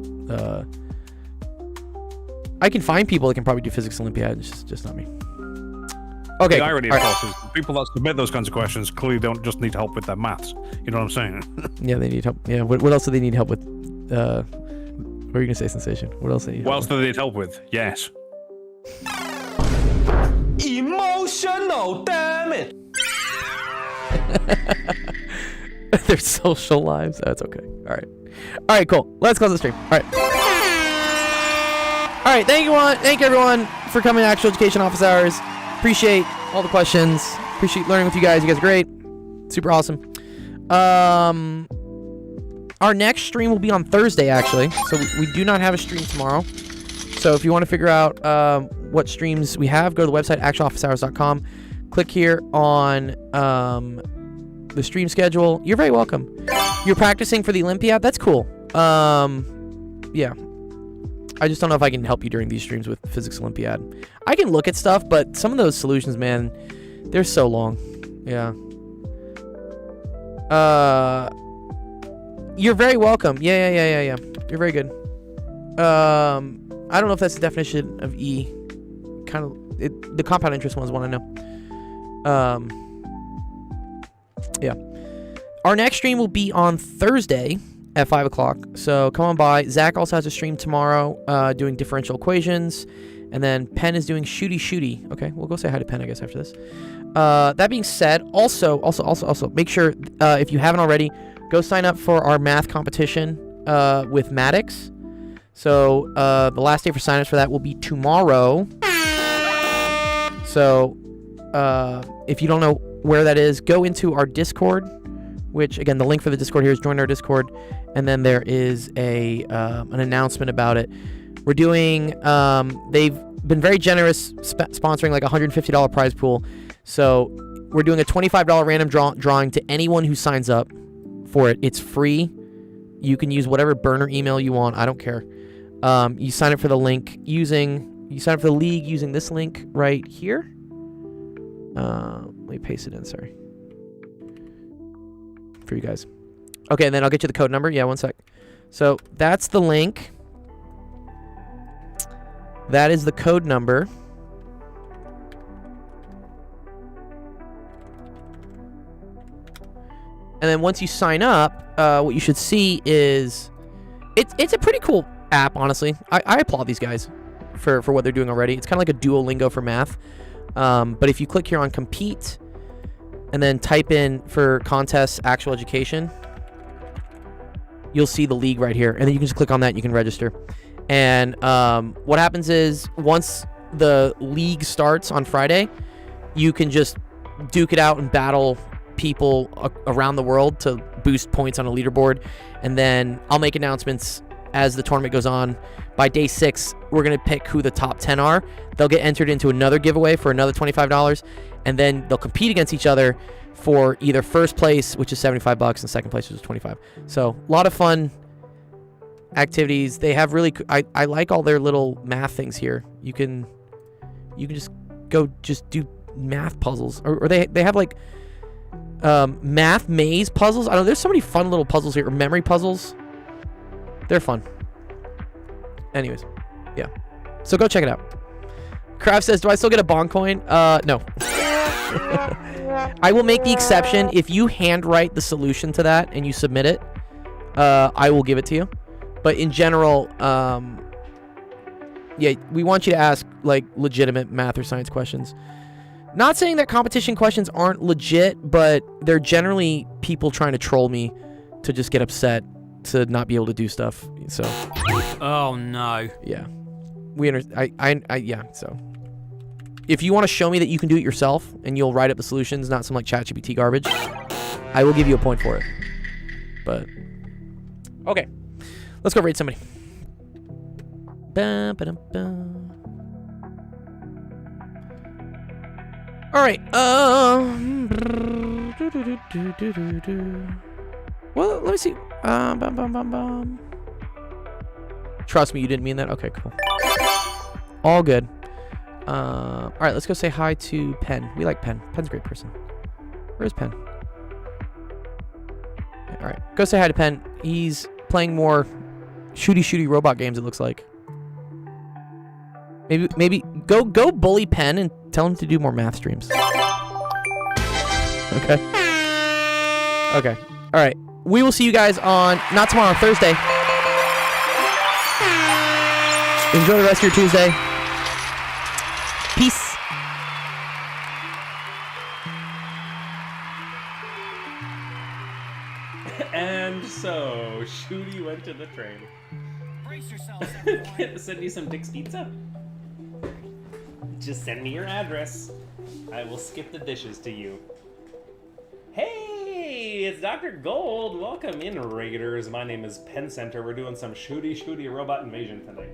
I can find people that can probably do Physics Olympiad, it's just not me. Okay. The irony, of course, is people that submit those kinds of questions clearly don't just need help with their maths. You know what I'm saying? Yeah, they need help. Yeah, what else do they need help with? What were you gonna say, Sensation? What else do they need? What else do they need help with? Yes. Emotional, damn it! Their social lives. That's okay. All right, cool. Let's close the stream. All right. Thank you everyone for coming to Actual Education Office Hours. Appreciate all the questions. Appreciate learning with you guys. You guys are great. Super awesome. Our next stream will be on Thursday, actually. So we do not have a stream tomorrow. So if you want to figure out what streams we have, go to the website, actualofficehours.com. Click here on the stream schedule. You're very welcome. You're practicing for the Olympiad? That's cool. Yeah. I just don't know if I can help you during these streams with Physics Olympiad. I can look at stuff, but some of those solutions, man, they're so long. Yeah. You're very welcome. Yeah. You're very good. I don't know if that's the definition of E. Kind of, the compound interest one is one I know. Yeah. Our next stream will be on Thursday at 5 o'clock. So come on by. Zach also has a stream tomorrow doing differential equations. And then Penn is doing shooty. Okay, we'll go say hi to Penn, I guess, after this. That being said, also, make sure, if you haven't already, go sign up for our math competition with Maddox. So the last day for signups for that will be tomorrow. So if you don't know where that is, go into our Discord, which, again, the link for the Discord here is join our Discord. And then there is an announcement about it. We're doing, they've been very generous sponsoring like a $150 prize pool. So we're doing a $25 random drawing to anyone who signs up for it. It's free. You can use whatever burner email you want. I don't care. You sign up for the link you sign up for the league using this link right here. Let me paste it in, sorry. For you guys. Okay, and then I'll get you the code number. Yeah, one sec. So that's the link. That is the code number. And then once you sign up, what you should see is it's a pretty cool app, honestly. I applaud these guys for what they're doing already. It's kind of like a Duolingo for math. But if you click here on compete and then type in for contests, actual education, you'll see the league right here. And then you can just click on that and you can register. And what happens is once the league starts on Friday, you can just duke it out and battle people around the world to boost points on a leaderboard. And then I'll make announcements as the tournament goes on. By day 6, we're going to pick who the top 10 are. They'll get entered into another giveaway for another $25, and then they'll compete against each other for either first place, which is $75, and second place, which is $25. So a lot of fun activities. They have really I like all their little math things here. You can just go just do math puzzles, or they have like math maze puzzles. I don't know, there's so many fun little puzzles here, or memory puzzles. They're fun. Anyways, yeah. So go check it out. Kraft says, do I still get a bond coin? No. I will make the exception. If you handwrite the solution to that and you submit it, I will give it to you. But in general, yeah, we want you to ask like legitimate math or science questions. Not saying that competition questions aren't legit, but they're generally people trying to troll me to just get upset to not be able to do stuff. So. Oh no. Yeah. Yeah. So. If you want to show me that you can do it yourself and you'll write up the solutions, not some like ChatGPT garbage, I will give you a point for it. But okay, let's go rate somebody. All right. Well, let me see. Trust me, you didn't mean that. Okay, cool. All good. All right, let's go say hi to Penn. We like Penn. Penn's a great person. Where's Penn? All right, go say hi to Penn. He's playing more shooty robot games, it looks like. Maybe go bully Penn and tell him to do more math streams. Okay. Okay. All right. We will see you guys on, not tomorrow, Thursday. Enjoy the rest of your Tuesday. Peace. And so, Shooty went to the train. Brace yourselves, everyone. Send you some Dick's Pizza? Just send me your address. I will skip the dishes to you. Hey, it's Dr. Gold. Welcome in, Raiders. My name is Penn Center. We're doing some shooty robot invasion tonight.